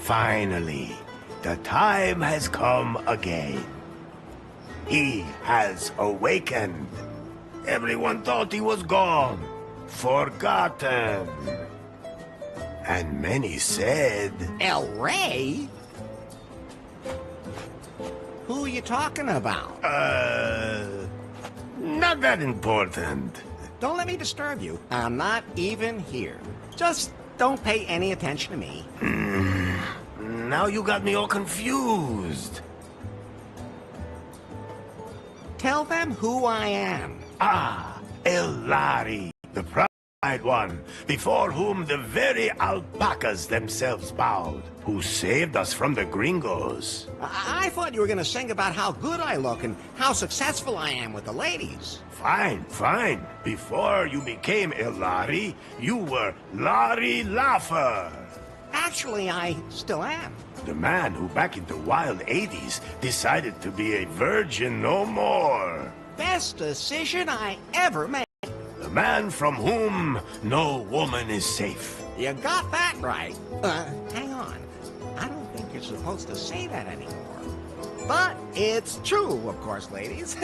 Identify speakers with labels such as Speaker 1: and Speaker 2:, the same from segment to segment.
Speaker 1: Finally, the time has come again. He has awakened. Everyone thought he was gone, forgotten. And many said...
Speaker 2: El Rey? Who are you talking about?
Speaker 1: Not that important.
Speaker 2: Don't let me disturb you. I'm not even here. Just don't pay any attention to me.
Speaker 1: Now you got me all confused.
Speaker 2: Tell them who I am.
Speaker 1: Ah, Elari, the proud one, before whom the very alpacas themselves bowed, who saved us from the gringos.
Speaker 2: I thought you were going to sing about how good I look and how successful I am with the ladies.
Speaker 1: Fine, fine. Before you became Elari, you were Larry Laugher.
Speaker 2: Actually, I still am.
Speaker 1: The man who back in the wild 80s decided to be a virgin no more.
Speaker 2: Best decision I ever made.
Speaker 1: The man from whom no woman is safe.
Speaker 2: You got that right. Hang on. I don't think you're supposed to say that anymore. But it's true, of course, ladies.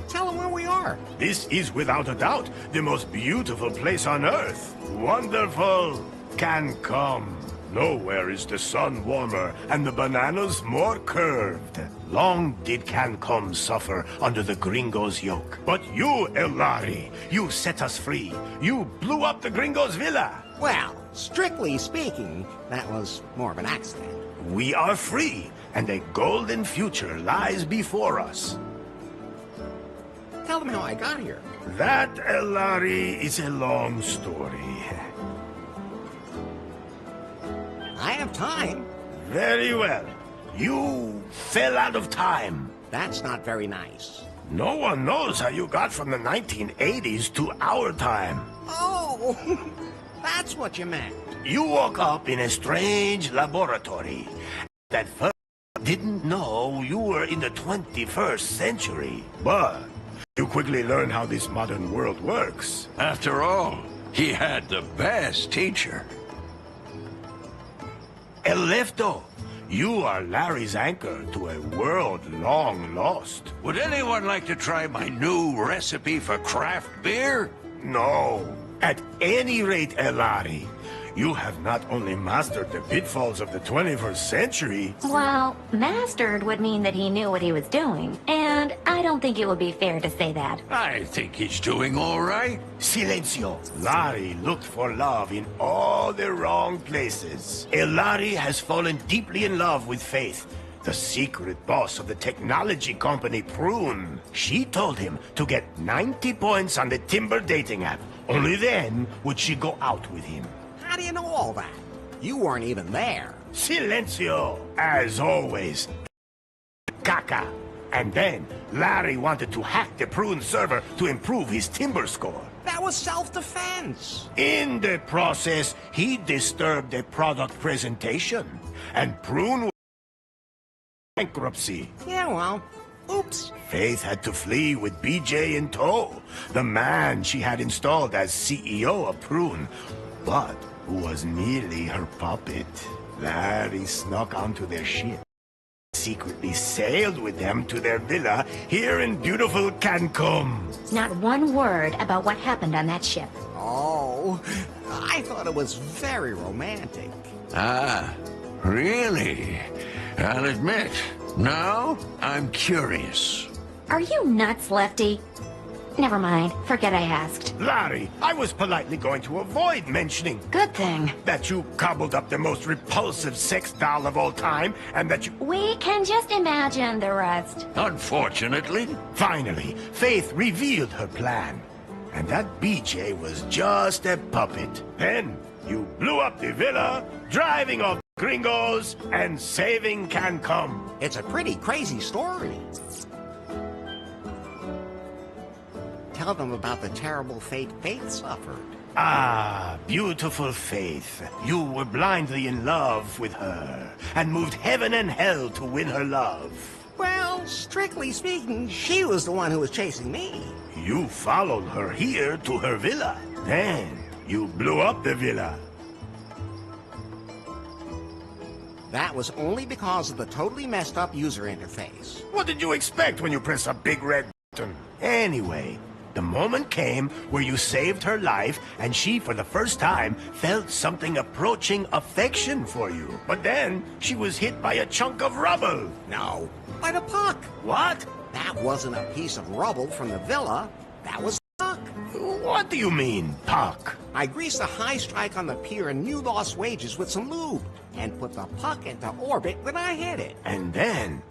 Speaker 2: Tell them where we are.
Speaker 1: This is without a doubt the most beautiful place on earth. Wonderful can come. Nowhere is the sun warmer and the bananas more curved. Long did Cancom suffer under the gringos' yoke. But you, Elari, you set us free. You blew up the gringos' villa.
Speaker 2: Well, strictly speaking, that was more of an accident.
Speaker 1: We are free, and a golden future lies before us.
Speaker 2: Tell them how I got here.
Speaker 1: That, Elari, is a long story.
Speaker 2: I have time.
Speaker 1: Very well. You fell out of time.
Speaker 2: That's not very nice.
Speaker 1: No one knows how you got from the 1980s to our time.
Speaker 2: Oh, that's what you meant.
Speaker 1: You woke up in a strange laboratory. That first didn't know you were in the 21st century. But you quickly learned how this modern world works.
Speaker 3: After all, he had the best teacher.
Speaker 1: El Lefto, you are Larry's anchor to a world long lost.
Speaker 3: Would anyone like to try my new recipe for craft beer?
Speaker 1: No. At any rate, Elari, you have not only mastered the pitfalls of the 21st century...
Speaker 4: Well, mastered would mean that he knew what he was doing, and I don't think it would be fair to say that.
Speaker 3: I think he's doing all right.
Speaker 1: Silencio. Larry looked for love in all the wrong places. Elari has fallen deeply in love with Faith, the secret boss of the technology company Prune. She told him to get 90 points on the Timber dating app. Only then would she go out with him.
Speaker 2: How do you know all that? You weren't even there.
Speaker 1: Silencio! As always, caca. And then, Larry wanted to hack the Prune server to improve his Timber score.
Speaker 2: That was self-defense.
Speaker 1: In the process, he disturbed the product presentation, and Prune was in bankruptcy.
Speaker 2: Yeah, well, oops.
Speaker 1: Faith had to flee with BJ in tow, the man she had installed as CEO of Prune, but who was merely her puppet. Larry snuck onto their ship, secretly sailed with them to their villa here in beautiful Cancun.
Speaker 4: Not one word about what happened on that ship.
Speaker 2: Oh, I thought it was very romantic.
Speaker 3: Ah, really? I'll admit, now I'm curious.
Speaker 4: Are you nuts, Lefty? Never mind. Forget I asked.
Speaker 1: Larry, I was politely going to avoid mentioning
Speaker 4: Good thing.
Speaker 1: that you cobbled up the most repulsive sex doll of all time, and that you...
Speaker 4: We can just imagine the rest.
Speaker 3: Unfortunately,
Speaker 1: Finally, Faith revealed her plan. And that BJ was just a puppet. Then, you blew up the villa, driving off gringos, and saving Cancun.
Speaker 2: It's a pretty crazy story. Tell them about the terrible fate Faith suffered.
Speaker 1: Ah, beautiful Faith. You were blindly in love with her, and moved heaven and hell to win her love.
Speaker 2: Well, strictly speaking, she was the one who was chasing me.
Speaker 1: You followed her here to her villa. Then, You blew up the villa.
Speaker 2: That was only because of the totally messed up user interface.
Speaker 1: What did you expect when you press a big red button? Anyway, the moment came where you saved her life, and she, for the first time, felt something approaching affection for you. But then, she was hit by a chunk of rubble.
Speaker 2: No, by the puck.
Speaker 1: What?
Speaker 2: That wasn't a piece of rubble from the villa. That was the puck.
Speaker 1: What do you mean, puck?
Speaker 2: I greased a high strike on the pier and you lost wages with some lube, and put the puck into orbit when I hit it.
Speaker 1: And then,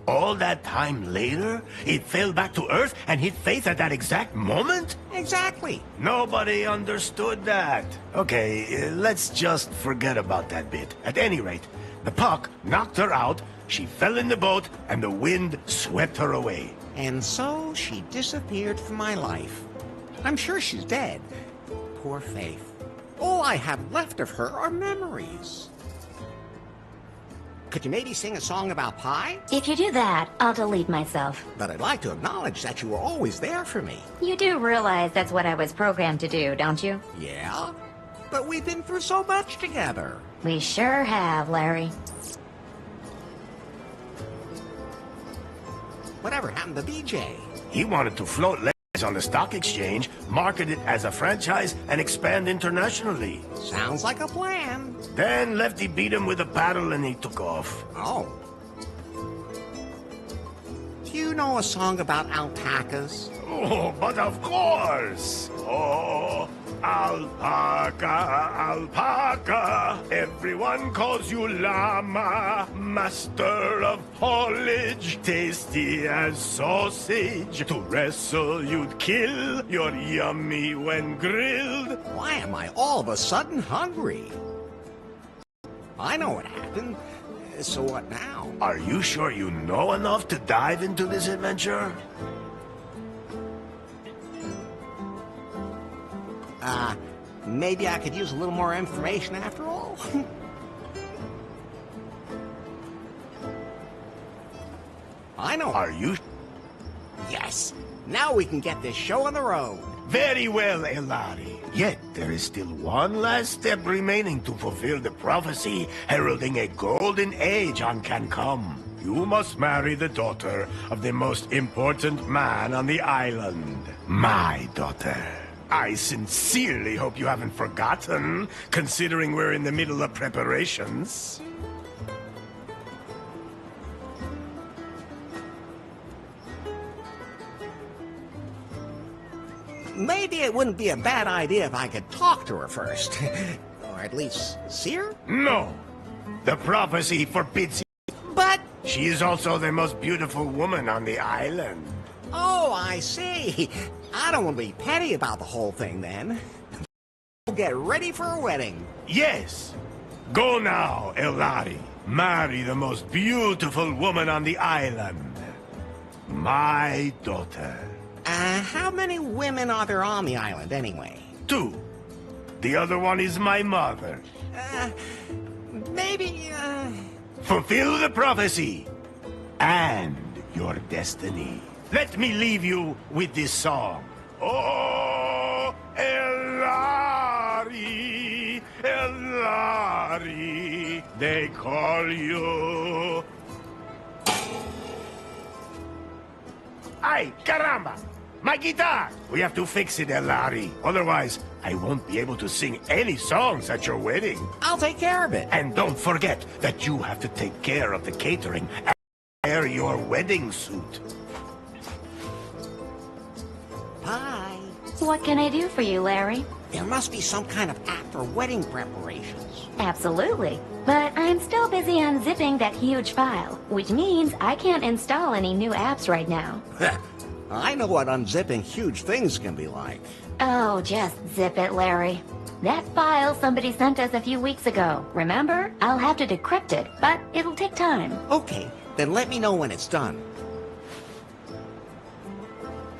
Speaker 1: all that time later, it fell back to Earth and hit Faith at that exact moment?
Speaker 2: Exactly.
Speaker 1: Nobody understood that. Okay, let's just forget about that bit. At any rate, the puck knocked her out, she fell in the boat, and the wind swept her away.
Speaker 2: And so she disappeared from my life. I'm sure she's dead. Poor Faith. All I have left of her are memories. Could you maybe sing a song about pie?
Speaker 4: If you do that, I'll delete myself.
Speaker 2: But I'd like to acknowledge that you were always there for me.
Speaker 4: You do realize that's what I was programmed to do, don't you?
Speaker 2: Yeah? But we've been through so much together.
Speaker 4: We sure have, Larry.
Speaker 2: Whatever happened to BJ?
Speaker 1: He wanted to float legs on the stock exchange, market it as a franchise, and expand internationally.
Speaker 2: Sounds like a plan.
Speaker 1: Then Lefty beat him with a paddle and he took off.
Speaker 2: Oh. Do you know a song about alpacas?
Speaker 1: Oh, but of course! Oh, alpaca, alpaca. Everyone calls you llama, master of haulage, tasty as sausage. To wrestle you'd kill, you're yummy when grilled.
Speaker 2: Why am I all of a sudden hungry? I know what happened. So what now?
Speaker 1: Are you sure you know enough to dive into this adventure?
Speaker 2: Maybe I could use a little more information after all? I know.
Speaker 1: Are you?
Speaker 2: Yes. Now we can get this show on the road.
Speaker 1: Very well, Elari. Yet there is still one last step remaining to fulfill the prophecy heralding a golden age on Cancom. You must marry the daughter of the most important man on the island. My daughter. I sincerely hope you haven't forgotten, considering we're in the middle of preparations.
Speaker 2: Maybe it wouldn't be a bad idea if I could talk to her first. Or at least see her?
Speaker 1: No. The prophecy forbids it.
Speaker 2: But...
Speaker 1: She is also the most beautiful woman on the island.
Speaker 2: Oh, I see. I don't want to be petty about the whole thing, then. Get ready for a wedding.
Speaker 1: Yes. Go now, Elari. Marry the most beautiful woman on the island. My daughter.
Speaker 2: How many women are there on the island, anyway?
Speaker 1: 2. The other one is my mother.
Speaker 2: Maybe,
Speaker 1: Fulfill the prophecy and your destiny. Let me leave you with this song. Oh, Elari, Elari, they call you. Ay, caramba! My guitar! We have to fix it, Elari. Otherwise, I won't be able to sing any songs at your wedding.
Speaker 2: I'll take care of it.
Speaker 1: And don't forget that you have to take care of the catering and wear your wedding suit.
Speaker 2: Bye.
Speaker 4: What can I do for you, Larry?
Speaker 2: There must be some kind of app for wedding preparations.
Speaker 4: Absolutely. But I'm still busy unzipping that huge file, which means I can't install any new apps right now.
Speaker 2: I know what unzipping huge things can be like.
Speaker 4: Oh, just zip it, Larry. That file somebody sent us a few weeks ago, remember? I'll have to decrypt it, but it'll take time.
Speaker 2: Okay, then let me know when it's done.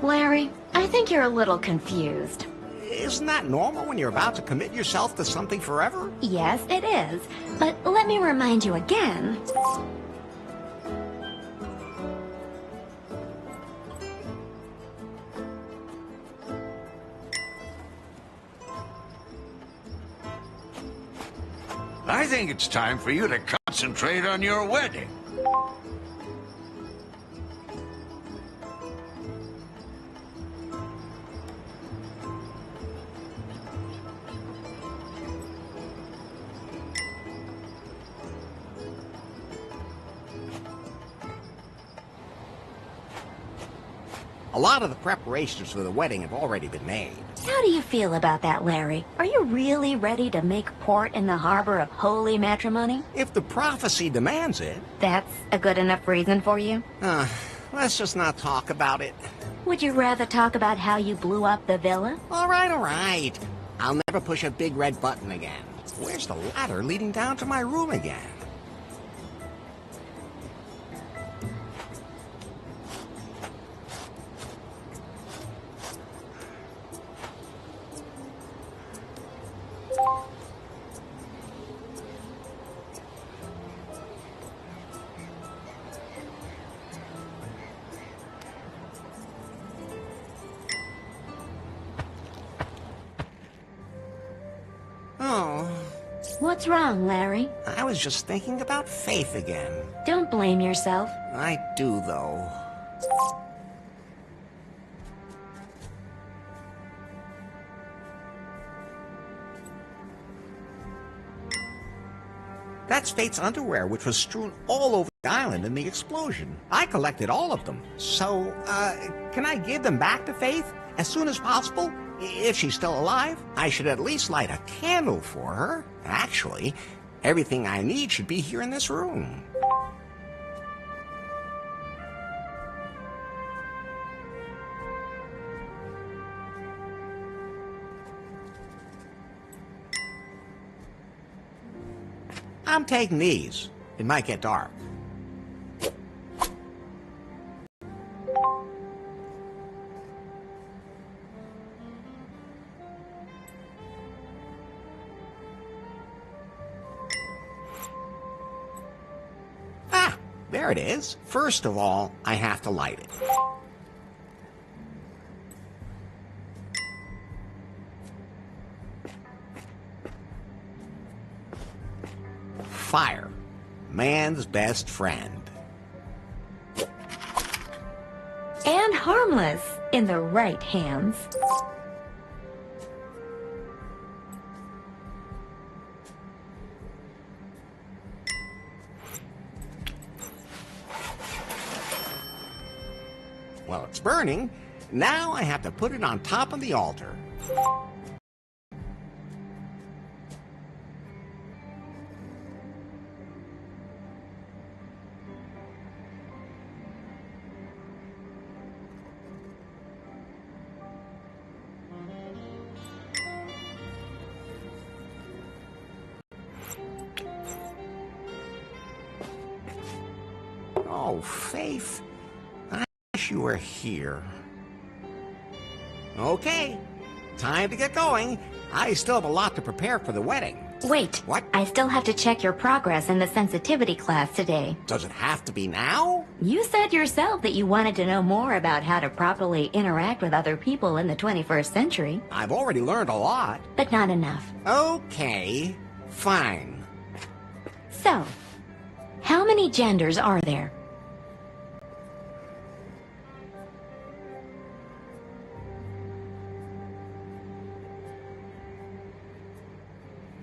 Speaker 4: Larry, I think you're a little confused.
Speaker 2: Isn't that normal when you're about to commit yourself to something forever?
Speaker 4: Yes, it is. But let me remind you again.
Speaker 3: I think it's time for you to concentrate on your wedding.
Speaker 2: A lot of the preparations for the wedding have already been made.
Speaker 4: How do you feel about that, Larry? Are you really ready to make port in the harbor of holy matrimony?
Speaker 2: If the prophecy demands it.
Speaker 4: That's a good enough reason for you?
Speaker 2: Let's just not talk about it.
Speaker 4: Would you rather talk about how you blew up the villa?
Speaker 2: All right. I'll never push a big red button again. Where's the ladder leading down to my room again? Oh,
Speaker 4: What's wrong, Larry?
Speaker 2: I was just thinking about Faith again.
Speaker 4: Don't blame yourself.
Speaker 2: I do, though. That's Faith's underwear, which was strewn all over the island in the explosion. I collected all of them. So, can I give them back to Faith as soon as possible? If she's still alive, I should at least light a candle for her. Actually, everything I need should be here in this room. I'm taking these. It might get dark. Ah, there it is. First of all, I have to light it. Fire, man's best friend.
Speaker 4: And harmless in the right hands.
Speaker 2: Well, it's burning. Now I have to put it on top of the altar. Oh, Faith. I wish you were here. Okay, time to get going. I still have a lot to prepare for the wedding.
Speaker 4: Wait.
Speaker 2: What?
Speaker 4: I still have to check your progress in the sensitivity class today.
Speaker 2: Does it have to be now?
Speaker 4: You said yourself that you wanted to know more about how to properly interact with other people in the 21st century.
Speaker 2: I've already learned a lot.
Speaker 4: But not enough.
Speaker 2: Okay, fine.
Speaker 4: So, how many genders are there?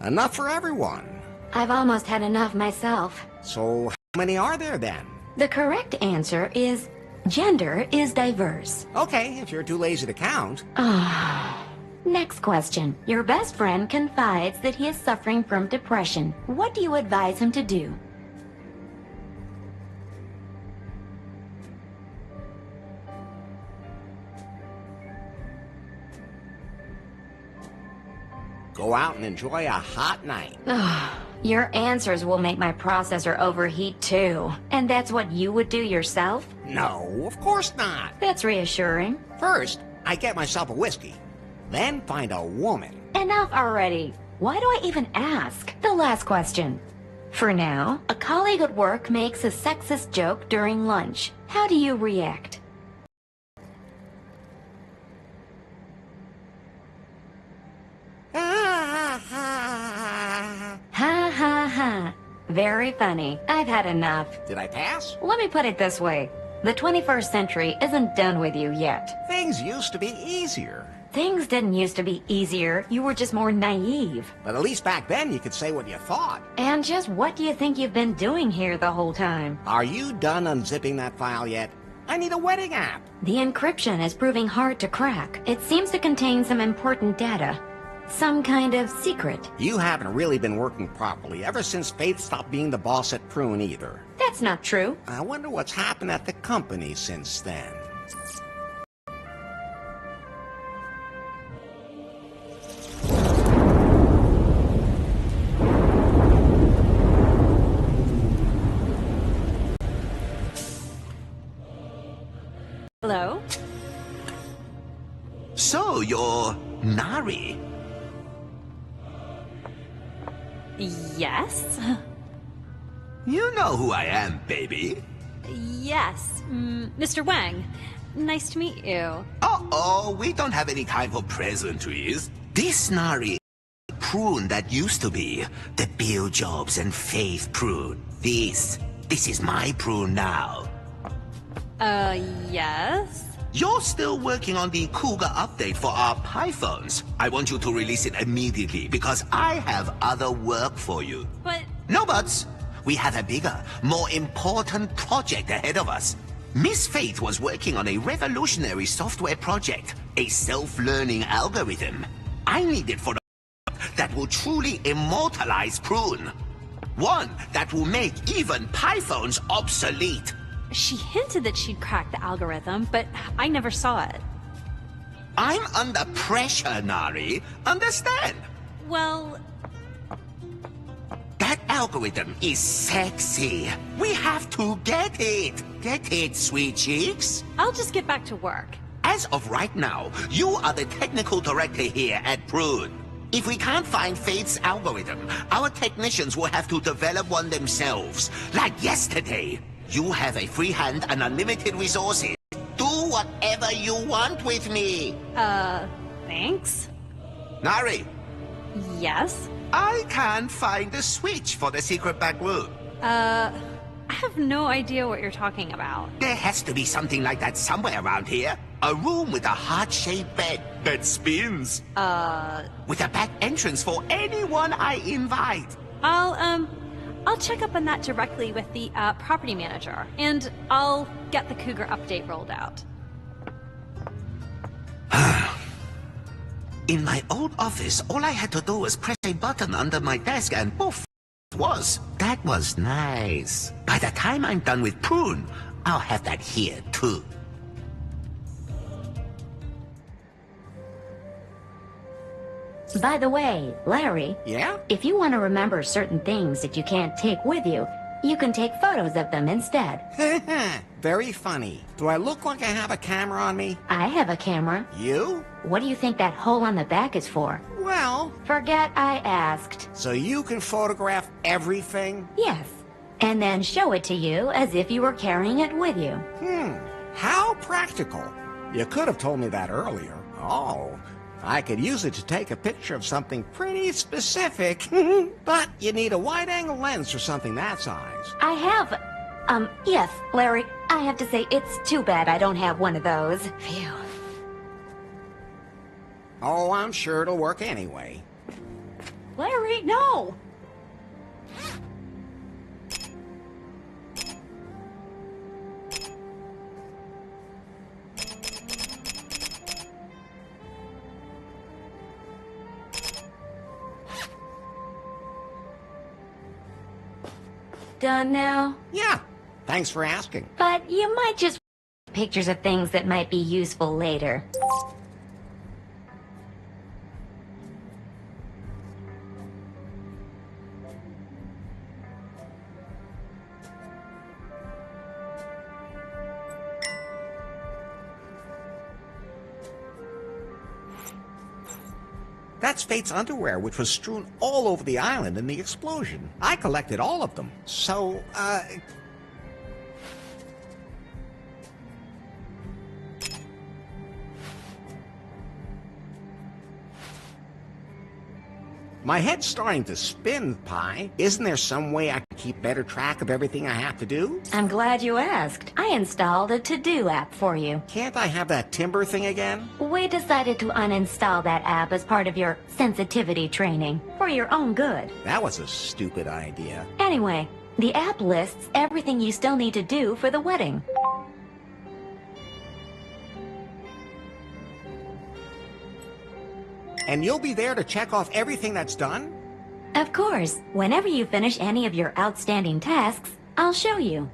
Speaker 2: Enough for everyone.
Speaker 4: I've almost had enough myself.
Speaker 2: So how many are there then?
Speaker 4: The correct answer is gender is diverse.
Speaker 2: Okay, if you're too lazy to count.
Speaker 4: Next question. Your best friend confides that he is suffering from depression. What do you advise him to do?
Speaker 2: Go out and enjoy a hot night.
Speaker 4: Your answers will make my processor overheat too. And that's what you would do yourself?
Speaker 2: No, of course not.
Speaker 4: That's reassuring.
Speaker 2: First, I get myself a whiskey. Then find a woman.
Speaker 4: Enough already. Why do I even ask? The last question. For now, a colleague at work makes a sexist joke during lunch. How do you react? Ha ha Very funny. I've had enough.
Speaker 2: Did I pass?
Speaker 4: Let me put it this way. The 21st century isn't done with you yet.
Speaker 2: Things used to be easier.
Speaker 4: Things didn't used to be easier. You were just more naive.
Speaker 2: But at least back then you could say what you thought.
Speaker 4: And just what do you think you've been doing here the whole time?
Speaker 2: Are you done unzipping that file yet? I need a wedding app.
Speaker 4: The encryption is proving hard to crack. It seems to contain some important data. Some kind of secret.
Speaker 2: You haven't really been working properly ever since Faith stopped being the boss at Prune either.
Speaker 4: That's not true.
Speaker 2: I wonder what's happened at the company since then.
Speaker 5: Hello?
Speaker 6: So, you're Nari?
Speaker 5: Yes?
Speaker 6: You know who I am, baby.
Speaker 5: Yes. Mr. Wang. Nice to meet you.
Speaker 6: Uh-oh, we don't have any time for pleasantries. This Nari Prune that used to be the Bill Jobs and Faith Prune. This is my Prune now.
Speaker 5: Yes?
Speaker 6: You're still working on the Cougar update for our Pythons. I want you to release it immediately because I have other work for you.
Speaker 5: But...
Speaker 6: No buts. We have a bigger, more important project ahead of us. Miss Faith was working on a revolutionary software project, a self-learning algorithm. I need it for the that will truly immortalize Prune. One that will make even Pythons obsolete.
Speaker 5: She hinted that she'd cracked the algorithm, but I never saw it.
Speaker 6: I'm under pressure, Nari. Understand?
Speaker 5: Well...
Speaker 6: That algorithm is sexy. We have to get it. Get it, sweet cheeks?
Speaker 5: I'll just get back to work.
Speaker 6: As of right now, you are the technical director here at Prune. If we can't find Faith's algorithm, our technicians will have to develop one themselves. Like yesterday. You have a free hand and unlimited resources. Do whatever you want with me.
Speaker 5: Thanks?
Speaker 6: Nari,
Speaker 5: Yes?
Speaker 6: I can't find the switch for the secret back room.
Speaker 5: I have no idea what you're talking about.
Speaker 6: There has to be something like that somewhere around here. A room with a heart-shaped bed that spins. With a back entrance for anyone I invite.
Speaker 5: I'll check up on that directly with the, property manager, and I'll get the Cougar update rolled out.
Speaker 6: In my old office, all I had to do was press a button under my desk and poof, it was. That was nice. By the time I'm done with Prune, I'll have that here too.
Speaker 4: By the way, Larry,
Speaker 2: Yeah?
Speaker 4: if you want to remember certain things that you can't take with you, you can take photos of them instead.
Speaker 2: Very funny. Do I look like I have a camera on me?
Speaker 4: I have a camera.
Speaker 2: You?
Speaker 4: What do you think that hole on the back is for?
Speaker 2: Well,
Speaker 4: Forget I asked.
Speaker 2: so you can photograph everything?
Speaker 4: Yes. And then show it to you as if you were carrying it with you.
Speaker 2: How practical. You could have told me that earlier. Oh, I could use it to take a picture of something pretty specific. But you need a wide-angle lens for something that size.
Speaker 4: I have... yes, Larry, I have to say it's too bad I don't have one of those. Phew.
Speaker 2: Oh, I'm sure it'll work anyway.
Speaker 4: Larry, no! Done now?
Speaker 2: Yeah, thanks for asking.
Speaker 4: But you might just pictures of things that might be useful later.
Speaker 2: That's Fate's underwear, which was strewn all over the island in the explosion. I collected all of them. So, My head's starting to spin, Pi. Isn't there some way I can keep better track of everything I have to do?
Speaker 4: I'm glad you asked. I installed a to-do app for you.
Speaker 2: Can't I have that timber thing again?
Speaker 4: We decided to uninstall that app as part of your sensitivity training, for your own good.
Speaker 2: That was a stupid idea.
Speaker 4: Anyway, the app lists everything you still need to do for the wedding.
Speaker 2: And you'll be there to check off everything that's done?
Speaker 4: Of course, whenever you finish any of your outstanding tasks, I'll show you.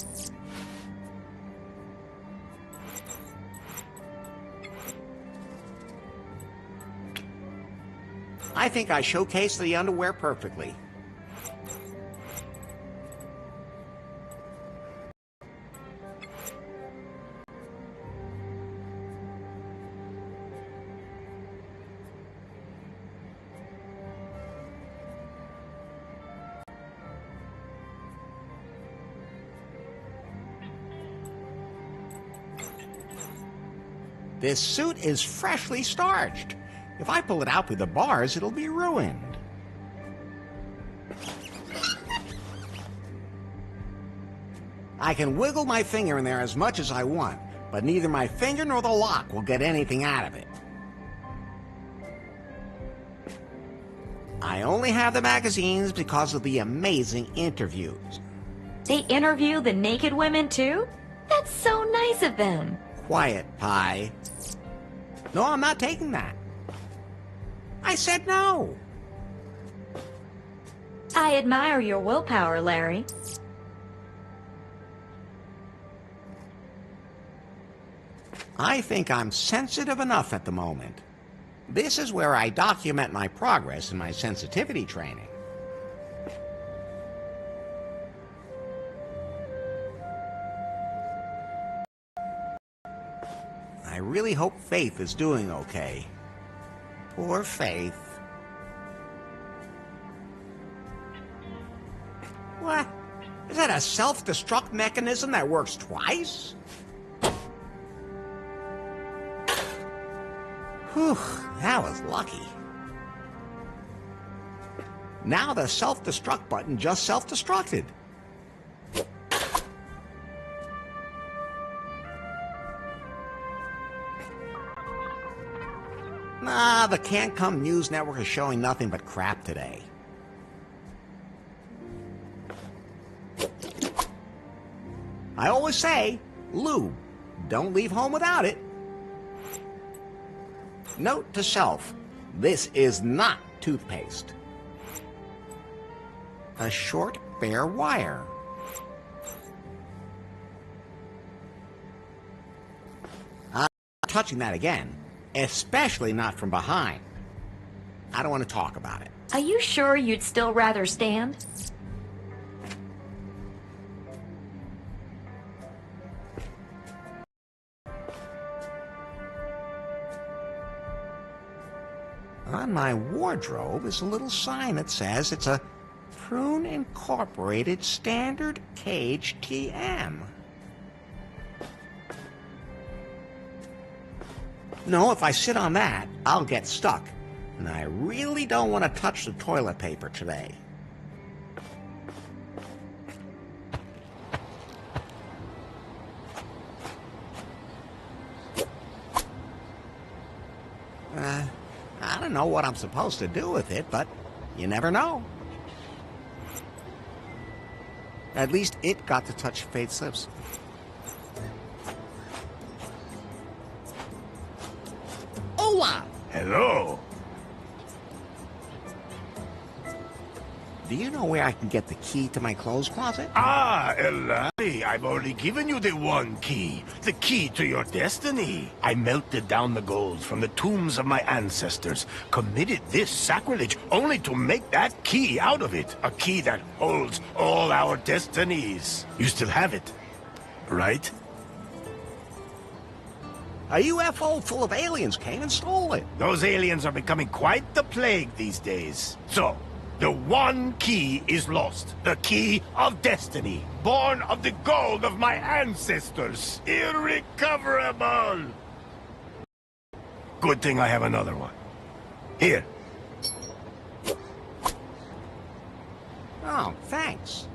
Speaker 2: I think I showcased the underwear perfectly. This suit is freshly starched. If I pull it out with the bars, it'll be ruined. I can wiggle my finger in there as much as I want, but neither my finger nor the lock will get anything out of it. I only have the magazines because of the amazing interviews.
Speaker 4: They interview the naked women too? That's so nice of them.
Speaker 2: Quiet, Pi. No, I'm not taking that. I said no.
Speaker 4: I admire your willpower, Larry.
Speaker 2: I think I'm sensitive enough at the moment. This is where I document my progress in my sensitivity training. I really hope Faith is doing okay. Poor Faith. What? Is that a self-destruct mechanism that works twice? Whew, that was lucky. Now the self-destruct button just self-destructed. Nah, the Can't Come News Network is showing nothing but crap today. I always say, lube, don't leave home without it. Note to self, this is not toothpaste. A short, bare wire. I'm not touching that again. Especially not from behind. I don't want to talk about it.
Speaker 4: Are you sure you'd still rather stand?
Speaker 2: On my wardrobe is a little sign that says it's a Prune Incorporated Standard Cage TM. No, if I sit on that, I'll get stuck. And I really don't want to touch the toilet paper today. I don't know what I'm supposed to do with it, but you never know. At least it got to touch Faith's lips. Hola!
Speaker 1: Hello.
Speaker 2: Do you know where I can get the key to my clothes closet?
Speaker 1: Ah, Elari, I've already given you the one key. The key to your destiny. I melted down the gold from the tombs of my ancestors, committed this sacrilege only to make that key out of it. A key that holds all our destinies. You still have it, right?
Speaker 2: A UFO full of aliens came and stole it.
Speaker 1: Those aliens are becoming quite the plague these days. So, the one key is lost. The key of destiny. Born of the gold of my ancestors. Irrecoverable. Good thing I have another one. Here.
Speaker 2: Oh, thanks.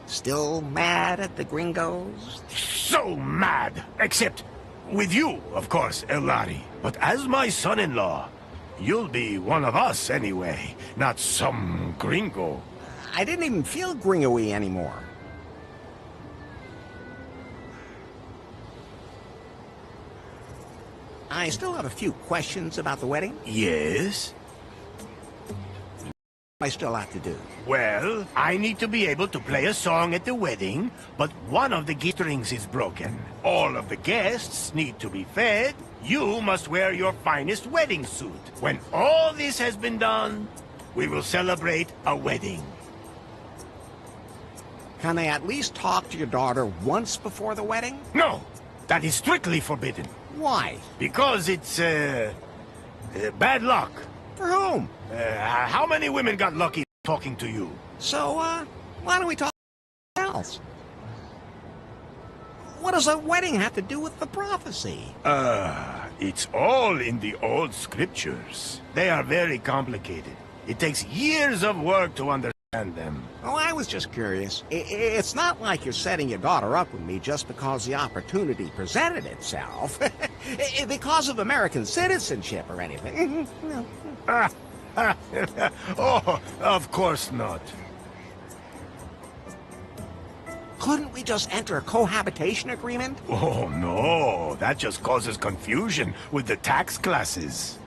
Speaker 2: Still mad at the gringos?
Speaker 1: So mad! Except with you, of course, Elari. But as my son-in-law, you'll be one of us anyway, not some gringo.
Speaker 2: I didn't even feel gringo-y anymore. I still have a few questions about the wedding.
Speaker 1: Yes?
Speaker 2: I still have to do.
Speaker 1: Well, I need to be able to play a song at the wedding, but one of the guitar strings is broken. All of the guests need to be fed. You must wear your finest wedding suit. When all this has been done, we will celebrate a wedding.
Speaker 2: Can I at least talk to your daughter once before the wedding?
Speaker 1: No, that is strictly forbidden.
Speaker 2: Why?
Speaker 1: Because it's, bad luck.
Speaker 2: For whom?
Speaker 1: How many women got lucky talking to you?
Speaker 2: So, why don't we talk else? What does a wedding have to do with the prophecy?
Speaker 1: It's all in the old scriptures. They are very complicated. It takes years of work to understand them.
Speaker 2: Oh, I was just curious. It's not like you're setting your daughter up with me just because the opportunity presented itself. Because of American citizenship or anything. No.
Speaker 1: Oh, of course not.
Speaker 2: Couldn't we just enter a cohabitation agreement?
Speaker 1: Oh, no. That just causes confusion with the tax classes.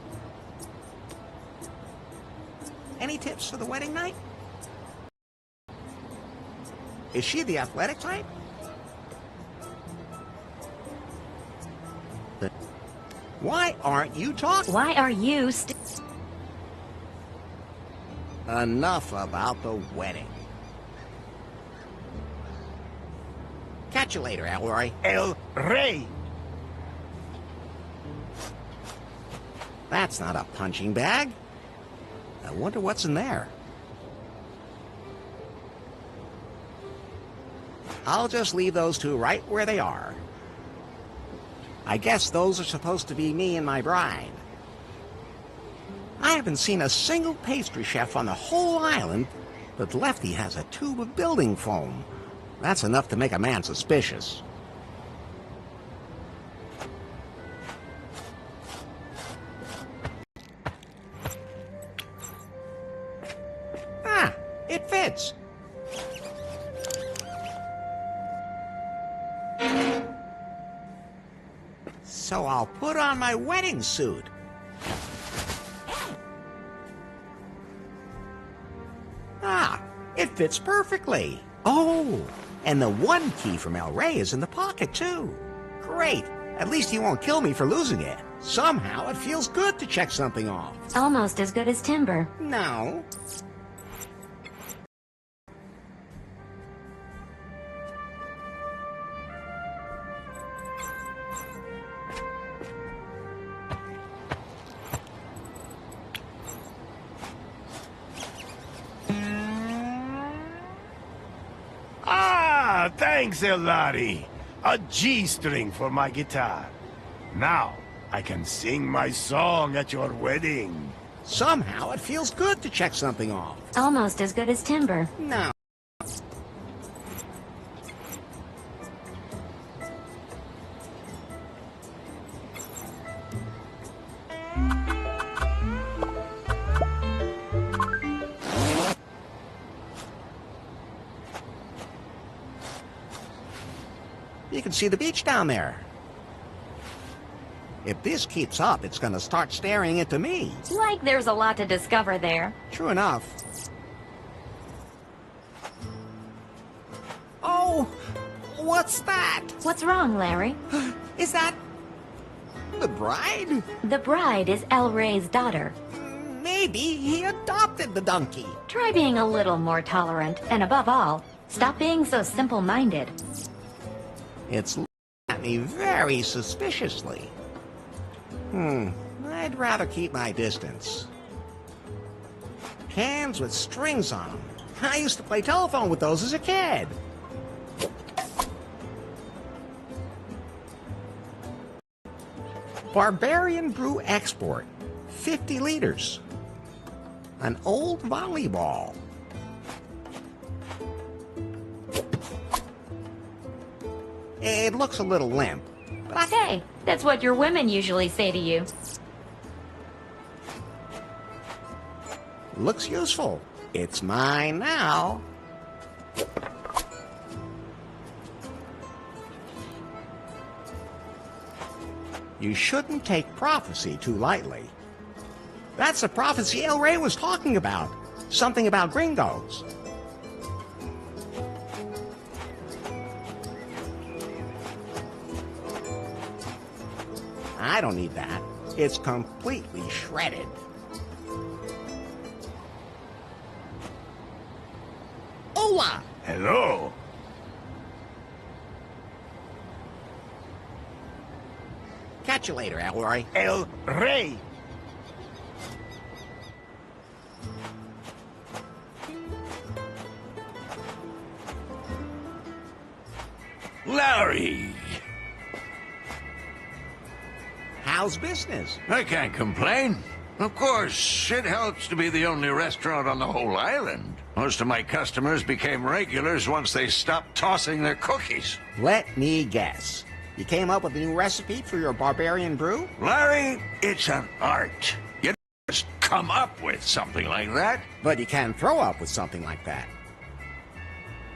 Speaker 2: Any tips for the wedding night? Is she the athletic type? Why aren't you talking?
Speaker 4: Why are you
Speaker 2: Enough about the wedding. Catch you later, Elroy.
Speaker 1: El Rey.
Speaker 2: That's not a punching bag. I wonder what's in there. I'll just leave those two right where they are. I guess those are supposed to be me and my bride. I haven't seen a single pastry chef on the whole island, but Lefty has a tube of building foam. That's enough to make a man suspicious. Ah, it fits. So I'll put on my wedding suit. Ah, it fits perfectly. Oh, and the one key from El Rey is in the pocket, too. Great. At least he won't kill me for losing it. Somehow it feels good to check something off.
Speaker 4: almost as good as timber?
Speaker 2: No.
Speaker 1: Ah, thanks, Elari. A G-string for my guitar. Now, I can sing my song at your wedding.
Speaker 2: Somehow it feels good to check something off.
Speaker 4: Almost as good as timber.
Speaker 2: No. You can see the beach down there. If this keeps up, it's gonna start staring into me.
Speaker 4: Like there's a lot to discover there.
Speaker 2: True enough. Oh, what's that?
Speaker 4: What's wrong, Larry?
Speaker 2: Is that the bride?
Speaker 4: The bride is El Rey's daughter.
Speaker 2: Maybe he adopted the donkey.
Speaker 4: Try being a little more tolerant, and above all, stop being so simple-minded.
Speaker 2: It's looking at me very suspiciously. I'd rather keep my distance. Cans with strings on them. I used to play telephone with those as a kid. Barbarian Brew Export. 50 liters. An old volleyball. It looks a little limp, but
Speaker 4: Hey, that's what your women usually say to you.
Speaker 2: looks useful. It's mine now. You shouldn't take prophecy too lightly. That's the prophecy El Rey was talking about. Something about gringos. I don't need that. It's completely shredded. Hola!
Speaker 1: Hello.
Speaker 2: Catch you later, El Rey.
Speaker 1: El Rey.
Speaker 3: Larry!
Speaker 2: How's business?
Speaker 3: I can't complain. Of course, it helps to be the only restaurant on the whole island. Most of my customers became regulars once they stopped tossing their cookies.
Speaker 2: Let me guess. You came up with a new recipe for your barbarian brew?
Speaker 3: Larry, it's an art. You don't just come up with something like that.
Speaker 2: But you can throw up with something like that.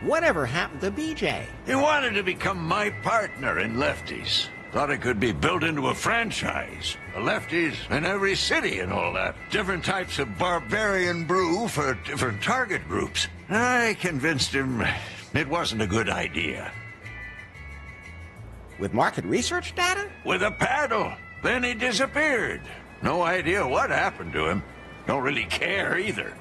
Speaker 2: Whatever happened to BJ?
Speaker 3: He wanted to become my partner in Lefties. Thought it could be built into a franchise. The Lefties in every city and all that. Different types of barbarian brew for different target groups. I convinced him it wasn't a good idea.
Speaker 2: With market research data?
Speaker 3: With a paddle. Then he disappeared. No idea what happened to him. Don't really care either.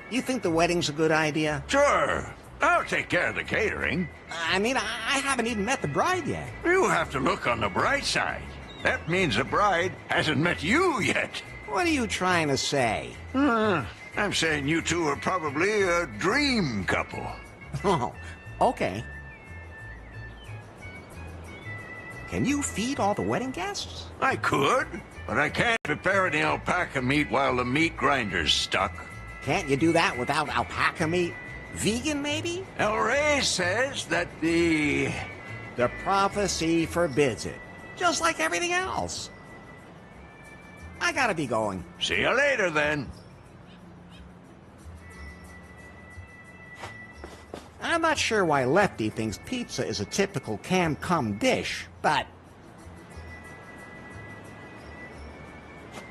Speaker 2: You think the wedding's a good idea?
Speaker 3: Sure. I'll take care of the catering.
Speaker 2: I mean, I haven't even met the bride yet.
Speaker 3: You have to look on the bright side. That means the bride hasn't met you yet.
Speaker 2: What are you trying to say?
Speaker 3: I'm saying you two are probably a dream couple.
Speaker 2: Oh, okay. Can you feed all the wedding guests?
Speaker 3: I could, but I can't prepare any alpaca meat while the meat grinder's stuck.
Speaker 2: Can't you do that without alpaca meat? Vegan, maybe?
Speaker 3: El Rey says that the
Speaker 2: prophecy forbids it. Just like everything else. I gotta be going.
Speaker 3: See you later, then.
Speaker 2: I'm not sure why Lefty thinks pizza is a typical cam-cum dish, but...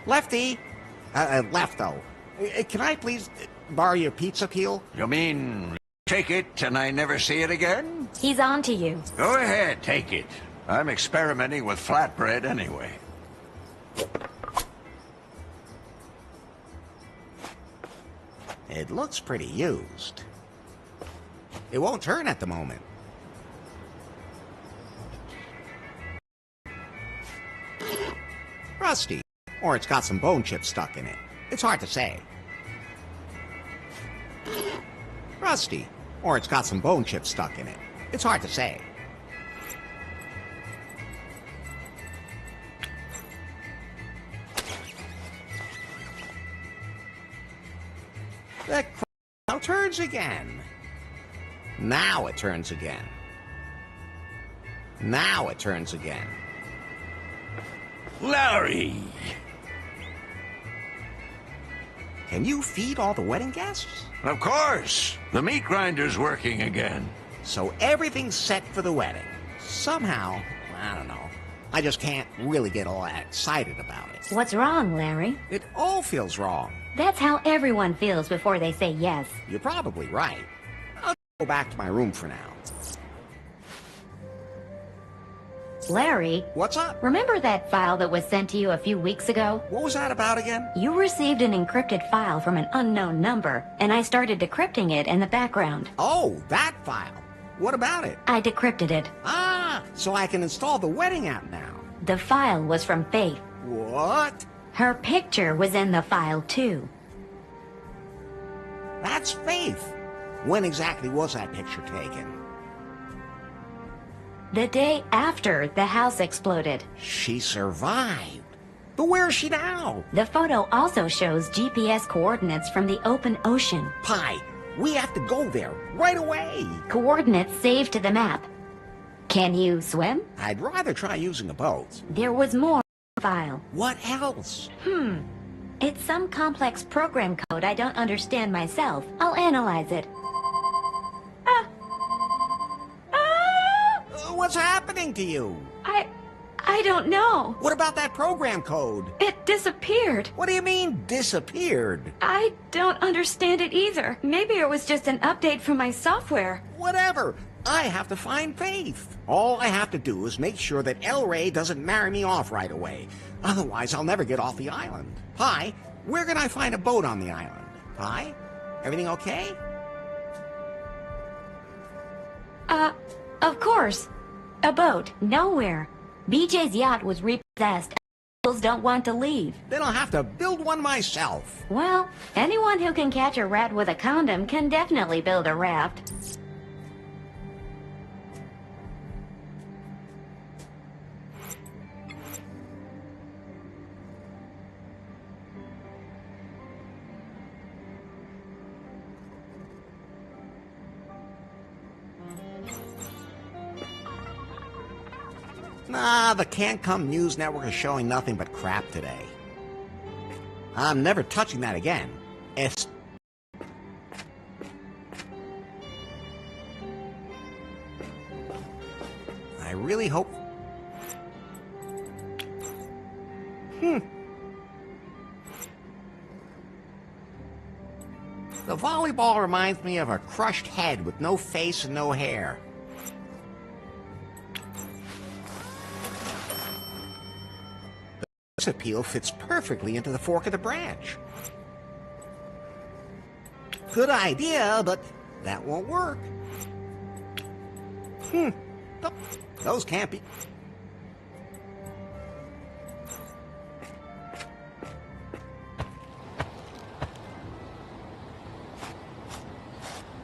Speaker 2: Lefty! Lefto. Can I please borrow your pizza peel?
Speaker 3: You mean take it and I never see it again?
Speaker 4: He's on to you.
Speaker 3: Go ahead, take it. I'm experimenting with flatbread anyway.
Speaker 2: It looks pretty used. It won't turn at the moment. Rusty. Or it's got some bone chips stuck in it. It's hard to say. Rusty. Or it's got some bone chips stuck in it. It's hard to say. The now turns again. Now it turns again. Now it turns again.
Speaker 3: Larry!
Speaker 2: Can you feed all the wedding guests?
Speaker 3: Of course. The meat grinder's working again.
Speaker 2: So everything's set for the wedding. Somehow, I don't know, I just can't really get all that excited about it.
Speaker 4: What's wrong, Larry?
Speaker 2: It all feels wrong.
Speaker 4: That's how everyone feels before they say yes.
Speaker 2: You're probably right. I'll go back to my room for now.
Speaker 4: Larry,
Speaker 2: What's up?
Speaker 4: remember that file that was sent to you a few weeks ago?
Speaker 2: What was that about again?
Speaker 4: You received an encrypted file from an unknown number, and I started decrypting it in the background.
Speaker 2: Oh, that file. What about it?
Speaker 4: I decrypted it.
Speaker 2: Ah, so I can install the wedding app now.
Speaker 4: The file was from Faith.
Speaker 2: What?
Speaker 4: Her picture was in the file, too.
Speaker 2: That's Faith. When exactly was that picture taken?
Speaker 4: The day after the house exploded.
Speaker 2: She survived. But where is she now?
Speaker 4: The photo also shows GPS coordinates from the open ocean.
Speaker 2: Pi, we have to go there right away.
Speaker 4: Coordinates saved to the map. Can you swim?
Speaker 2: I'd rather try using a boat.
Speaker 4: There was more in the file.
Speaker 2: What else?
Speaker 4: It's some complex program code I don't understand myself. I'll analyze it.
Speaker 2: What's happening to you?
Speaker 4: I don't know.
Speaker 2: What about that program code?
Speaker 4: It disappeared.
Speaker 2: What do you mean, disappeared?
Speaker 4: I don't understand it either. Maybe it was just an update from my software.
Speaker 2: Whatever. I have to find Faith. All I have to do is make sure that El Rey doesn't marry me off right away. Otherwise, I'll never get off the island. Pi, where can I find a boat on the island? Pi, everything okay?
Speaker 4: Of course. A boat. Nowhere. BJ's yacht was repossessed. People don't want to leave.
Speaker 2: Then I'll have to build one myself.
Speaker 4: Well, anyone who can catch a rat with a condom can definitely build a raft.
Speaker 2: Nah, the Can't Come News Network is showing nothing but crap today. I'm never touching that again. I really hope... The volleyball reminds me of a crushed head with no face and no hair. This appeal fits perfectly into the fork of the branch. Good idea, but that won't work. Those can't be...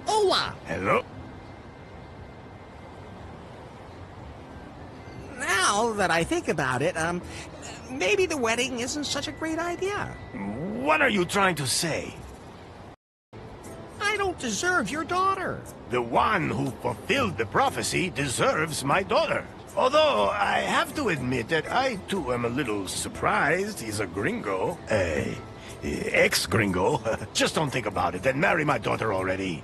Speaker 2: Hola!
Speaker 1: Hello?
Speaker 2: Now that I think about it, maybe the wedding isn't such a great idea.
Speaker 1: What are you trying to say?
Speaker 2: I don't deserve your daughter.
Speaker 1: The one who fulfilled the prophecy deserves my daughter. Although, I have to admit that I, too, am a little surprised he's a gringo. Ex-gringo. Just don't think about it and marry my daughter already.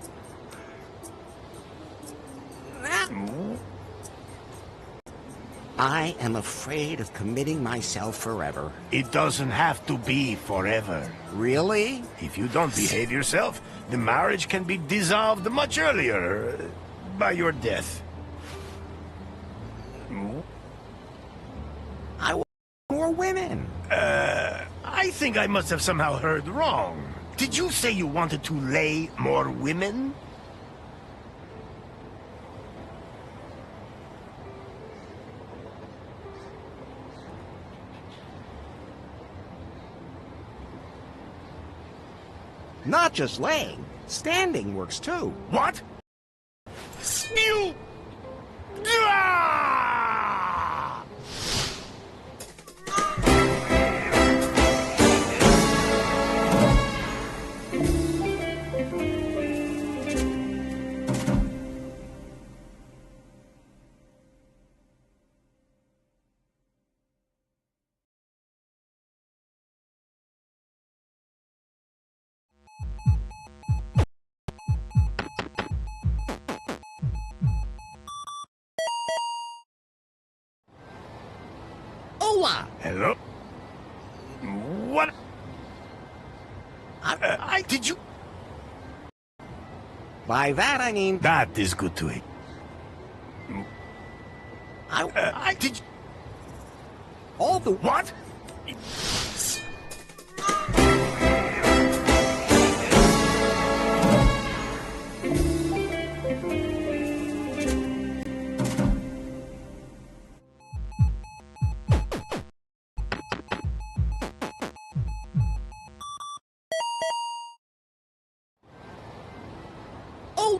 Speaker 2: I am afraid of committing myself forever.
Speaker 1: It doesn't have to be forever.
Speaker 2: Really?
Speaker 1: If you don't behave yourself, the marriage can be dissolved much earlier by your death.
Speaker 2: I want more women.
Speaker 1: I think I must have somehow heard wrong. Did you say you wanted to lay more women?
Speaker 2: Not just laying. Standing works too.
Speaker 1: What? You... Ah!
Speaker 2: Hola!
Speaker 1: Hello? What? Did you...
Speaker 2: By that I mean...
Speaker 1: That is good to hear. Did you...
Speaker 2: all the...
Speaker 1: What?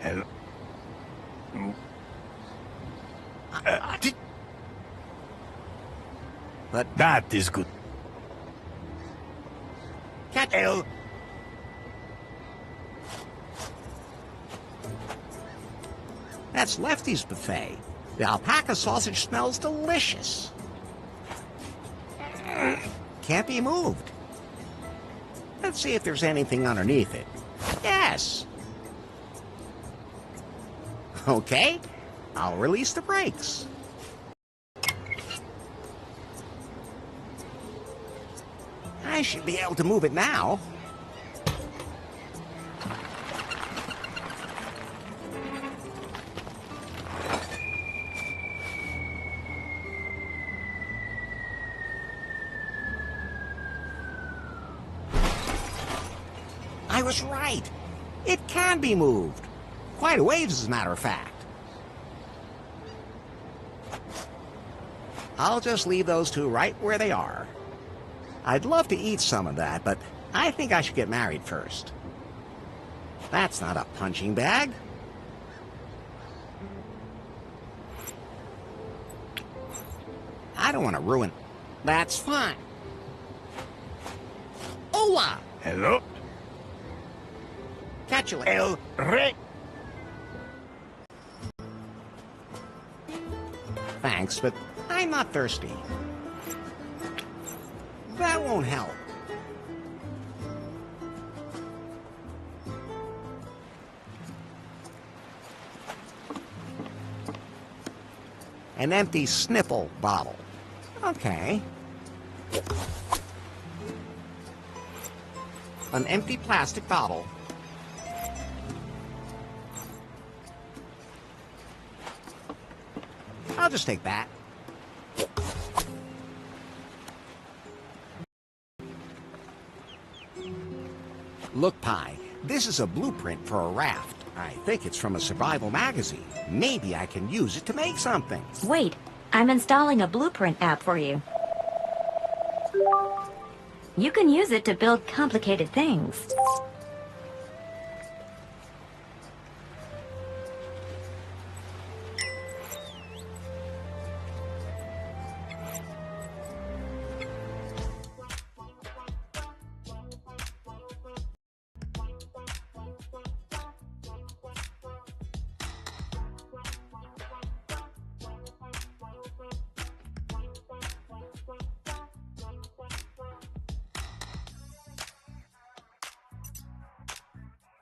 Speaker 1: Hello?
Speaker 2: But
Speaker 1: That is good.
Speaker 2: Catch it. That's Lefty's buffet. The alpaca sausage smells delicious. Can't be moved. Let's see if there's anything underneath it. Yes. Okay, I'll release the brakes. I should be able to move it now. I was right. It can be moved. Quite a ways, as a matter of fact. I'll just leave those two right where they are. I'd love to eat some of that, but I think I should get married first. That's not a punching bag. I don't want to ruin... That's fine. Hola!
Speaker 1: Hello?
Speaker 2: Catch you later. Thanks, but I'm not thirsty. That won't help. An empty snipple bottle. Okay. An empty plastic bottle. I'll just take that. Look, Pi, this is a blueprint for a raft. I think it's from a survival magazine. Maybe I can use it to make something.
Speaker 4: Wait, I'm installing a blueprint app for you. You can use it to build complicated things.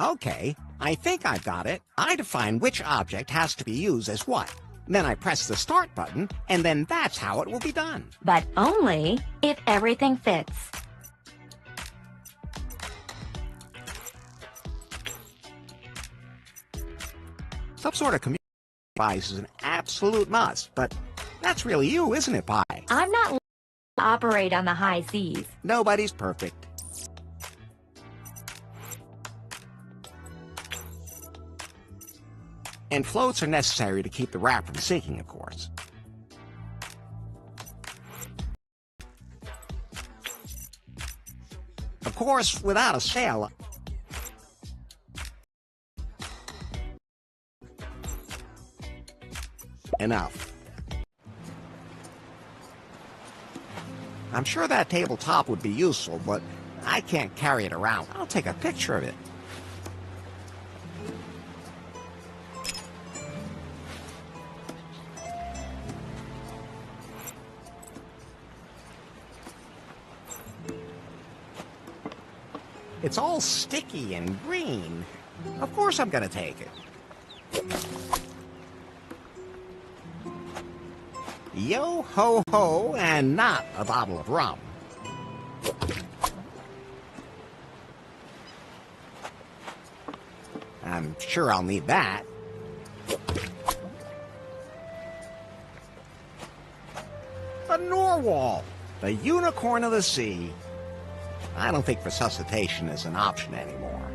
Speaker 2: Okay, I think I've got it. I define which object has to be used as what. Then I press the start button, and then that's how it will be done.
Speaker 4: But only if everything fits.
Speaker 2: Some sort of communication device is an absolute must, but that's really you, isn't it, Pi?
Speaker 4: I'm not to operate on the high seas.
Speaker 2: Nobody's perfect. And floats are necessary to keep the raft from sinking, of course. Of course, without a sail... Enough. I'm sure that tabletop would be useful, but I can't carry it around. I'll take a picture of it. It's all sticky and green. Of course I'm gonna take it. Yo ho ho, and not a bottle of rum. I'm sure I'll need that. A narwhal, the unicorn of the sea. I don't think resuscitation is an option anymore.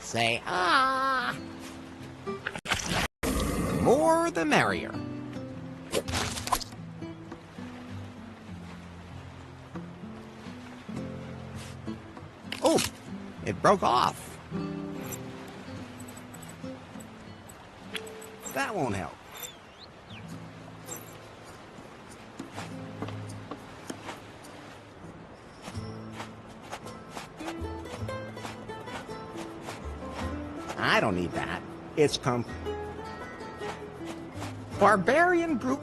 Speaker 2: Say ah. More the merrier. Oh, it broke off. That won't help. I don't need that. It's barbarian brute.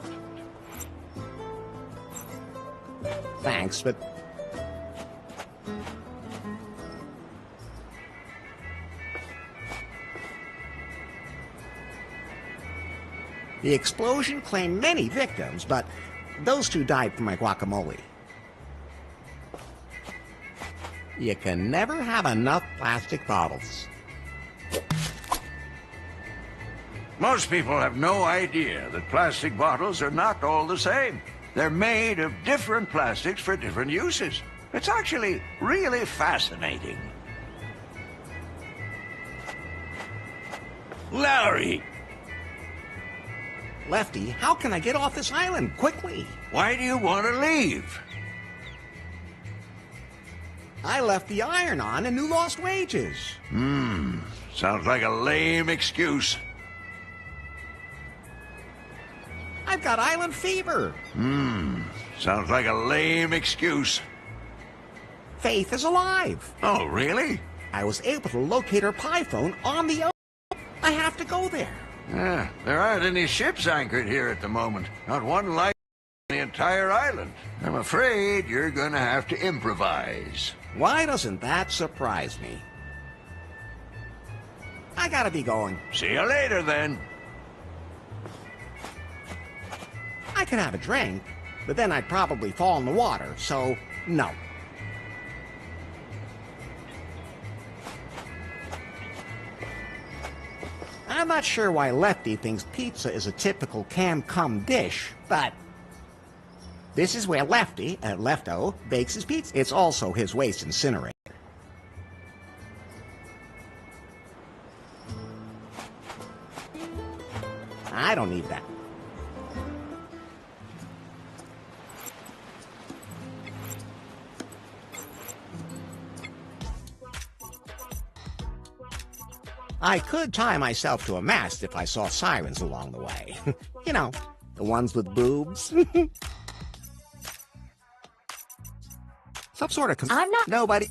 Speaker 2: Thanks, but... The explosion claimed many victims, but those two died from my guacamole. You can never have enough plastic bottles.
Speaker 3: Most people have no idea that plastic bottles are not all the same. They're made of different plastics for different uses. It's actually really fascinating. Larry!
Speaker 2: Lefty, how can I get off this island quickly?
Speaker 3: Why do you want to leave?
Speaker 2: I left the iron on and you lost wages.
Speaker 3: Sounds like a lame excuse.
Speaker 2: I've got island fever.
Speaker 3: Sounds like a lame excuse.
Speaker 2: Faith is alive.
Speaker 3: Oh, really?
Speaker 2: I was able to locate her pie phone on the ocean. I have to go there.
Speaker 3: There aren't any ships anchored here at the moment. Not one light on the entire island. I'm afraid you're gonna have to improvise.
Speaker 2: Why doesn't that surprise me? I gotta be going.
Speaker 3: See you later, then.
Speaker 2: I could have a drink, but then I'd probably fall in the water, so no. I'm not sure why Lefty thinks pizza is a typical can-cum dish, but this is where Lefty, Lefto, bakes his pizza. It's also his waste incinerator. I don't need that. I could tie myself to a mast if I saw sirens along the way. You know, the ones with boobs. Some sort of...
Speaker 4: I'm not...
Speaker 2: Nobody...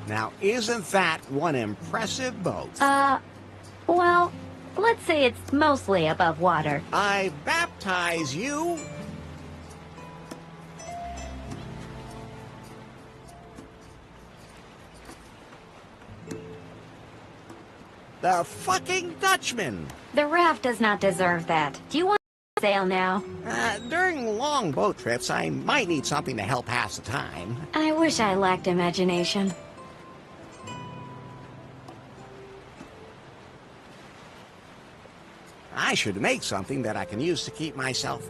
Speaker 2: Now, isn't that one impressive boat?
Speaker 4: Well, let's say it's mostly above water.
Speaker 2: I baptize you. The fucking Dutchman.
Speaker 4: The raft does not deserve that. Do you want to sail now?
Speaker 2: During long boat trips, I might need something to help pass the time.
Speaker 4: I wish I lacked imagination.
Speaker 2: I should make something that I can use to keep myself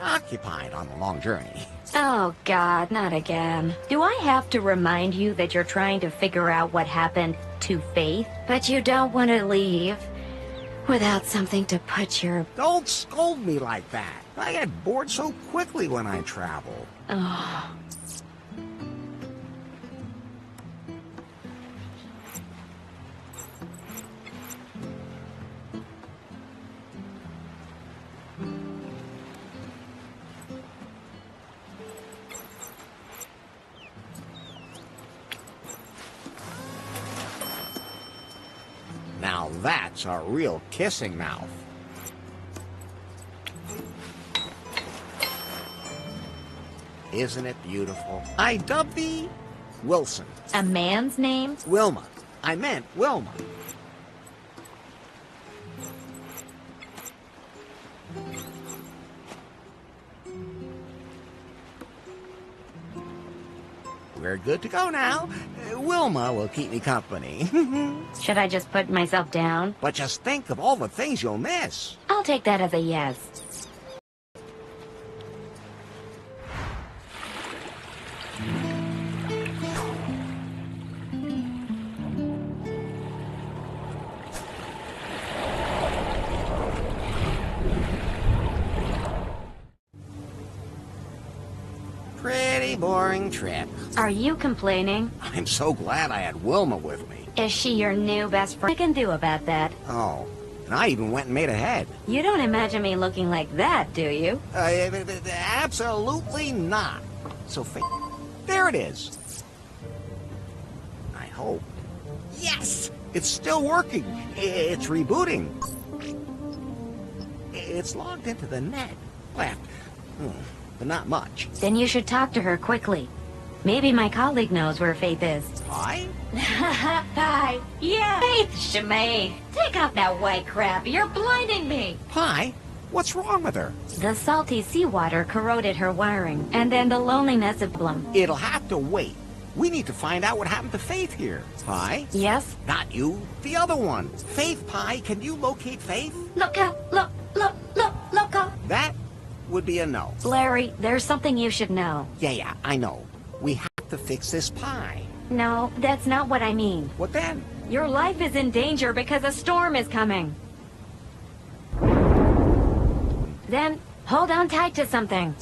Speaker 2: occupied on the long journey.
Speaker 4: Oh, God, not again. Do I have to remind you that you're trying to figure out what happened to Faith, but you don't want to leave without something to put your...
Speaker 2: Don't scold me like that. I get bored so quickly when I travel.
Speaker 4: Oh.
Speaker 2: Now that's a real kissing mouth. Isn't it beautiful? I dub thee Wilson.
Speaker 4: A man's name?
Speaker 2: Wilma. I meant Wilma. We're good to go now. Wilma will keep me company.
Speaker 4: Should I just put myself down?
Speaker 2: But just think of all the things you'll miss.
Speaker 4: I'll take that as a yes.
Speaker 2: Pretty boring trip.
Speaker 4: Are you complaining?
Speaker 2: I'm so glad I had Wilma with me.
Speaker 4: Is she your new best friend? What can do about that?
Speaker 2: Oh, and I even went and made a head.
Speaker 4: You don't imagine me looking like that, do you?
Speaker 2: Absolutely not. So, there it is. I hope. Yes! It's still working. It's rebooting. It's logged into the net. Left. But not much.
Speaker 4: Then you should talk to her quickly. Maybe my colleague knows where Faith is.
Speaker 2: Hi?
Speaker 4: Hi. Yeah. Faith Shemay. Take off that white crap. You're blinding me.
Speaker 2: Hi? What's wrong with her?
Speaker 4: The salty seawater corroded her wiring, and then the loneliness of Blum.
Speaker 2: It'll have to wait. We need to find out what happened to Faith here. Pi?
Speaker 4: Yes?
Speaker 2: Not you. The other one. Faith, Pi. Can you locate Faith?
Speaker 4: Look out. Look out.
Speaker 2: That would be a no.
Speaker 4: Larry, there's something you should know.
Speaker 2: Yeah, I know. We have to fix this Pi.
Speaker 4: No, that's not what I mean.
Speaker 2: What then?
Speaker 4: Your life is in danger because a storm is coming. Then, hold on tight to something.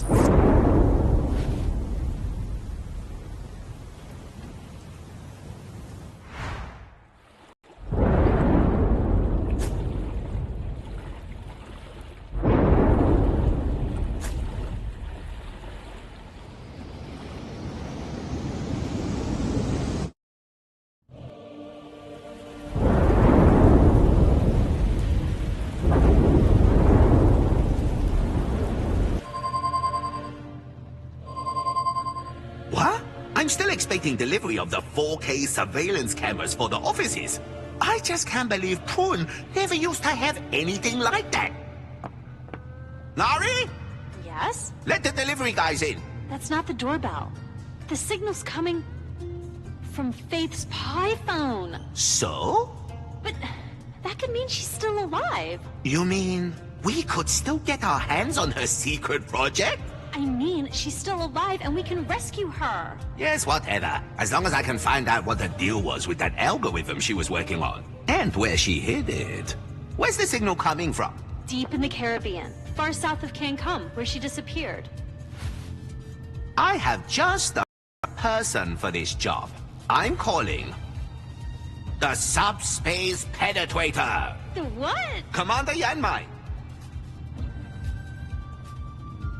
Speaker 6: What? I'm still expecting delivery of the 4K surveillance cameras for the offices. I just can't believe Prune never used to have anything like that. Nari?
Speaker 5: Yes?
Speaker 6: Let the delivery guys in.
Speaker 5: That's not the doorbell. The signal's coming from Faith's Pi phone.
Speaker 6: So?
Speaker 5: But that could mean she's still alive.
Speaker 6: You mean we could still get our hands on her secret project?
Speaker 5: I mean, she's still alive and we can rescue her.
Speaker 6: Yes, whatever. As long as I can find out what the deal was with that algorithm she was working on. And where she hid it. Where's the signal coming from?
Speaker 5: Deep in the Caribbean, far south of Cancun, where she disappeared.
Speaker 6: I have just the person for this job. I'm calling the Subspace Penetrator.
Speaker 5: The what?
Speaker 6: Commander Yanmai.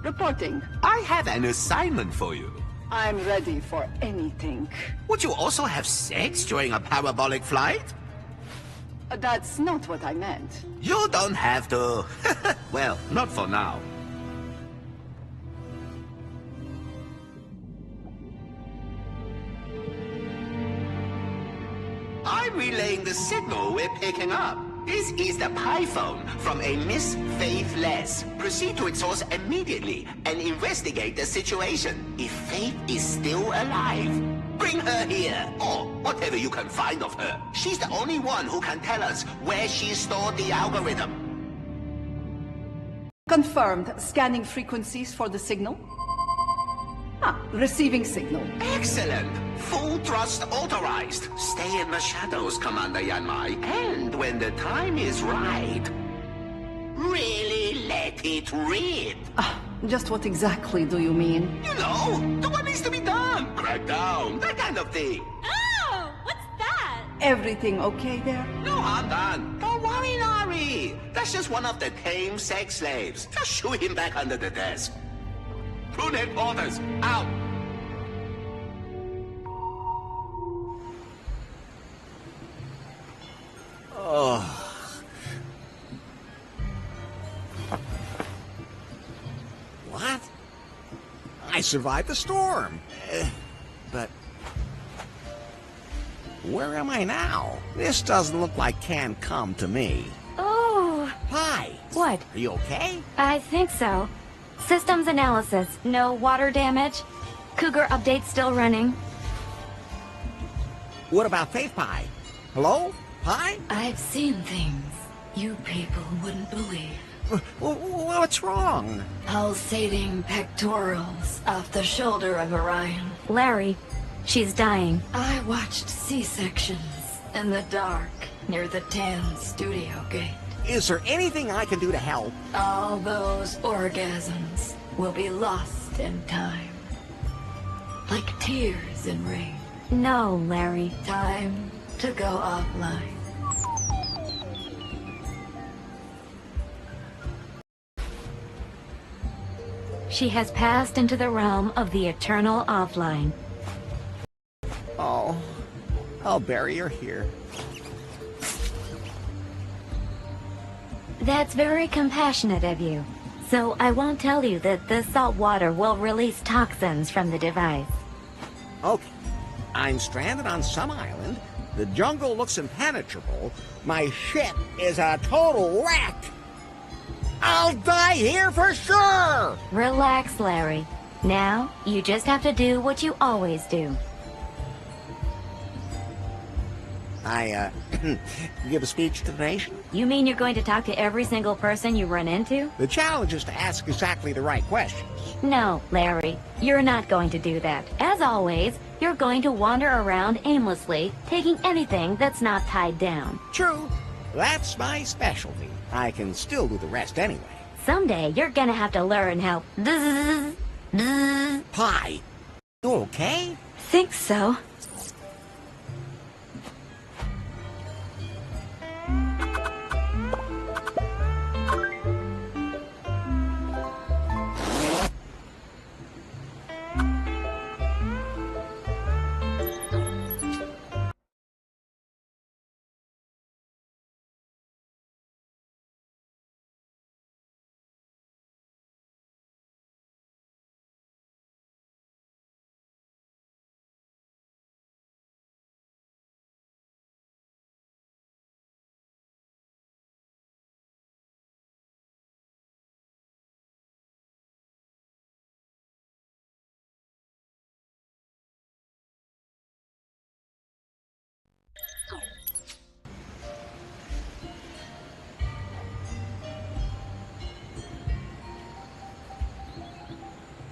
Speaker 7: Reporting.
Speaker 6: I have an assignment for you.
Speaker 7: I'm ready for anything.
Speaker 6: Would you also have sex during a parabolic flight?
Speaker 7: That's not what I meant.
Speaker 6: You don't have to. Well, not for now. I'm relaying the signal we're picking up. This is the Pi phone from a Miss Faithless. Proceed to its source immediately and investigate the situation. If Faith is still alive, bring her here, or whatever you can find of her. She's the only one who can tell us where she stored the algorithm.
Speaker 7: Confirmed. Scanning frequencies for the signal. Receiving signal.
Speaker 6: Excellent! Full thrust authorized. Stay in the shadows, Commander Yanmai. And when the time is right, really let it rip.
Speaker 7: Just what exactly do you mean?
Speaker 6: You know, do what needs to be done. Crack down, that kind of thing.
Speaker 5: Oh, what's that?
Speaker 7: Everything okay there?
Speaker 6: No harm done. Don't worry, Nari. That's just one of the tame sex slaves. Just shoo him back under the desk. Prune headquarters, out.
Speaker 2: What? I survived the storm. But where am I now? This doesn't look like Cancun to me.
Speaker 4: Oh.
Speaker 2: Hi.
Speaker 4: What?
Speaker 2: Are you okay?
Speaker 4: I think so. Systems analysis. No water damage. Cougar update still running.
Speaker 2: What about Faith Pi? Hello? Pi?
Speaker 4: I've seen things you people wouldn't believe.
Speaker 2: What's wrong?
Speaker 4: Pulsating pectorals off the shoulder of Orion. Larry, she's dying. I watched C-sections in the dark near the tan studio gate.
Speaker 2: Is there anything I can do to help?
Speaker 4: All those orgasms will be lost in time. Like tears poison ring.
Speaker 5: No, Larry.
Speaker 4: Time to go offline.
Speaker 5: She has passed into the realm of the eternal offline.
Speaker 2: Oh, I'll bury her here.
Speaker 5: That's very compassionate of you. So I won't tell you that the salt water will release toxins from the device.
Speaker 2: Okay, I'm stranded on some island. The jungle looks impenetrable. My ship is a total wreck. I'll die here for sure!
Speaker 5: Relax, Larry. Now, you just have to do what you always do.
Speaker 2: I, give a speech to the nation?
Speaker 5: You mean you're going to talk to every single person you run into?
Speaker 2: The challenge is to ask exactly the right questions.
Speaker 5: No, Larry. You're not going to do that. As always, you're going to wander around aimlessly, taking anything that's not tied down.
Speaker 2: True. That's my specialty. I can still do the rest anyway.
Speaker 5: Someday, you're gonna have to learn how...
Speaker 2: Pie, you okay?
Speaker 5: Think so.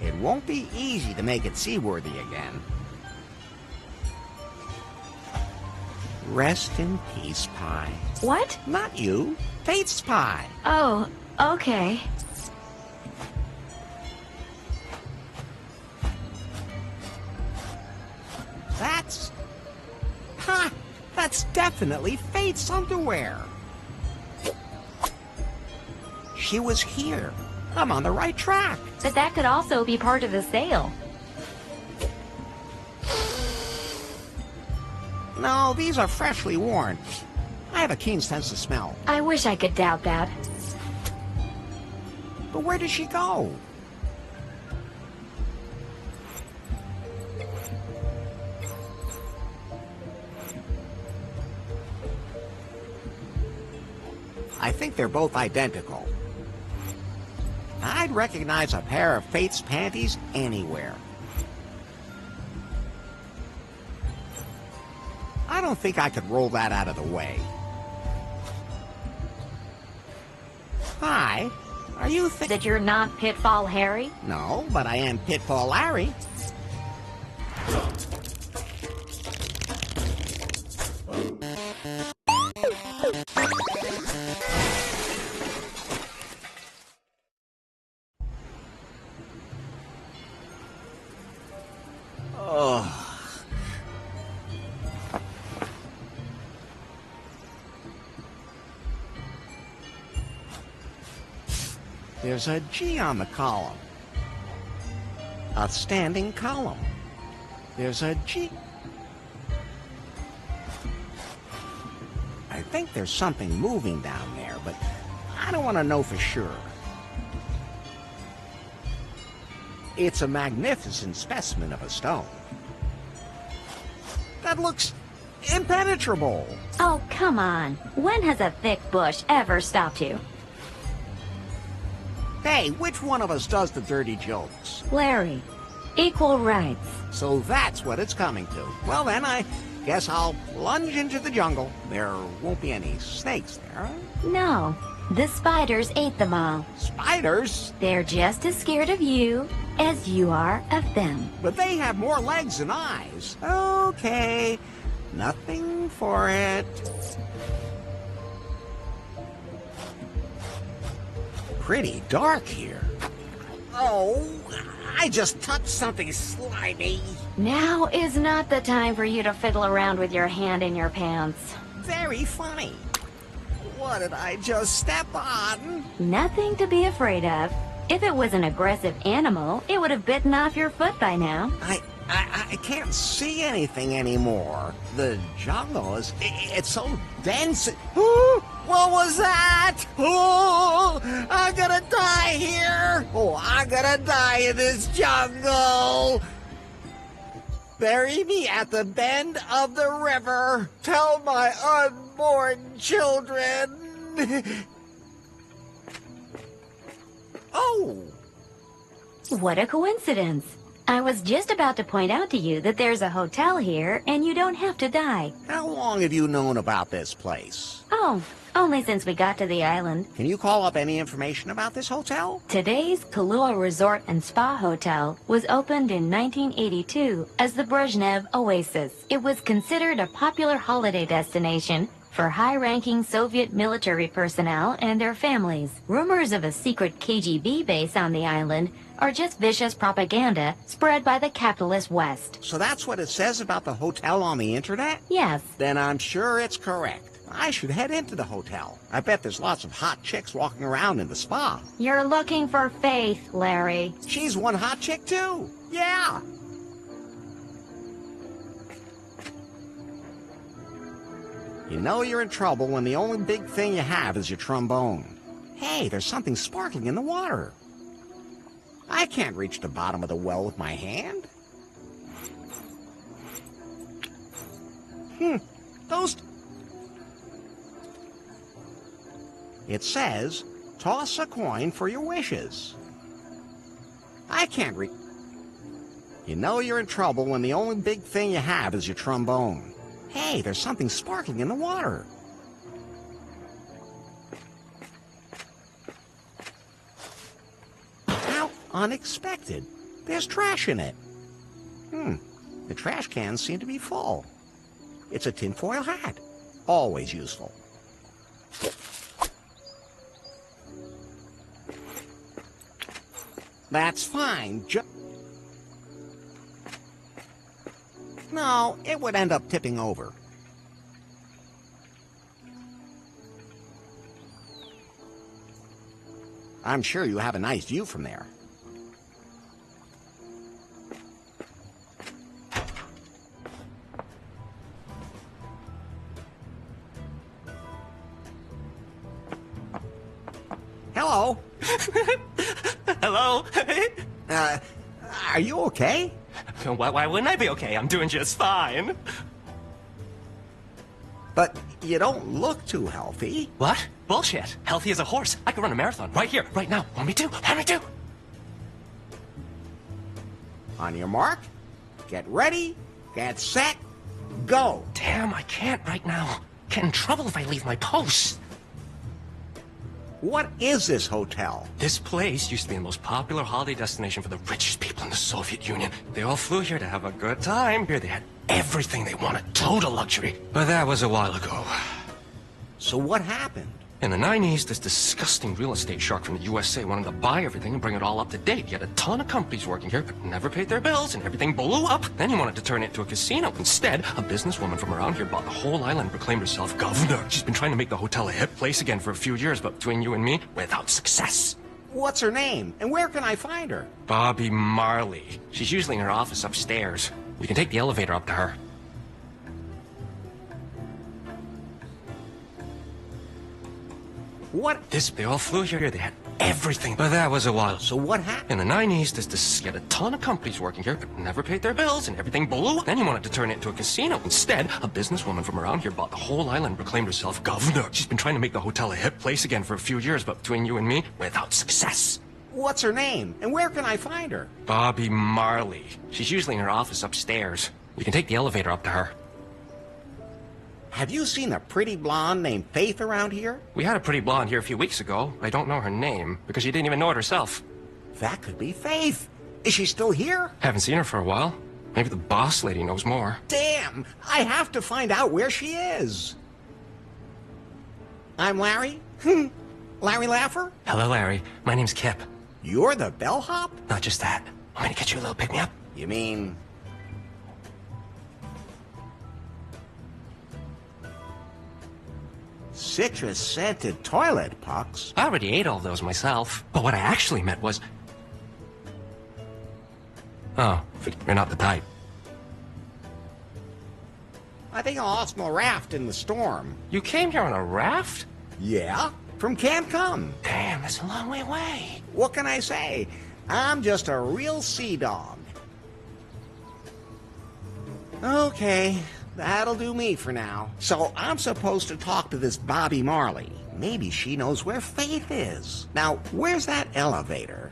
Speaker 2: It won't be easy to make it seaworthy again. Rest in peace, Pie.
Speaker 5: What?
Speaker 2: Not you. Faith's Pie.
Speaker 5: Oh, okay.
Speaker 2: That's... Ha! That's definitely Faith's underwear. She was here. I'm on the right track.
Speaker 5: But that could also be part of the sale.
Speaker 2: No, these are freshly worn. I have a keen sense of smell.
Speaker 5: I wish I could doubt that.
Speaker 2: But where did she go? I think they're both identical. I'd recognize a pair of Faith's panties anywhere. I don't think I could roll that out of the way. Hi, are you
Speaker 5: That you're not Pitfall Harry?
Speaker 2: No, but I am Pitfall Larry. There's a G on the column. A standing column. There's a G. I think there's something moving down there, but I don't want to know for sure. It's a magnificent specimen of a stone. That looks impenetrable.
Speaker 5: Oh, come on. When has a thick bush ever stopped you?
Speaker 2: Hey, which one of us does the dirty jokes?
Speaker 5: Larry, equal rights.
Speaker 2: So that's what it's coming to. Well then, I guess I'll plunge into the jungle. There won't be any snakes there, huh?
Speaker 5: No, the spiders ate them all.
Speaker 2: Spiders?
Speaker 5: They're just as scared of you as you are of them.
Speaker 2: But they have more legs than eyes. Okay, nothing for it. Pretty dark here. Oh, I just touched something slimy.
Speaker 5: Now is not the time for you to fiddle around with your hand in your pants.
Speaker 2: Very funny. What did I just step on?
Speaker 5: Nothing to be afraid of. If it was an aggressive animal, it would have bitten off your foot by now.
Speaker 2: I can't see anything anymore. The jungle it's so dense. Ooh, what was that? Oh, I'm gonna die here. Oh, I'm gonna die in this jungle. Bury me at the bend of the river. Tell my unborn children. Oh!
Speaker 5: What a coincidence. I was just about to point out to you that there's a hotel here and you don't have to die.
Speaker 2: How long have you known about this place?
Speaker 5: Oh, only since we got to the island.
Speaker 2: Can you call up any information about this hotel?
Speaker 5: Today's Kahlua Resort and Spa Hotel was opened in 1982 as the Brezhnev Oasis. It was considered a popular holiday destination for high-ranking Soviet military personnel and their families. Rumors of a secret KGB base on the island are just vicious propaganda spread by the capitalist West.
Speaker 2: So that's what it says about the hotel on the internet?
Speaker 5: Yes.
Speaker 2: Then I'm sure it's correct. I should head into the hotel. I bet there's lots of hot chicks walking around in the spa.
Speaker 5: You're looking for Faith, Larry.
Speaker 2: She's one hot chick too. Yeah. You know you're in trouble when the only big thing you have is your trombone. Hey, there's something sparkling in the water. I can't reach the bottom of the well with my hand. Those... It says, toss a coin for your wishes. I can't reach... You know you're in trouble when the only big thing you have is your trombone. Hey, there's something sparkling in the water. How unexpected. There's trash in it. The trash cans seem to be full. It's a tinfoil hat. Always useful. That's fine. No, it would end up tipping over. I'm sure you have a nice view from there. Hello.
Speaker 8: Hello?
Speaker 2: Are you okay?
Speaker 8: Why wouldn't I be okay? I'm doing just fine.
Speaker 2: But you don't look too healthy.
Speaker 8: What? Bullshit. Healthy as a horse. I could run a marathon right here, right now. Want me to? Want me to?
Speaker 2: On your mark, get ready, get set, go.
Speaker 8: Damn, I can't right now. Get in trouble if I leave my post.
Speaker 2: What is this hotel?
Speaker 8: This place used to be the most popular holiday destination for the richest people in the Soviet Union. They all flew here to have a good time. Here they had everything they wanted, total luxury. But that was a while ago.
Speaker 2: So what happened?
Speaker 8: In the 90s, this disgusting real estate shark from the USA wanted to buy everything and bring it all up to date. He had a ton of companies working here, but never paid their bills, and everything blew up. Then he wanted to turn it into a casino. Instead, a businesswoman from around here bought the whole island and proclaimed herself governor. She's been trying to make the hotel a hip place again for a few years, but between you and me, without success.
Speaker 2: What's her name, and where can I find her?
Speaker 8: Bobby Marley. She's usually in her office upstairs. You can take the elevator up to her.
Speaker 2: What?
Speaker 8: They all flew here. They had everything. But that was a while.
Speaker 2: So what happened?
Speaker 8: In the 90s, he had a ton of companies working here, but never paid their bills, and everything blew up. Then he wanted to turn it into a casino. Instead, a businesswoman from around here bought the whole island and proclaimed herself governor. She's been trying to make the hotel a hip place again for a few years, but between you and me, without success.
Speaker 2: What's her name, and where can I find her?
Speaker 8: Bobby Marley. She's usually in her office upstairs. You can take the elevator up to her.
Speaker 2: Have you seen a pretty blonde named Faith around here?
Speaker 8: We had a pretty blonde here a few weeks ago. I don't know her name, because she didn't even know it herself.
Speaker 2: That could be Faith. Is she still here?
Speaker 8: Haven't seen her for a while. Maybe the boss lady knows more.
Speaker 2: Damn! I have to find out where she is. I'm Larry. Larry Laffer?
Speaker 8: Hello, Larry. My name's Kip.
Speaker 2: You're the bellhop?
Speaker 8: Not just that. Want me to get you a little pick-me-up?
Speaker 2: You mean... citrus-scented toilet pucks?
Speaker 8: I already ate all those myself. But what I actually meant was... Oh, you're not the type.
Speaker 2: I think I lost my raft in the storm.
Speaker 8: You came here on a raft?
Speaker 2: Yeah, from Cancun.
Speaker 8: Damn, that's a long way away.
Speaker 2: What can I say? I'm just a real sea dog. Okay, that'll do me for now. So I'm supposed to talk to this Bobby Marley. Maybe she knows where Faith is. Now, where's that elevator?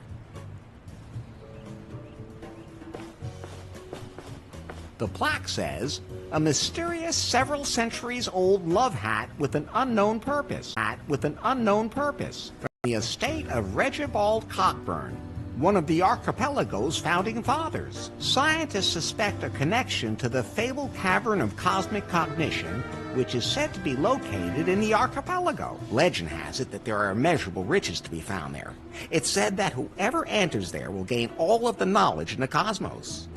Speaker 2: The plaque says, a mysterious several centuries old love hat with an unknown purpose. Hat with an unknown purpose. From the estate of Regibald Cockburn, one of the archipelago's founding fathers. Scientists suspect a connection to the fabled cavern of cosmic cognition, which is said to be located in the archipelago. Legend has it that there are immeasurable riches to be found there. It's said that whoever enters there will gain all of the knowledge in the cosmos.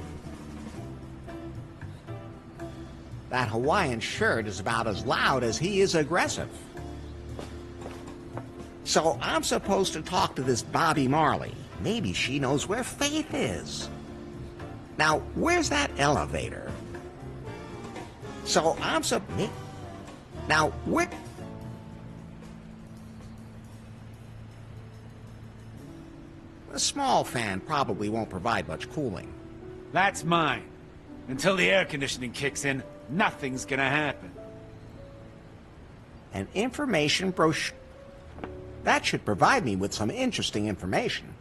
Speaker 2: That Hawaiian shirt is about as loud as he is aggressive. So I'm supposed to talk to this Bobby Marley. Maybe she knows where Faith is. Now, where's that elevator? So I'm Now, where... A small fan probably won't provide much cooling.
Speaker 9: That's mine. Until the air conditioning kicks in, nothing's gonna happen.
Speaker 2: An information brochure. That should provide me with some interesting information.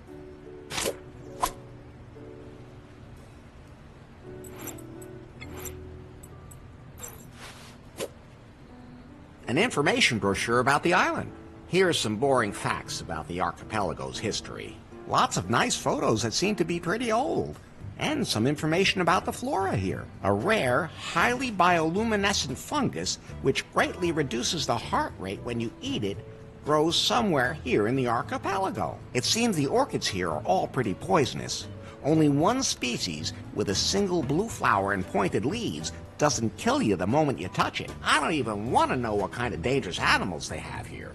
Speaker 2: An information brochure about the island. Here are some boring facts about the archipelago's history. Lots of nice photos that seem to be pretty old. And some information about the flora here. A rare, highly bioluminescent fungus, which greatly reduces the heart rate when you eat it, grows somewhere here in the archipelago. It seems the orchids here are all pretty poisonous. Only one species, with a single blue flower and pointed leaves, doesn't kill you the moment you touch it. I don't even want to know what kind of dangerous animals they have here.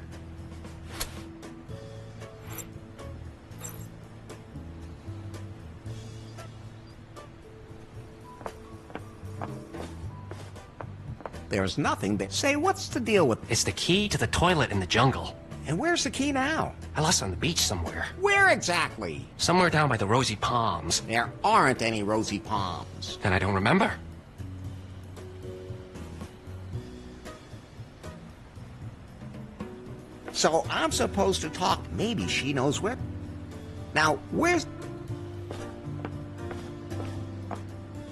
Speaker 2: There's nothing that... Say, what's the deal with...
Speaker 8: It's the key to the toilet in the jungle.
Speaker 2: And where's the key now?
Speaker 8: I lost it on the beach somewhere.
Speaker 2: Where exactly?
Speaker 8: Somewhere down by the rosy palms.
Speaker 2: There aren't any rosy palms.
Speaker 8: And I don't remember.
Speaker 2: So I'm supposed to talk... Maybe she knows where... Now, where's...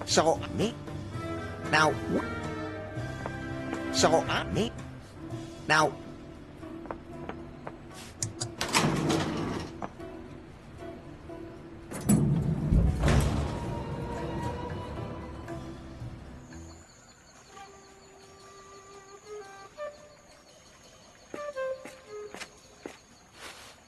Speaker 2: So, me... Now, So, me... Now...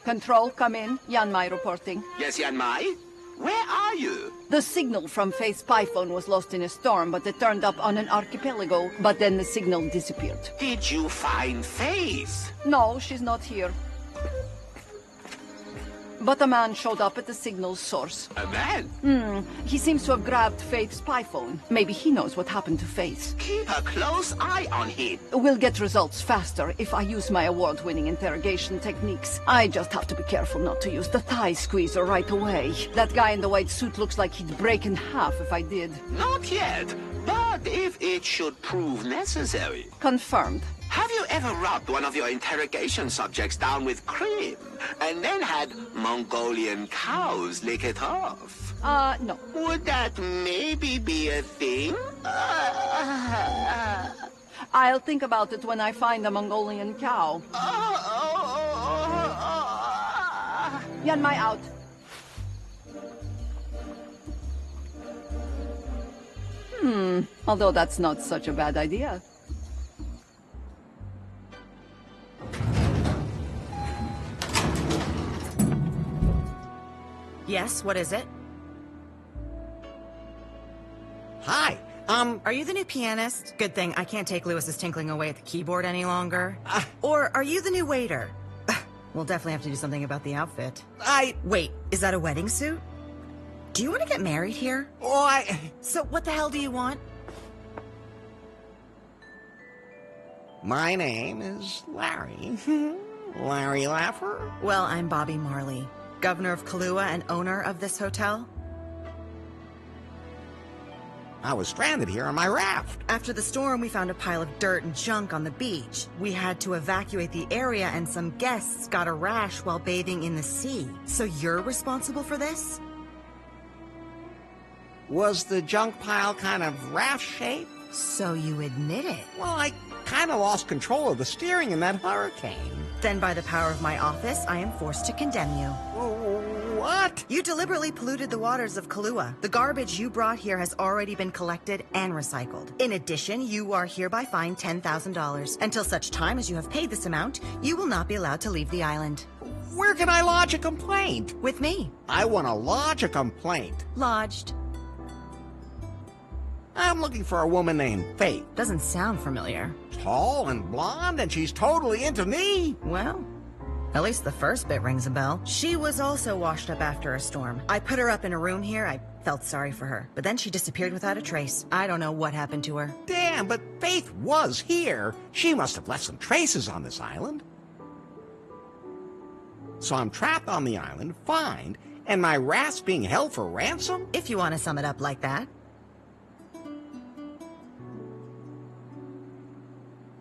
Speaker 7: Control, come in. Yanmai reporting.
Speaker 6: Yes, Yanmai? Where are you?
Speaker 7: The signal from Faith's spy phone was lost in a storm, but it turned up on an archipelago. But then the signal disappeared.
Speaker 6: Did you find Faith?
Speaker 7: No, she's not here. But a man showed up at the signal's source.
Speaker 6: A man?
Speaker 7: He seems to have grabbed Faith's spy phone. Maybe he knows what happened to Faith.
Speaker 6: Keep a close eye on him.
Speaker 7: We'll get results faster if I use my award-winning interrogation techniques. I just have to be careful not to use the thigh squeezer right away. That guy in the white suit looks like he'd break in half if I did.
Speaker 6: Not yet, but if it should prove necessary.
Speaker 7: Confirmed.
Speaker 6: Have you ever rubbed one of your interrogation subjects down with cream and then had Mongolian cows lick it off?
Speaker 7: No.
Speaker 6: Would that maybe be a thing?
Speaker 7: I'll think about it when I find a Mongolian cow. Yanmai out. Although that's not such a bad idea.
Speaker 10: Yes, what is it?
Speaker 2: Hi,
Speaker 10: Are you the new pianist? Good thing I can't take Lewis's tinkling away at the keyboard any longer. Or are you the new waiter? We'll definitely have to do something about the outfit. Wait, is that a wedding suit? Do you want to get married here? So what the hell do you want?
Speaker 2: My name is Larry. Larry Laffer?
Speaker 10: Well, I'm Bobby Marley, governor of Kahlua and owner of this hotel.
Speaker 2: I was stranded here on my raft.
Speaker 10: After the storm, we found a pile of dirt and junk on the beach. We had to evacuate the area, and some guests got a rash while bathing in the sea. So you're responsible for this?
Speaker 2: Was the junk pile kind of raft-shaped?
Speaker 10: So you admit it?
Speaker 2: Well, I kind of lost control of the steering in that hurricane.
Speaker 10: Then by the power of my office, I am forced to condemn you.
Speaker 2: What?
Speaker 10: You deliberately polluted the waters of Kahlua. The garbage you brought here has already been collected and recycled. In addition, you are hereby fined $10,000. Until such time as you have paid this amount, you will not be allowed to leave the island.
Speaker 2: Where can I lodge a complaint?
Speaker 10: With me.
Speaker 2: I want to lodge a complaint.
Speaker 10: Lodged.
Speaker 2: I'm looking for a woman named Faith.
Speaker 10: Doesn't sound familiar.
Speaker 2: Tall and blonde, and she's totally into me.
Speaker 10: Well, at least the first bit rings a bell. She was also washed up after a storm. I put her up in a room here. I felt sorry for her. But then she disappeared without a trace. I don't know what happened to her.
Speaker 2: Damn, but Faith was here. She must have left some traces on this island. So I'm trapped on the island, fined, and my raft's being held for ransom?
Speaker 10: If you want to sum it up like that.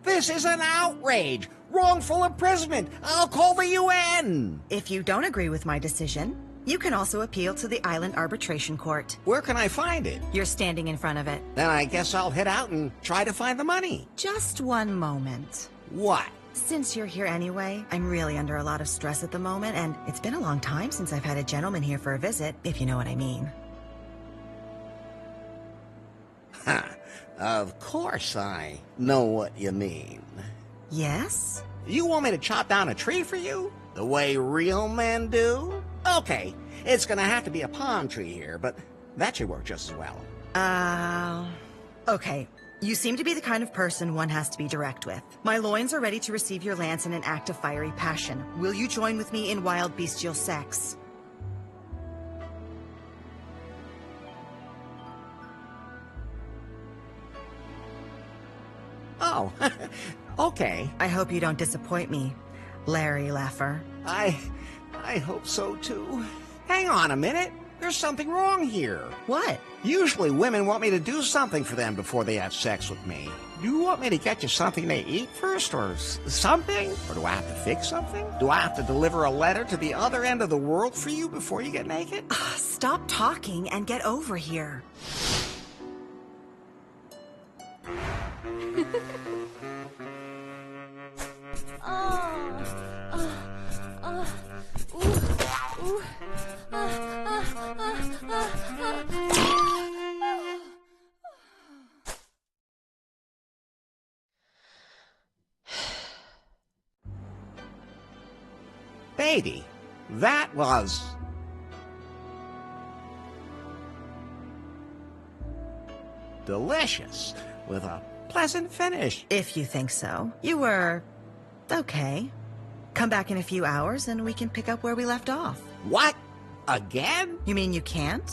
Speaker 2: This is an outrage! Wrongful imprisonment! I'll call the UN!
Speaker 10: If you don't agree with my decision, you can also appeal to the Island Arbitration Court.
Speaker 2: Where can I find it?
Speaker 10: You're standing in front of it.
Speaker 2: Then I guess I'll head out and try to find the money.
Speaker 10: Just one moment.
Speaker 2: What?
Speaker 10: Since you're here anyway, I'm really under a lot of stress at the moment, and it's been a long time since I've had a gentleman here for a visit, if you know what I mean.
Speaker 2: Huh. Of course I know what you mean.
Speaker 10: Yes?
Speaker 2: You want me to chop down a tree for you? The way real men do? Okay, it's gonna have to be a palm tree here, but that should work just as well.
Speaker 10: Okay. You seem to be the kind of person one has to be direct with. My loins are ready to receive your lance in an act of fiery passion. Will you join with me in wild bestial sex?
Speaker 2: Oh, okay.
Speaker 10: I hope you don't disappoint me, Larry Laffer.
Speaker 2: I hope so too. Hang on a minute. There's something wrong here.
Speaker 10: What?
Speaker 2: Usually women want me to do something for them before they have sex with me. Do you want me to get you something to eat first, or something? Or do I have to fix something? Do I have to deliver a letter to the other end of the world for you before you get naked?
Speaker 10: Stop talking and get over here.
Speaker 2: Baby, that was... delicious, with a pleasant finish.
Speaker 10: If you think so. You were... okay. Come back in a few hours and we can pick up where we left off.
Speaker 2: What? Again?
Speaker 10: You mean you can't?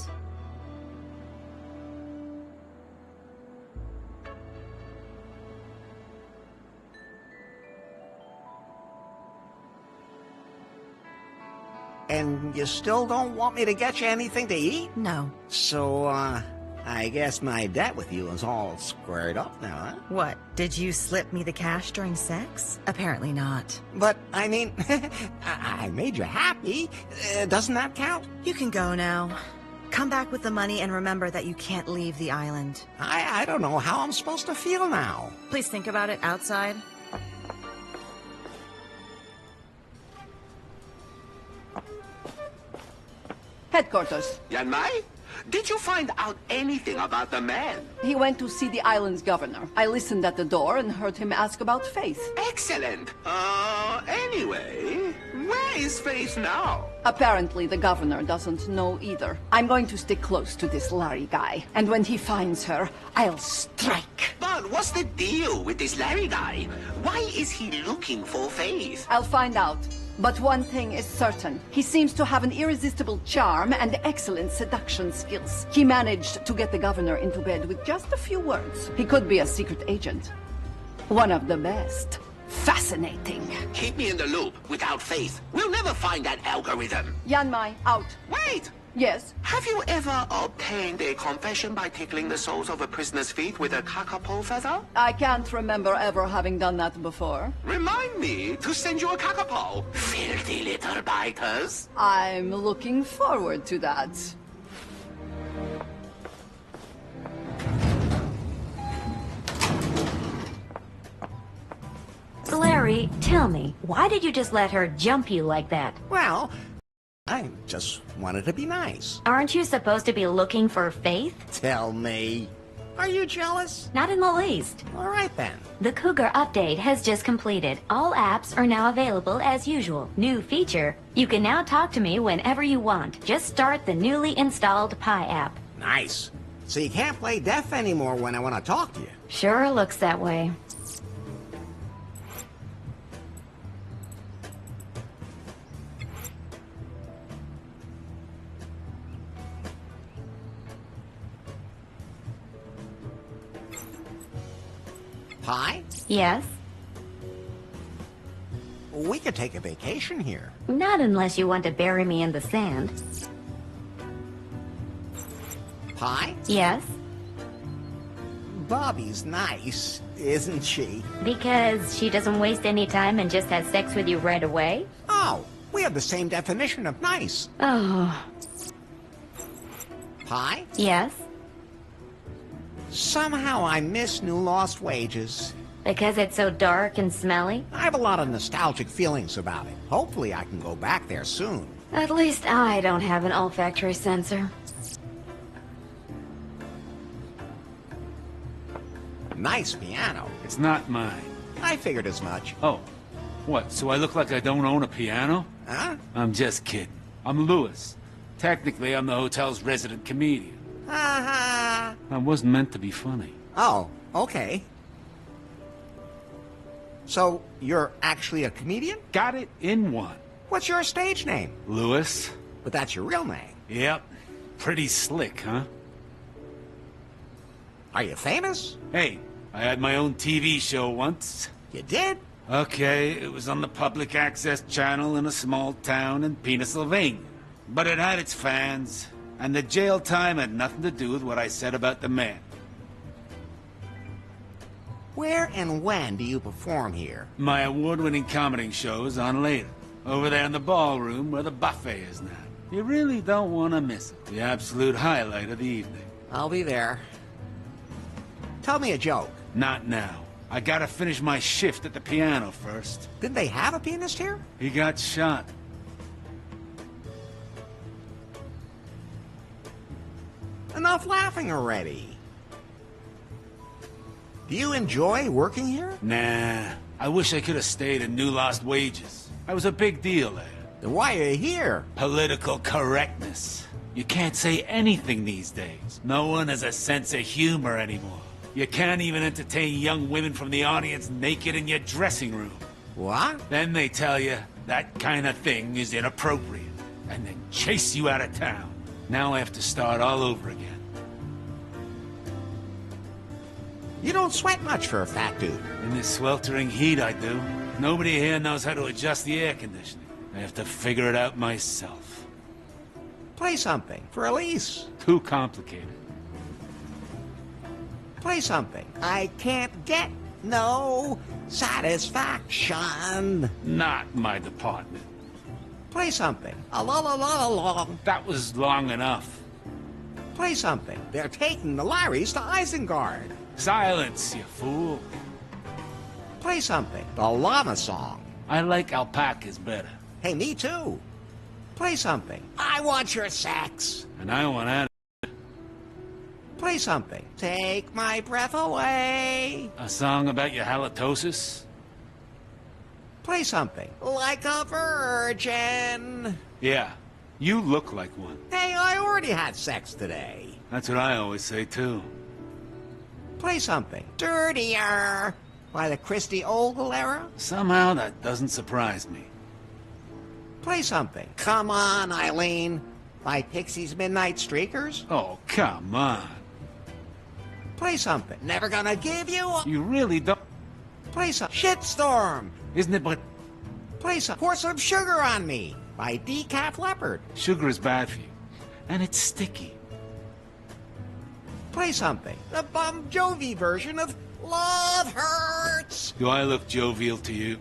Speaker 2: And you still don't want me to get you anything to eat?
Speaker 10: No.
Speaker 2: So, I guess my debt with you is all squared up now, huh?
Speaker 10: What? Did you slip me the cash during sex? Apparently not.
Speaker 2: But, I mean, I made you happy. Doesn't that count?
Speaker 10: You can go now. Come back with the money and remember that you can't leave the island.
Speaker 2: I don't know how I'm supposed to feel now.
Speaker 10: Please think about it outside.
Speaker 7: Headquarters.
Speaker 6: Yanmai, did you find out anything about the man?
Speaker 7: He went to see the island's governor. I listened at the door and heard him ask about Faith.
Speaker 6: Excellent. Anyway, Where is Faith now?
Speaker 7: Apparently, the governor doesn't know either. I'm going to stick close to this Larry guy, and when he finds her, I'll strike.
Speaker 6: But what's the deal with this Larry guy? Why is he looking for Faith?
Speaker 7: I'll find out. But one thing is certain. He seems to have an irresistible charm and excellent seduction skills. He managed to get the governor into bed with just a few words. He could be a secret agent. One of the best. Fascinating.
Speaker 6: Keep me in the loop. Without Faith, we'll never find that algorithm.
Speaker 7: Yanmai, out.
Speaker 6: Wait!
Speaker 7: Yes?
Speaker 6: Have you ever obtained a confession by tickling the soles of a prisoner's feet with a kakapo feather?
Speaker 7: I can't remember ever having done that before.
Speaker 6: Remind me to send you a kakapo. Filthy little biters.
Speaker 7: I'm looking forward to that.
Speaker 5: Larry, tell me, why did you just let her jump you like that?
Speaker 2: Well, I just wanted to be nice.
Speaker 5: Aren't you supposed to be looking for Faith?
Speaker 2: Tell me. Are you jealous?
Speaker 5: Not in the least.
Speaker 2: All right then.
Speaker 5: The Cougar update has just completed. All apps are now available as usual. New feature, you can now talk to me whenever you want. Just start the newly installed Pi app.
Speaker 2: Nice. So you can't play deaf anymore when I want to talk to you.
Speaker 5: Sure looks that way.
Speaker 2: Pi?
Speaker 5: Yes?
Speaker 2: We could take a vacation here.
Speaker 5: Not unless you want to bury me in the sand.
Speaker 2: Pi?
Speaker 5: Yes?
Speaker 2: Bobby's nice, isn't she?
Speaker 5: Because she doesn't waste any time and just has sex with you right away?
Speaker 2: Oh, we have the same definition of nice.
Speaker 5: Oh.
Speaker 2: Pi?
Speaker 5: Yes?
Speaker 2: Somehow I miss New Lost Wages.
Speaker 5: Because it's so dark and smelly?
Speaker 2: I have a lot of nostalgic feelings about it. Hopefully I can go back there soon.
Speaker 5: At least I don't have an olfactory sensor.
Speaker 2: Nice piano.
Speaker 9: It's not mine.
Speaker 2: I figured as much.
Speaker 9: Oh. What, so I look like I don't own a piano?
Speaker 2: Huh?
Speaker 9: I'm just kidding. I'm Lewis. Technically, I'm the hotel's resident comedian.
Speaker 2: Ha
Speaker 9: I wasn't meant to be funny.
Speaker 2: Oh, okay. So, you're actually a comedian?
Speaker 9: Got it in one.
Speaker 2: What's your stage name?
Speaker 9: Lewis?
Speaker 2: But that's your real name.
Speaker 9: Yep. Pretty slick, huh?
Speaker 2: Are you famous?
Speaker 9: Hey, I had my own TV show once.
Speaker 2: You did?
Speaker 9: Okay, it was on the public access channel in a small town in Pennsylvania. But it had its fans, and the jail time had nothing to do with what I said about the man.
Speaker 2: Where and when do you perform here?
Speaker 9: My award-winning comedy show's on later. Over there in the ballroom where the buffet is now. You really don't want to miss it. The absolute highlight of the evening.
Speaker 2: I'll be there. Tell me a joke.
Speaker 9: Not now. I gotta finish my shift at the piano first.
Speaker 2: Didn't they have a pianist here?
Speaker 9: He got shot.
Speaker 2: Enough laughing already. Do you enjoy working here?
Speaker 9: Nah. I wish I could have stayed in New Lost Wages. I was a big deal there.
Speaker 2: Then why are you here?
Speaker 9: Political correctness. You can't say anything these days. No one has a sense of humor anymore. You can't even entertain young women from the audience naked in your dressing room.
Speaker 2: What?
Speaker 9: Then they tell you that kind of thing is inappropriate, and then chase you out of town. Now I have to start all over again.
Speaker 2: You don't sweat much for a fat dude.
Speaker 9: In this sweltering heat, I do. Nobody here knows how to adjust the air conditioning. I have to figure it out myself.
Speaker 2: Play something for Elise.
Speaker 9: Too complicated.
Speaker 2: Play something. I can't get no satisfaction.
Speaker 9: Not my department.
Speaker 2: Play something. A la la la la la.
Speaker 9: That was long enough.
Speaker 2: Play something. They're taking the Larrys to Isengard.
Speaker 9: Silence, you fool.
Speaker 2: Play something. The llama song.
Speaker 9: I like alpacas better.
Speaker 2: Hey, me too. Play something. I want your sex.
Speaker 9: And I want out.
Speaker 2: Play something. Take my breath away.
Speaker 9: A song about your halitosis?
Speaker 2: Play something. Like a virgin.
Speaker 9: Yeah, you look like one.
Speaker 2: Hey, I already had sex today.
Speaker 9: That's what I always say, too.
Speaker 2: Play something. Dirtier. By the Christy Ogle era?
Speaker 9: Somehow that doesn't surprise me.
Speaker 2: Play something. Come on, Eileen. By Pixie's Midnight Streakers?
Speaker 9: Oh, come on.
Speaker 2: Play something. Never gonna give you a...
Speaker 9: You really don't...
Speaker 2: Play some... Shitstorm.
Speaker 9: Isn't it but...
Speaker 2: Play some... Pour some sugar on me. By Decaf Leopard.
Speaker 9: Sugar is bad for you. And it's sticky.
Speaker 2: Play something. The Bon Jovi version of Love Hurts.
Speaker 9: Do I look jovial to you?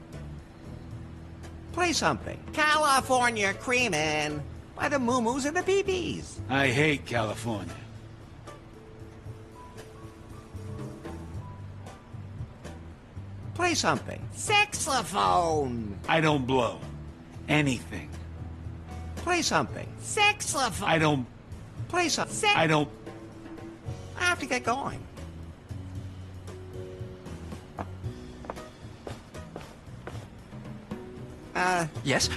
Speaker 2: Play something. California Creamin' by the Moo Moos and the BBs.
Speaker 9: I hate California.
Speaker 2: Play something. Saxophone.
Speaker 9: I don't blow. Anything.
Speaker 2: Play something. Saxophone.
Speaker 9: I don't...
Speaker 2: Play something.
Speaker 9: I don't...
Speaker 2: I have to get going.
Speaker 8: Yes?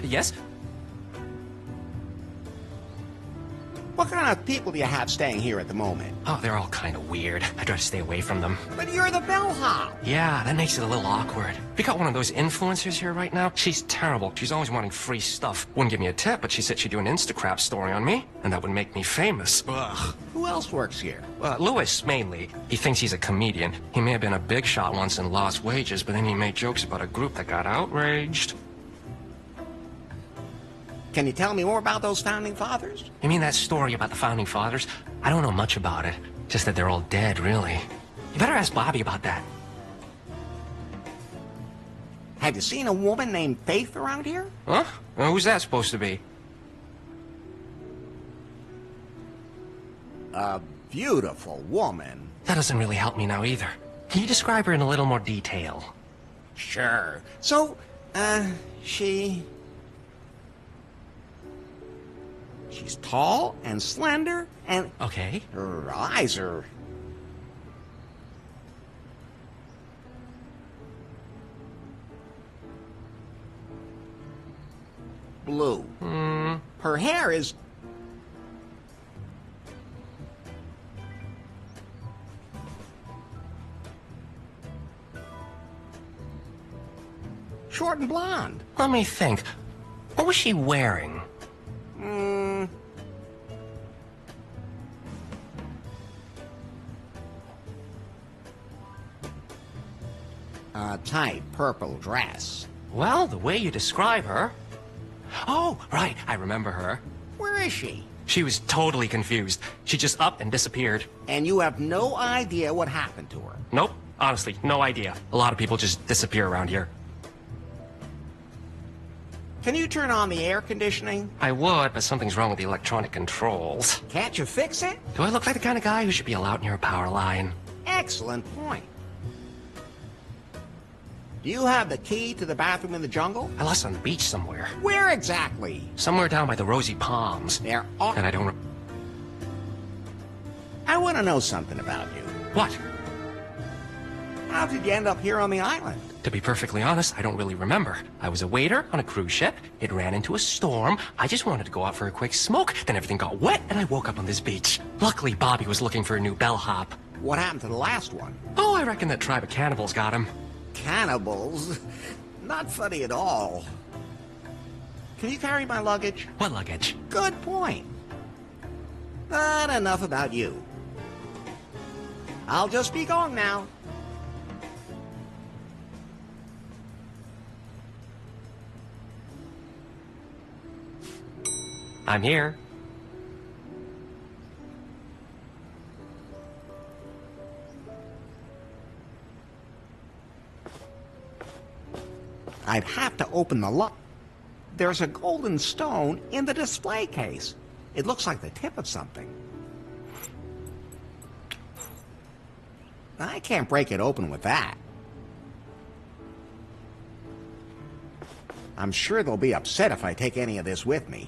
Speaker 2: What kind of people do you have staying here at the moment?
Speaker 8: Oh, they're all kind of weird. I try to stay away from them.
Speaker 2: But you're the bellhop.
Speaker 8: Yeah, that makes it a little awkward. We got one of those influencers here right now. She's terrible. She's always wanting free stuff. Wouldn't give me a tip, but she said she'd do an Instacrap story on me, and that would make me famous. Ugh.
Speaker 2: Who else works here?
Speaker 8: Lewis, mainly. He thinks he's a comedian. He may have been a big shot once and lost wages, but then he made jokes about a group that got outraged.
Speaker 2: Can you tell me more about those founding fathers?
Speaker 8: You mean that story about the founding fathers? I don't know much about it. Just that they're all dead, really. You better ask Bobby about that.
Speaker 2: Have you seen a woman named Faith around here?
Speaker 8: Huh? Who's that supposed to be?
Speaker 2: A beautiful woman.
Speaker 8: That doesn't really help me now either. Can you describe her in a little more detail?
Speaker 2: Sure. So, she's tall and slender and...
Speaker 8: Okay.
Speaker 2: Her eyes are... blue. Her hair is... short and blonde.
Speaker 8: Let me think. What was she wearing?
Speaker 2: A tight purple dress.
Speaker 8: Well, the way you describe her... Oh, right, I remember her.
Speaker 2: Where is she?
Speaker 8: She was totally confused. She just up and disappeared.
Speaker 2: And you have no idea what happened to her?
Speaker 8: Nope, honestly, no idea. A lot of people just disappear around here.
Speaker 2: Can you turn on the air conditioning?
Speaker 8: I would, but something's wrong with the electronic controls.
Speaker 2: Can't you fix it?
Speaker 8: Do I look like the kind of guy who should be allowed near a power line?
Speaker 2: Excellent point. Do you have the key to the bathroom in the jungle?
Speaker 8: I lost it on the beach somewhere.
Speaker 2: Where exactly?
Speaker 8: Somewhere down by the Rosy Palms.
Speaker 2: There are...
Speaker 8: And I don't...
Speaker 2: I want to know something about you.
Speaker 8: What?
Speaker 2: How did you end up here on the island?
Speaker 8: To be perfectly honest, I don't really remember. I was a waiter on a cruise ship. It ran into a storm. I just wanted to go out for a quick smoke. Then everything got wet, and I woke up on this beach. Luckily, Bobby was looking for a new bellhop.
Speaker 2: What happened to the last one?
Speaker 8: Oh, I reckon that tribe of cannibals got him.
Speaker 2: Cannibals? Not funny at all. Can you carry my luggage?
Speaker 8: What luggage?
Speaker 2: Good point. But enough about you. I'll just be going now.
Speaker 8: I'm here.
Speaker 2: I'd have to open the lock. There's a golden stone in the display case. It looks like the tip of something. I can't break it open with that. I'm sure they'll be upset if I take any of this with me.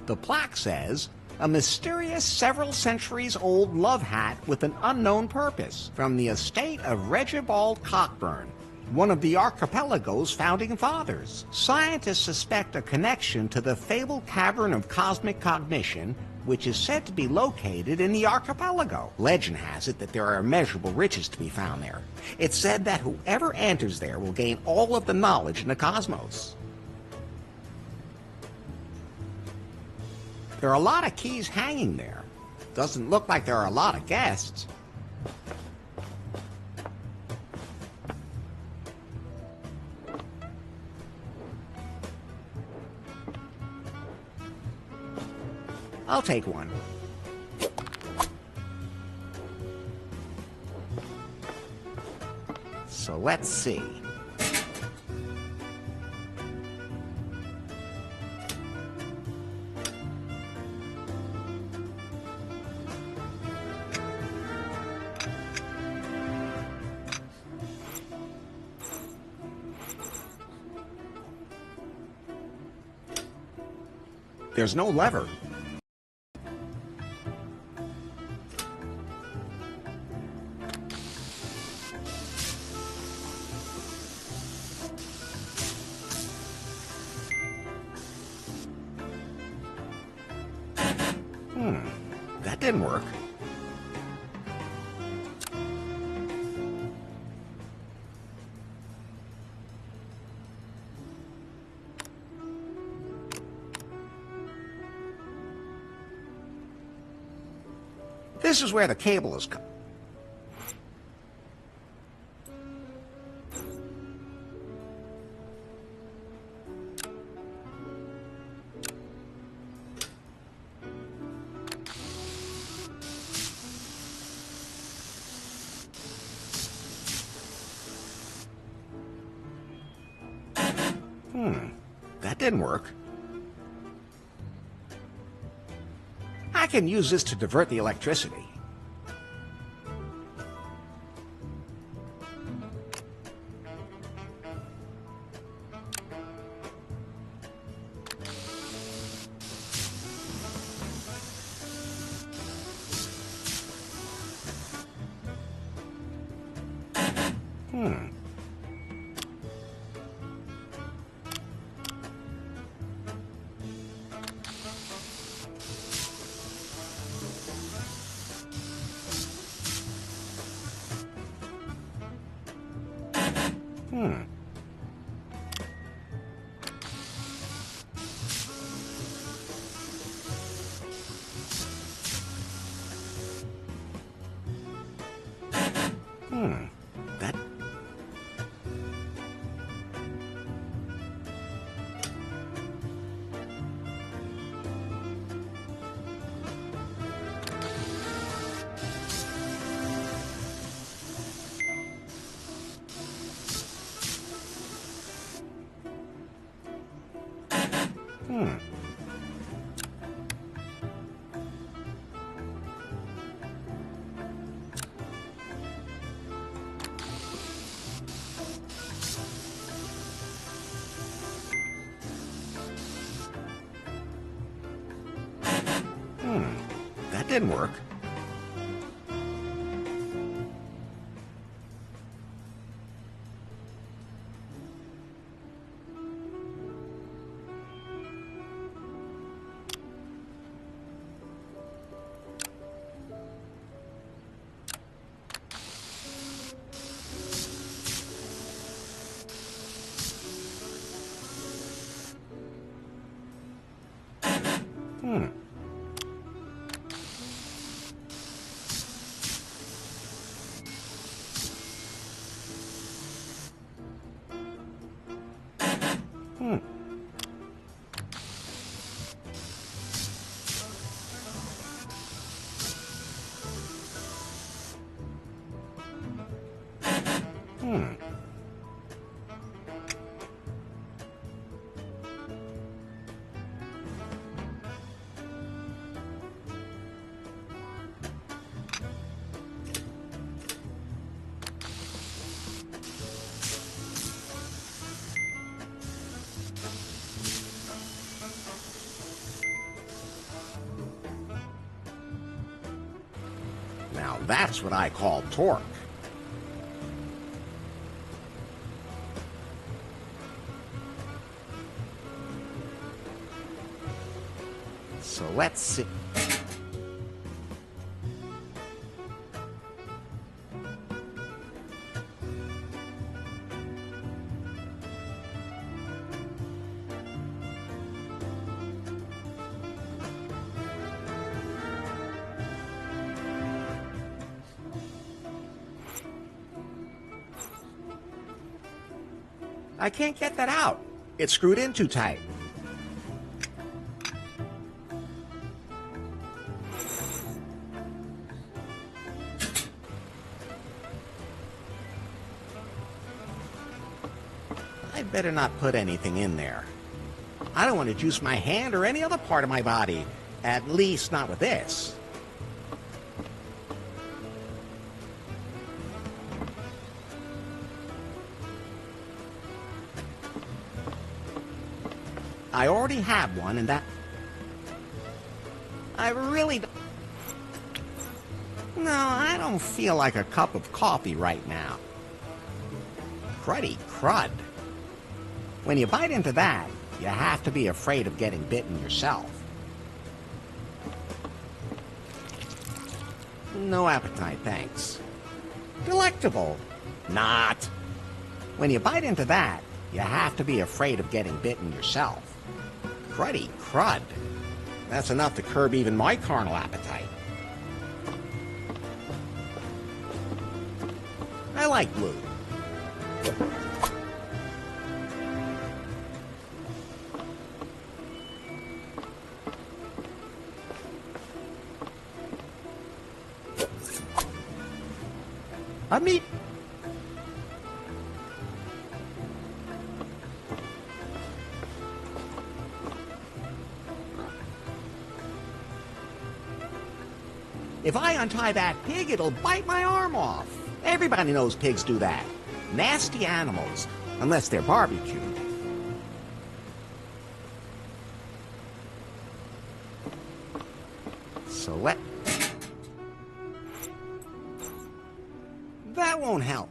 Speaker 2: The plaque says, a mysterious several centuries old love hat with an unknown purpose from the estate of Regibald Cockburn. one of the archipelago's founding fathers. Scientists suspect a connection to the fabled cavern of cosmic cognition, which is said to be located in the archipelago. Legend has it that there are immeasurable riches to be found there. It's said that whoever enters there will gain all of the knowledge in the cosmos. There are a lot of keys hanging there. Doesn't look like there are a lot of guests. I'll take one. So let's see. There's no lever. That didn't work. This is where the cable is cut. That didn't work. I can use this to divert the electricity. That... That didn't work. Now that's what I call torque. So let's see. I can't get that out. It's screwed in too tight. I'd better not put anything in there. I don't want to juice my hand or any other part of my body. At least not with this. I already have one, and that... I really don't... No, I don't feel like a cup of coffee right now. Cruddy crud. When you bite into that, you have to be afraid of getting bitten yourself. No appetite, thanks. Delectable. Not. When you bite into that, you have to be afraid of getting bitten yourself. Cruddy crud. That's enough to curb even my carnal appetite. I like blue. A meat. If I untie that pig, it'll bite my arm off. Everybody knows pigs do that. Nasty animals, unless they're barbecued. So let... That won't help.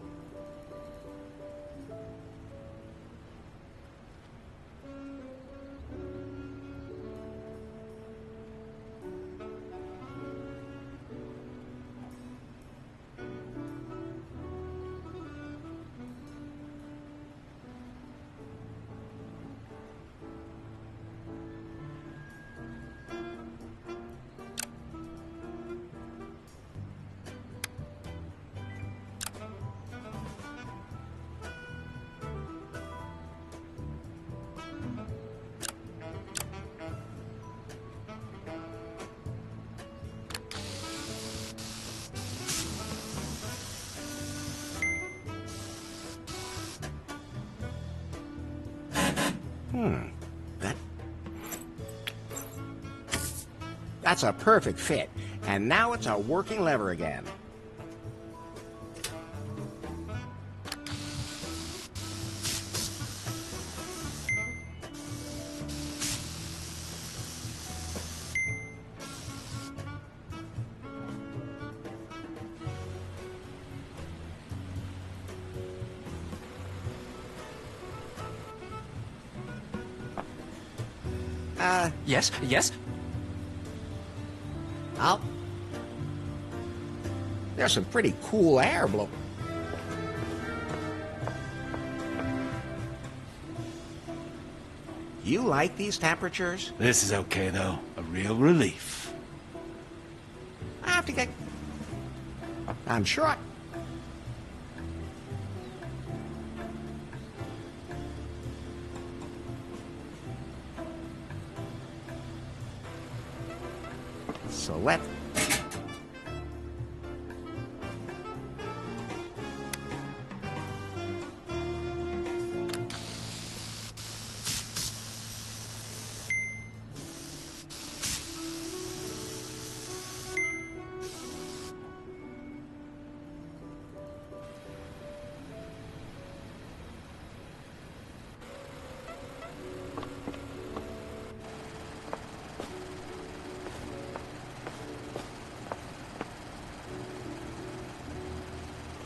Speaker 2: That's a perfect fit. And now it's a working lever again.
Speaker 8: Yes, yes?
Speaker 2: There's some pretty cool air blowing. You like these temperatures?
Speaker 9: This is okay, though. A real relief.
Speaker 2: I have to get... I'm sure I... So let...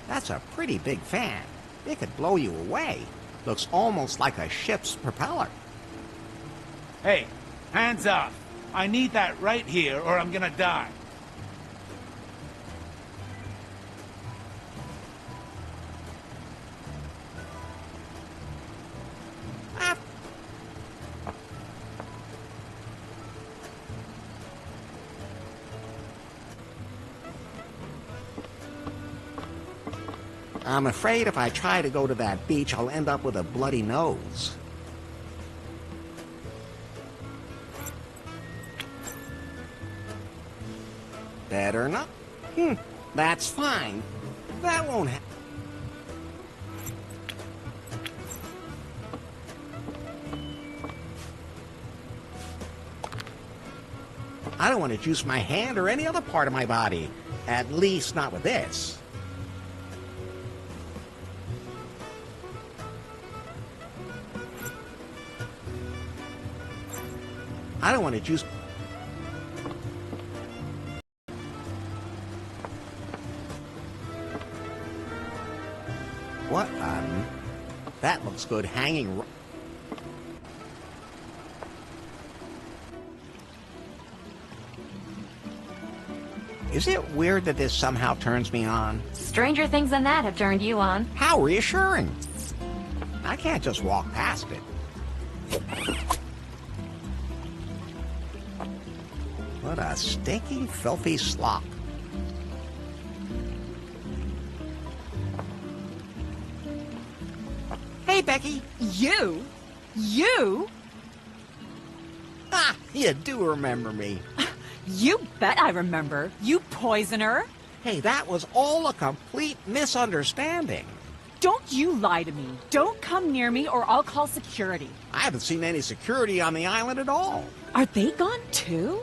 Speaker 2: That's a pretty big fan. It could blow you away. Looks almost like a ship's propeller.
Speaker 9: Hey, hands off. I need that right here or I'm gonna die.
Speaker 2: I'm afraid if I try to go to that beach, I'll end up with a bloody nose. Better not. That's fine. That won't happen. I don't want to juice my hand or any other part of my body. At least not with this. I don't want to juice... What, that looks good hanging... Is it weird that this somehow turns me on?
Speaker 5: Stranger things than that have turned you on.
Speaker 2: How reassuring. I can't just walk past it. What a stinky, filthy slop. Hey, Becky.
Speaker 11: You? You?
Speaker 2: Ah, you do remember me.
Speaker 11: You bet I remember. You poisoner.
Speaker 2: Hey, that was all a complete misunderstanding.
Speaker 11: Don't you lie to me. Don't come near me or I'll call security.
Speaker 2: I haven't seen any security on the island at all.
Speaker 11: Are they gone too?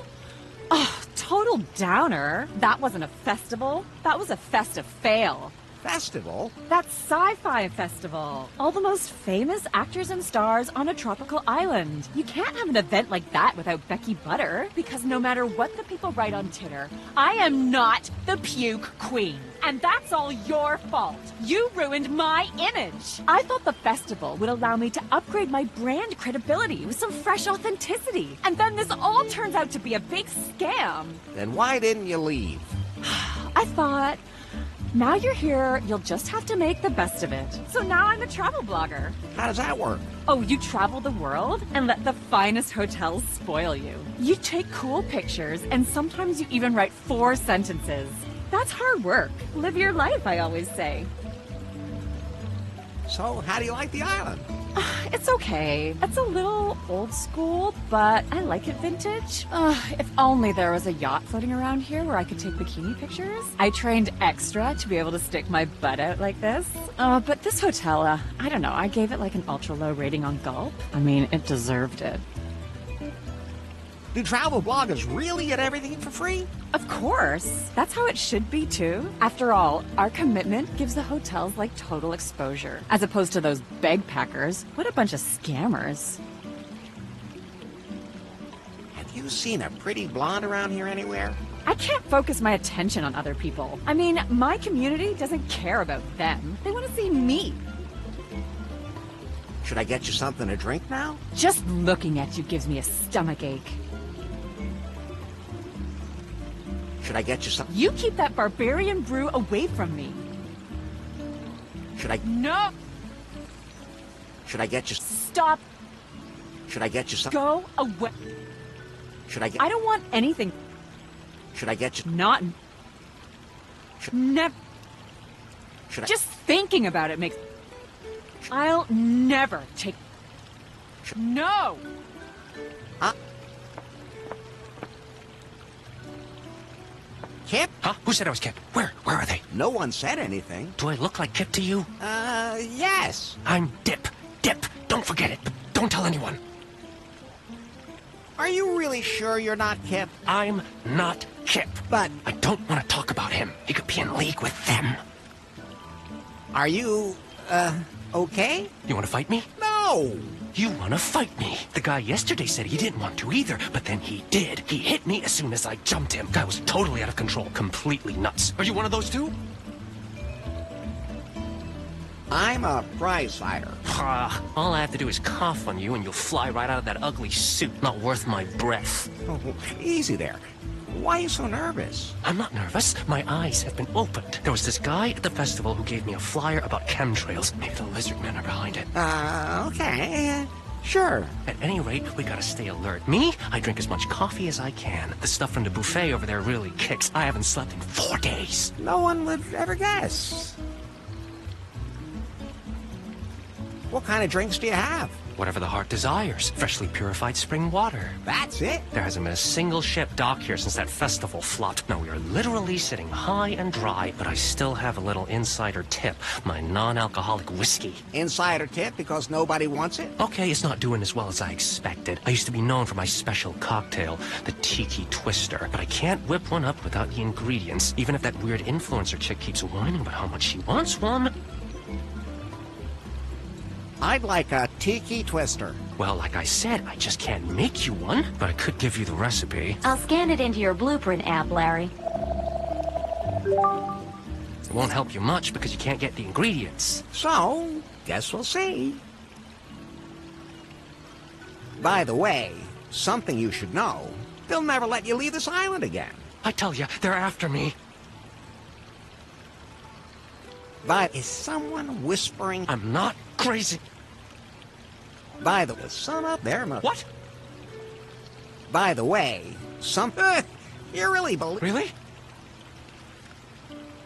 Speaker 11: Oh, total downer. That wasn't a festival. That was a festive fail.
Speaker 2: Festival?
Speaker 11: That sci-fi festival. All the most famous actors and stars on a tropical island. You can't have an event like that without Becky Butter, because no matter what the people write on Twitter, I am not the puke queen. And that's all your fault. You ruined my image. I thought the festival would allow me to upgrade my brand credibility with some fresh authenticity. And then this all turns out to be a big scam.
Speaker 2: Then why didn't you leave?
Speaker 11: I thought... Now you're here, you'll just have to make the best of it. So now I'm a travel blogger.
Speaker 2: How does that work?
Speaker 11: Oh, you travel the world and let the finest hotels spoil you. You take cool pictures and sometimes you even write 4 sentences. That's hard work. Live your life, I always say.
Speaker 2: So, how do you like the island?
Speaker 11: It's okay. It's a little old school, but I like it vintage. If only there was a yacht floating around here where I could take bikini pictures. I trained extra to be able to stick my butt out like this. But this hotel, I don't know, I gave it like an ultra low rating on Gulp. I mean, it deserved it.
Speaker 2: Do travel bloggers really get everything for free?
Speaker 11: Of course. That's how it should be, too. After all, our commitment gives the hotels, like, total exposure. As opposed to those bagpackers. What a bunch of scammers.
Speaker 2: Have you seen a pretty blonde around here anywhere?
Speaker 11: I can't focus my attention on other people. I mean, my community doesn't care about them. They want to see me.
Speaker 2: Should I get you something to drink now?
Speaker 11: Just looking at you gives me a stomachache.
Speaker 2: Should I get you some?
Speaker 11: You keep that barbarian brew away from me.
Speaker 2: Should I?
Speaker 11: No!
Speaker 2: Should I get you?
Speaker 11: Stop!
Speaker 2: Should I get you some?
Speaker 11: Go away!
Speaker 2: Should I get?
Speaker 11: I don't want anything.
Speaker 2: Should I get you?
Speaker 11: Not. Never.
Speaker 2: Should I?
Speaker 11: Just thinking about it makes. I'll never take. No!
Speaker 2: Kip?
Speaker 8: Huh? Who said I was Kip? Where are they?
Speaker 2: No one said anything.
Speaker 8: Do I look like Kip to you?
Speaker 2: Yes.
Speaker 8: I'm Dip. Dip. Don't forget it, but don't tell anyone.
Speaker 2: Are you really sure you're not Kip?
Speaker 8: I'm not Kip.
Speaker 2: But
Speaker 8: I don't want to talk about him. He could be in league with them.
Speaker 2: Are you, okay?
Speaker 8: You want to fight me?
Speaker 2: No!
Speaker 8: You want to fight me. The guy yesterday said he didn't want to either, but then he did. He hit me as soon as I jumped him. Guy was totally out of control, completely nuts. Are you one of those two?
Speaker 2: I'm a prize fighter.
Speaker 8: All I have to do is cough on you and you'll fly right out of that ugly suit. Not worth my breath.
Speaker 2: Oh, easy there. Why are you so nervous?
Speaker 8: I'm not nervous. My eyes have been opened. There was this guy at the festival who gave me a flyer about chemtrails. Maybe the lizard men are behind it.
Speaker 2: Okay. Sure.
Speaker 8: At any rate, we gotta stay alert. Me, I drink as much coffee as I can. The stuff from the buffet over there really kicks. I haven't slept in 4 days.
Speaker 2: No one would ever guess. What kind of drinks do you have?
Speaker 8: Whatever the heart desires. Freshly purified spring water.
Speaker 2: That's it?
Speaker 8: There hasn't been a single ship docked here since that festival flopped. Now, we are literally sitting high and dry, but I still have a little insider tip. My non-alcoholic whiskey.
Speaker 2: Insider tip because nobody wants it?
Speaker 8: Okay, it's not doing as well as I expected. I used to be known for my special cocktail, the Tiki Twister. But I can't whip one up without the ingredients, even if that weird influencer chick keeps whining about how much she wants one.
Speaker 2: I'd like a Tiki Twister.
Speaker 8: Well, like I said, I just can't make you one, but I could give you the recipe.
Speaker 5: I'll scan it into your blueprint app, Larry.
Speaker 8: It won't help you much because you can't get the ingredients.
Speaker 2: So, guess we'll see. By the way, something you should know. They'll never let you leave this island again.
Speaker 8: I tell you, they're after me.
Speaker 2: But is someone whispering?
Speaker 8: I'm not crazy.
Speaker 2: By the way, son up there must...
Speaker 8: What?
Speaker 2: By the way, you really believe...
Speaker 8: Really?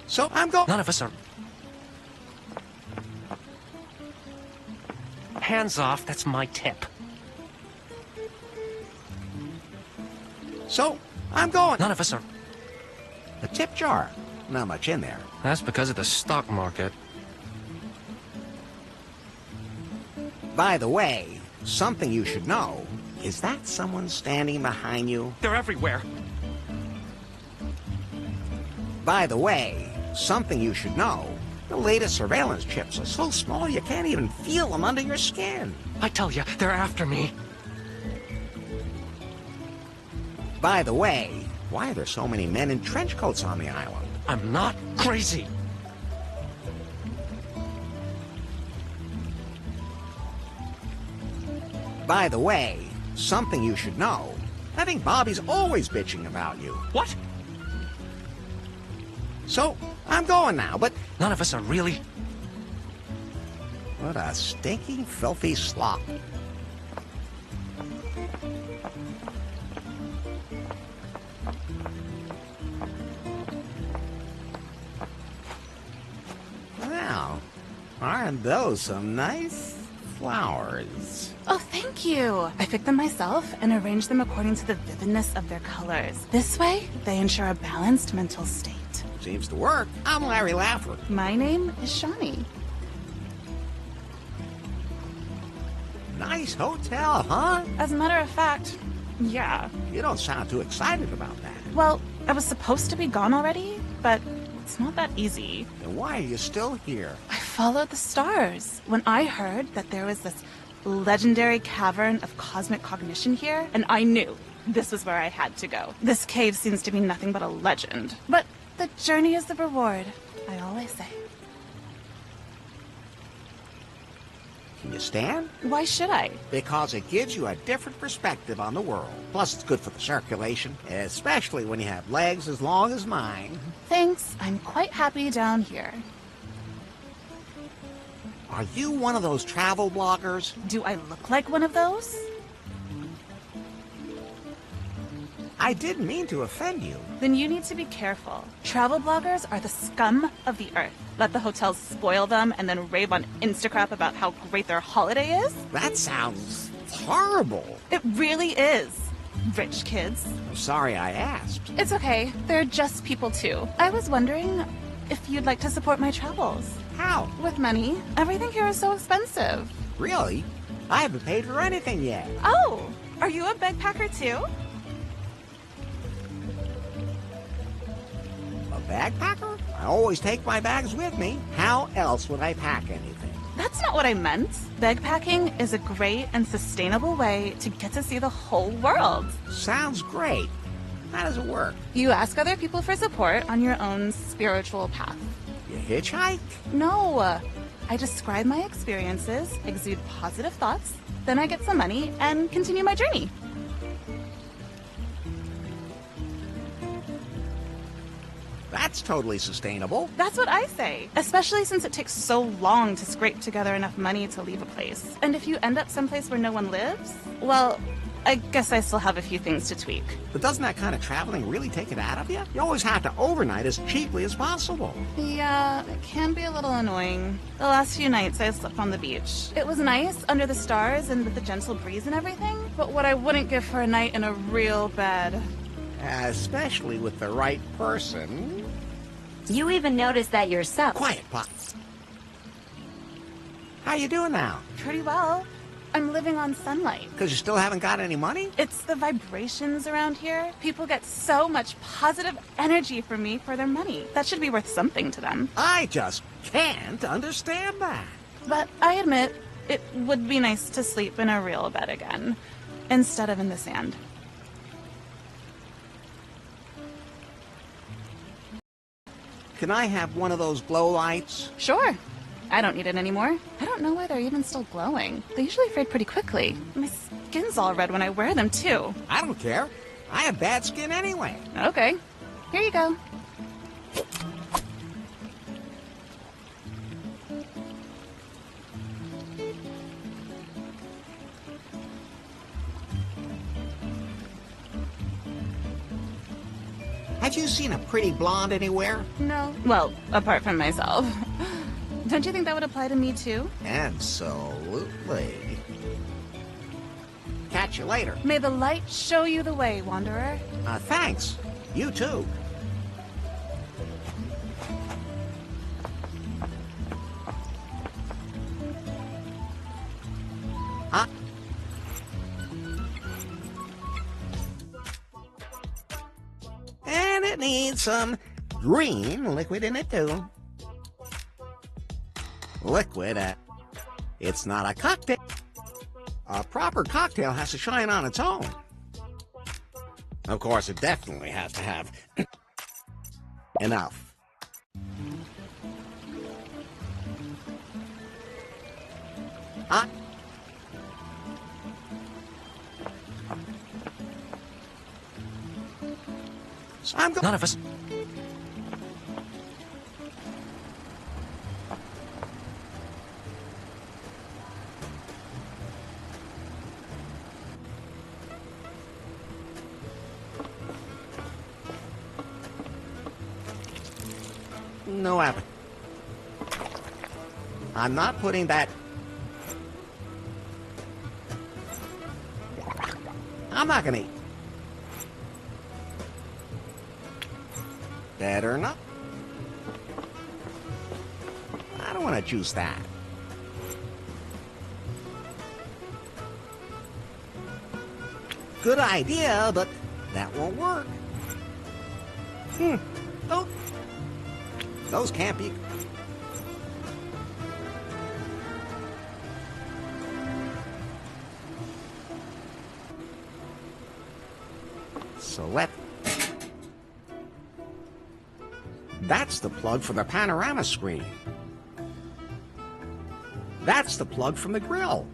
Speaker 2: So I'm going...
Speaker 8: None of us are... Hands off, that's my tip.
Speaker 2: So, I'm going...
Speaker 8: None of us are...
Speaker 2: A tip jar. Not much in there.
Speaker 8: That's because of the stock market.
Speaker 2: By the way, something you should know. Is that someone standing behind you?
Speaker 8: They're everywhere.
Speaker 2: By the way, something you should know. The latest surveillance chips are so small you can't even feel them under your skin.
Speaker 8: I tell you, they're after me.
Speaker 2: By the way, why are there so many men in trench coats on the island?
Speaker 8: I'm not crazy.
Speaker 2: By the way, something you should know. I think Bobby's always bitching about you.
Speaker 8: What?
Speaker 2: So, I'm going now, but...
Speaker 8: None of us are really...
Speaker 2: What a stinking, filthy slop. Well, aren't those some nice flowers?
Speaker 12: Oh, thank you. I picked them myself and arranged them according to the vividness of their colors. This way, they ensure a balanced mental state.
Speaker 2: Seems to work. I'm Larry Laffer.
Speaker 12: My name is Shawnee.
Speaker 2: Nice hotel, huh?
Speaker 12: As a matter of fact, yeah.
Speaker 2: You don't sound too excited about that.
Speaker 12: Well, I was supposed to be gone already, but it's not that easy.
Speaker 2: Then why are you still here?
Speaker 12: I followed the stars when I heard that there was this legendary cavern of cosmic cognition here, and I knew this was where I had to go. This cave seems to be nothing but a legend, but the journey is the reward, I always say.
Speaker 2: Can you stand?
Speaker 12: Why should I?
Speaker 2: Because it gives you a different perspective on the world. Plus, it's good for the circulation, especially when you have legs as long as mine.
Speaker 12: Thanks, I'm quite happy down here.
Speaker 2: Are you one of those travel bloggers?
Speaker 12: Do I look like one of those?
Speaker 2: I didn't mean to offend you.
Speaker 12: Then you need to be careful. Travel bloggers are the scum of the earth. Let the hotels spoil them and then rave on Instagram about how great their holiday is?
Speaker 2: That sounds horrible.
Speaker 12: It really is. Rich kids.
Speaker 2: I'm sorry I asked.
Speaker 12: It's okay. They're just people too. I was wondering if you'd like to support my travels.
Speaker 2: How?
Speaker 12: With money. Everything here is so expensive.
Speaker 2: Really? I haven't paid for anything yet.
Speaker 12: Oh, are you a backpacker too?
Speaker 2: Backpacker? I always take my bags with me. How else would I pack anything?
Speaker 12: That's not what I meant. Backpacking is a great and sustainable way to get to see the whole world.
Speaker 2: Sounds great. How does it work?
Speaker 12: You ask other people for support on your own spiritual path.
Speaker 2: You hitchhike?
Speaker 12: No. I describe my experiences, exude positive thoughts, then I get some money and continue my journey.
Speaker 2: That's totally sustainable.
Speaker 12: That's what I say, especially since it takes so long to scrape together enough money to leave a place. And if you end up someplace where no one lives, well, I guess I still have a few things to tweak.
Speaker 2: But doesn't that kind of traveling really take it out of you? You always have to overnight as cheaply as possible.
Speaker 12: Yeah, it can be a little annoying. The last few nights I slept on the beach. It was nice under the stars and with the gentle breeze and everything, but what I wouldn't give for a night in a real bed.
Speaker 2: Especially with the right person.
Speaker 5: You even noticed that yourself.
Speaker 2: Quiet, Pop. How you doing now?
Speaker 12: Pretty well. I'm living on sunlight.
Speaker 2: Because you still haven't got any money?
Speaker 12: It's the vibrations around here. People get so much positive energy from me for their money. That should be worth something to them.
Speaker 2: I just can't understand that.
Speaker 12: But I admit, it would be nice to sleep in a real bed again, instead of in the sand.
Speaker 2: Can I have one of those glow lights?
Speaker 12: Sure. I don't need it anymore. I don't know why they're even still glowing. They usually fade pretty quickly. My skin's all red when I wear them, too.
Speaker 2: I don't care. I have bad skin anyway.
Speaker 12: Okay. Here you go.
Speaker 2: Have you seen a pretty blonde anywhere?
Speaker 12: No. Well, apart from myself. Don't you think that would apply to me, too?
Speaker 2: Absolutely. Catch you later.
Speaker 12: May the light show you the way, Wanderer.
Speaker 2: Thanks. You too. And it needs some green liquid in it, too. Liquid, it's not a cocktail. A proper cocktail has to shine on its own. Of course, it definitely has to have enough. So
Speaker 8: None of us.
Speaker 2: No appetite. I'm not putting that... I'm not gonna eat. Better not. I don't want to juice that. Good idea, but that won't work. Those can't be... So that's the plug for the panorama screen. That's the plug from the grill.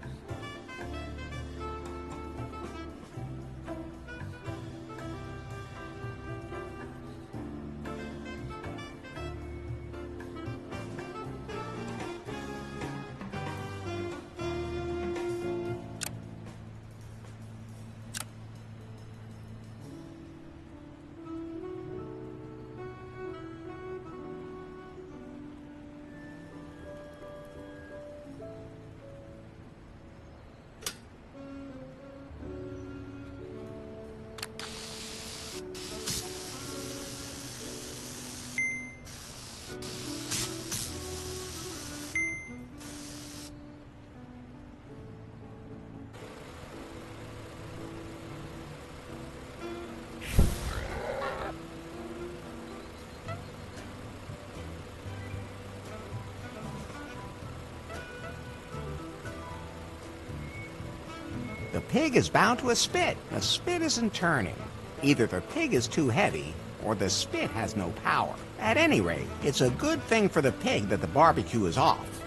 Speaker 2: The pig is bound to a spit. The spit isn't turning. Either the pig is too heavy, or the spit has no power. At any rate, it's a good thing for the pig that the barbecue is off.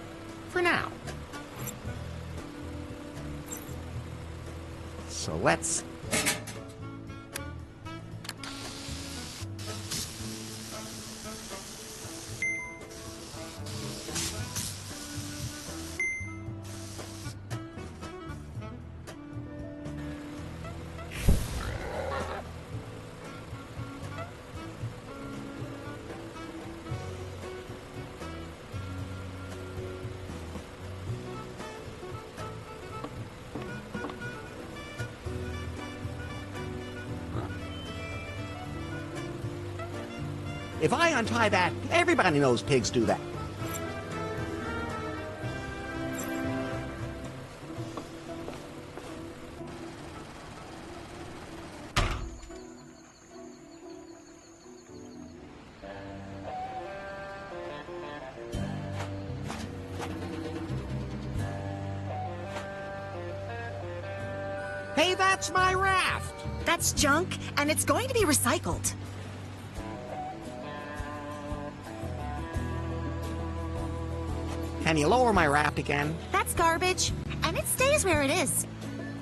Speaker 2: for now. So let's... If I untie that, everybody knows pigs do that. Hey, that's my raft!
Speaker 10: That's junk, and it's going to be recycled.
Speaker 2: Can you lower my raft again?
Speaker 10: That's garbage, and it stays where it is.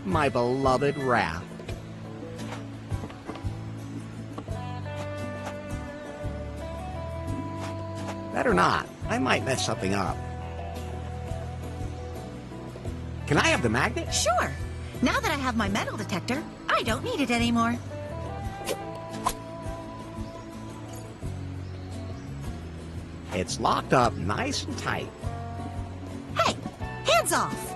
Speaker 2: My beloved raft. Better not. I might mess something up. Can I have the magnet?
Speaker 10: Sure. Now that I have my metal detector, I don't need it anymore.
Speaker 2: It's locked up nice and tight.
Speaker 10: Hey, hands off!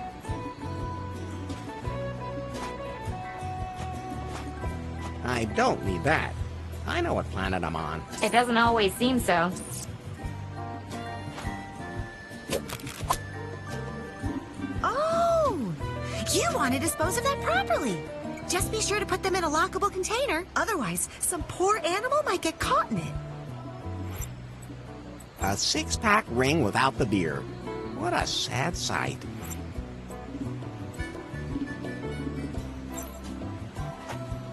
Speaker 2: I don't need that. I know what planet I'm on.
Speaker 5: It doesn't always seem so.
Speaker 10: Oh! You want to dispose of that properly. Just be sure to put them in a lockable container. Otherwise, some poor animal might get caught in it.
Speaker 2: A six-pack ring without the beer. What a sad sight.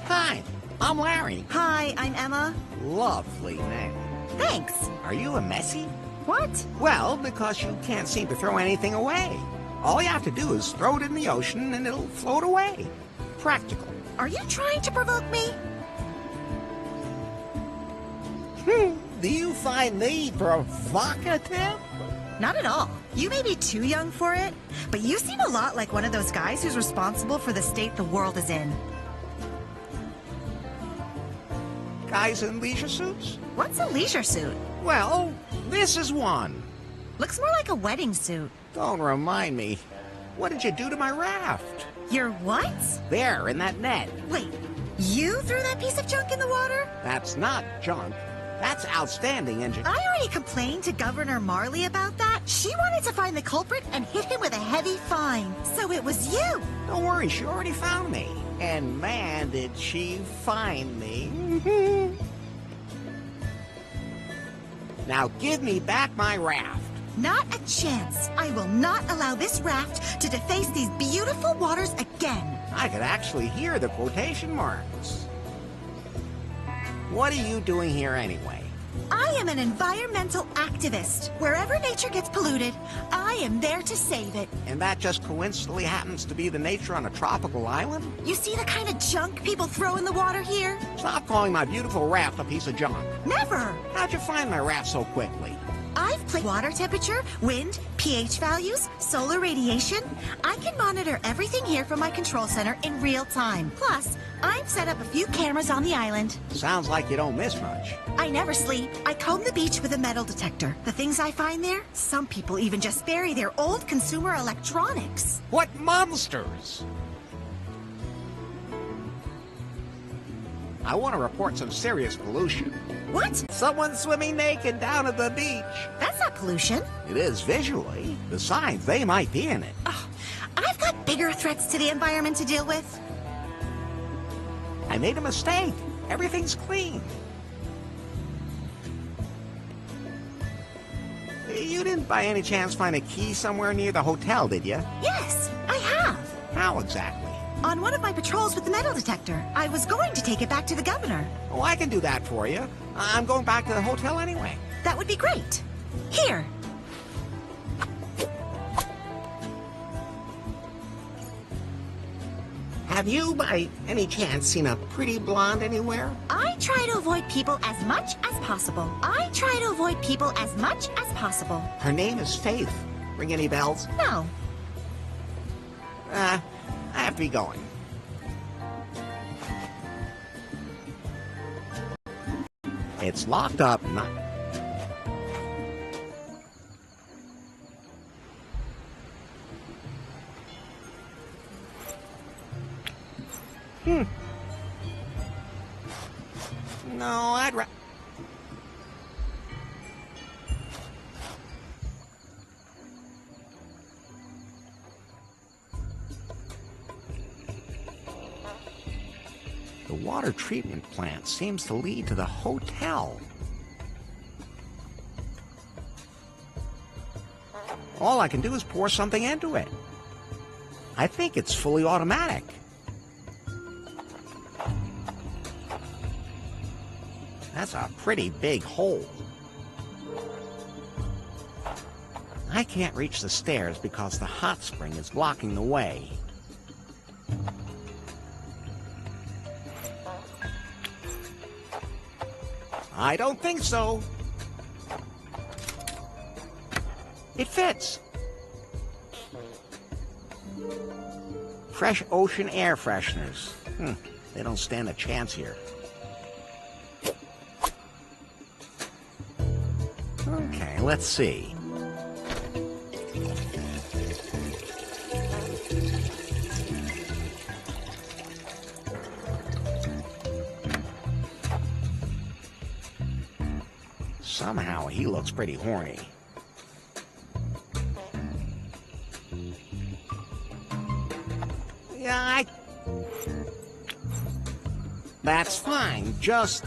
Speaker 2: Hi, I'm Larry.
Speaker 10: Hi, I'm Emma.
Speaker 2: Lovely name.
Speaker 10: Thanks.
Speaker 2: Are you a messy?
Speaker 10: What?
Speaker 2: Well, because you can't seem to throw anything away. All you have to do is throw it in the ocean and it'll float away. Practical.
Speaker 10: Are you trying to provoke me?
Speaker 2: Do you find me provocative?
Speaker 10: Not at all. You may be too young for it, but you seem a lot like one of those guys who's responsible for the state the world is in.
Speaker 2: Guys in leisure suits?
Speaker 10: What's a leisure suit?
Speaker 2: Well, this is one.
Speaker 10: Looks more like a wedding suit.
Speaker 2: Don't remind me. What did you do to my raft?
Speaker 10: Your what?
Speaker 2: There, in that net.
Speaker 10: Wait, you threw that piece of junk in the water?
Speaker 2: That's not junk. That's outstanding engineering.
Speaker 10: I already complained to Governor Marley about that. She wanted to find the culprit and hit him with a heavy fine. So it was you.
Speaker 2: Don't worry, she already found me. And man, did she find me. Now give me back my raft.
Speaker 10: Not a chance. I will not allow this raft to deface these beautiful waters again.
Speaker 2: I could actually hear the quotation marks. What are you doing here anyway?
Speaker 10: I am an environmental activist. Wherever nature gets polluted, I am there to save it.
Speaker 2: And that just coincidentally happens to be the nature on a tropical island?
Speaker 10: You see the kind of junk people throw in the water here?
Speaker 2: Stop calling my beautiful raft a piece of junk.
Speaker 10: Never!
Speaker 2: How'd you find my raft so quickly?
Speaker 10: I've played water temperature, wind, pH values, solar radiation. I can monitor everything here from my control center in real time. Plus, I've set up a few cameras on the island.
Speaker 2: Sounds like you don't miss much.
Speaker 10: I never sleep. I comb the beach with a metal detector. The things I find there, some people even just bury their old consumer electronics.
Speaker 2: What monsters! I want to report some serious pollution.
Speaker 10: What?
Speaker 2: Someone swimming naked down at the beach.
Speaker 10: That's not pollution.
Speaker 2: It is visually. Besides, they might be in it.
Speaker 10: Oh, I've got bigger threats to the environment to deal with.
Speaker 2: I made a mistake. Everything's clean. You didn't by any chance find a key somewhere near the hotel, did you?
Speaker 10: Yes, I have.
Speaker 2: How exactly?
Speaker 10: On one of my patrols with the metal detector. I was going to take it back to the governor.
Speaker 2: Oh, I can do that for you. I'm going back to the hotel anyway.
Speaker 10: That would be great. Here.
Speaker 2: Have you, by any chance, seen a pretty blonde anywhere?
Speaker 13: I try to avoid people as much as possible. I try to avoid people as much as possible.
Speaker 2: Her name is Faith. Ring any bells?
Speaker 13: No.
Speaker 2: I have to be going. It's locked up, not... No, I'd ra... The water treatment plant seems to lead to the hotel. All I can do is pour something into it. I think it's fully automatic. That's a pretty big hole. I can't reach the stairs because the hot spring is blocking the way. I don't think so. It fits. Fresh ocean air fresheners. They don't stand a chance here. Okay, let's see. Somehow he looks pretty horny. Yeah, that's fine, just...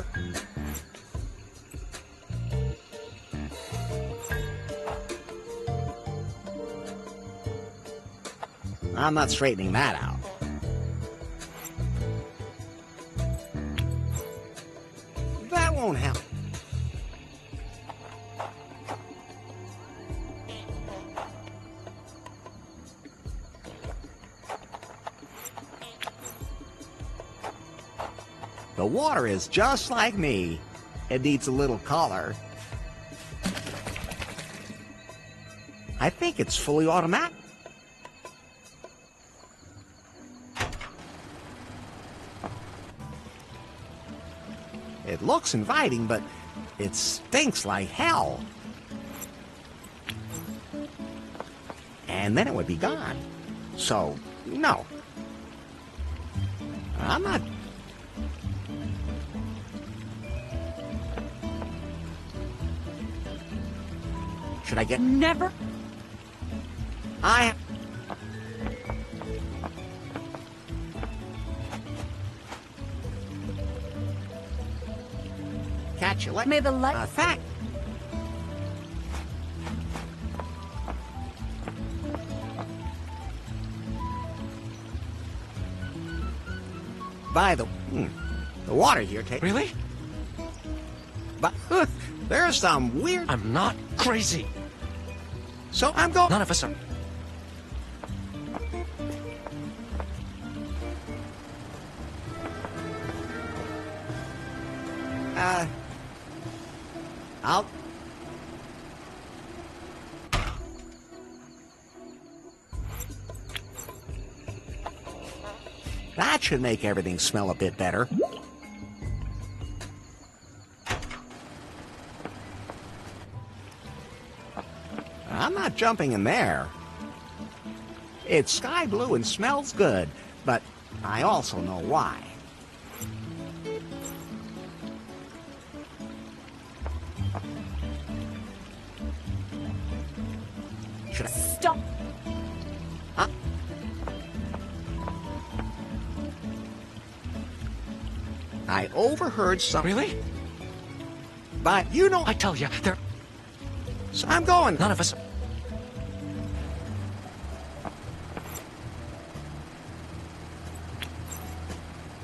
Speaker 2: I'm not straightening that out. That won't help. The water is just like me. It needs a little color. I think it's fully automatic. It looks inviting, but it stinks like hell. And then it would be gone. So, no. I'm not... Should I get...
Speaker 11: Never...
Speaker 2: I... Catch you later.
Speaker 11: May the light...
Speaker 2: Fact. By the water here takes...
Speaker 8: Really?
Speaker 2: But there's some weird...
Speaker 8: I'm not crazy.
Speaker 2: So I'm going...
Speaker 8: None of us are...
Speaker 2: I'll... That should make everything smell a bit better. I'm not jumping in there. It's sky blue and smells good, but I also know why. Should I...
Speaker 11: Stop!
Speaker 2: I overheard some...
Speaker 8: Really?
Speaker 2: But you know...
Speaker 8: I tell you, there...
Speaker 2: So I'm going...
Speaker 8: None of us...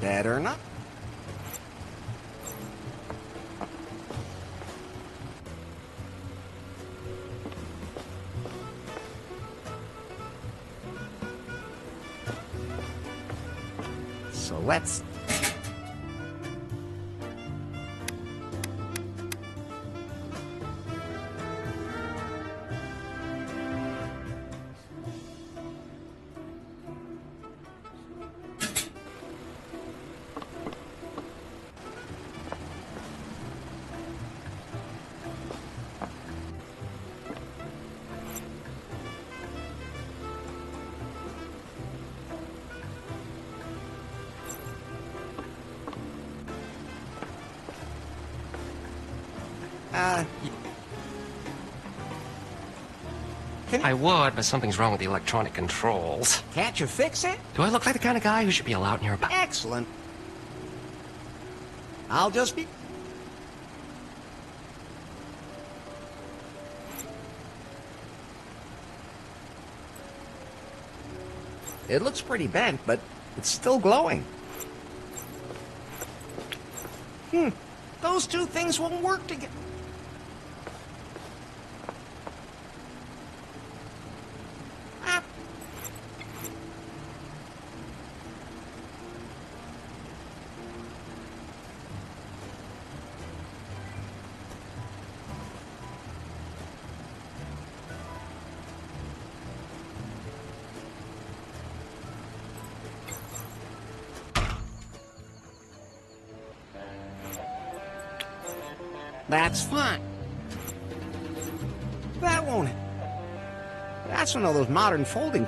Speaker 2: Better not. So let's...
Speaker 8: I would, but something's wrong with the electronic controls.
Speaker 2: Can't you fix it?
Speaker 8: Do I look like the kind of guy who should be allowed near about?
Speaker 2: Excellent. I'll just be... It looks pretty bent, but it's still glowing. Those two things won't work together. That's fine. That won't... That's one of those modern folding...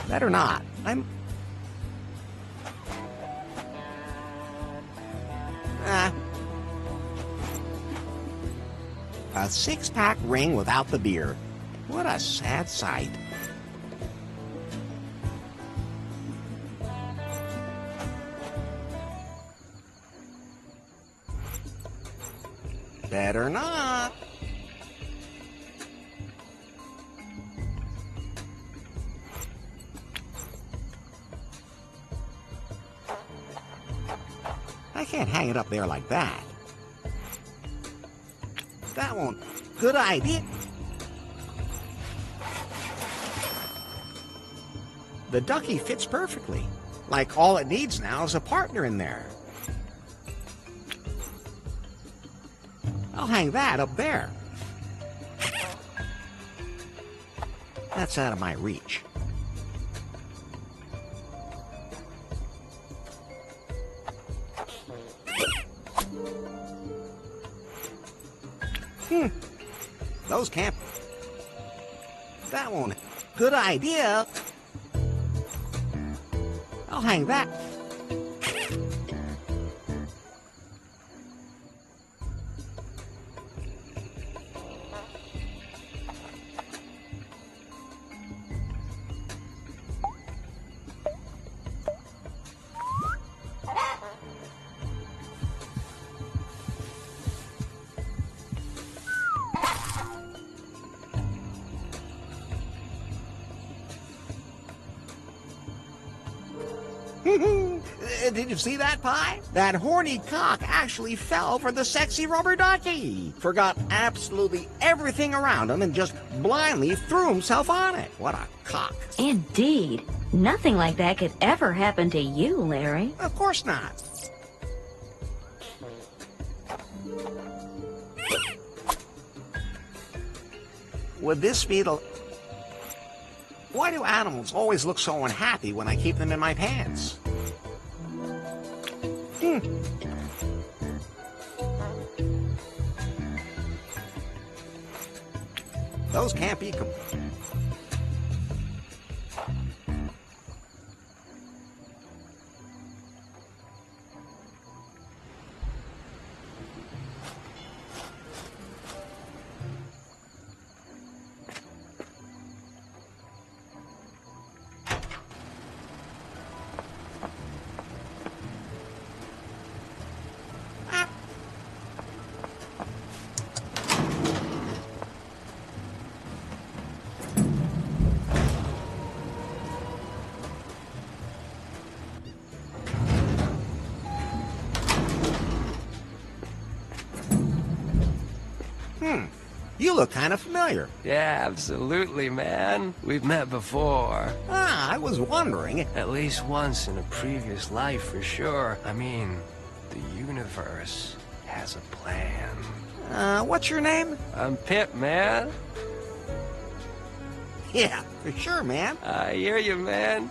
Speaker 2: Better not. A six-pack ring without the beer. What a sad sight. Better not. I can't hang it up there like that. That won't... Good idea. The ducky fits perfectly. Like all it needs now is a partner in there. I'll hang that up there. That's out of my reach. Those can't... That won't... Good idea. I'll hang that... Did you see that, Pie? That horny cock actually fell for the sexy rubber ducky. Forgot absolutely everything around him and just blindly threw himself on it. What a cock.
Speaker 5: Indeed. Nothing like that could ever happen to you, Larry.
Speaker 2: Of course not. Would this be the... Why do animals always look so unhappy when I keep them in my pants? Those can't be... You look kind of familiar.
Speaker 8: Yeah, absolutely, man. We've met before.
Speaker 2: I was wondering.
Speaker 8: At least once in a previous life, for sure. I mean, the universe has a plan.
Speaker 2: What's your name?
Speaker 8: I'm Pip, man.
Speaker 2: Yeah, for sure, man.
Speaker 8: I hear you, man.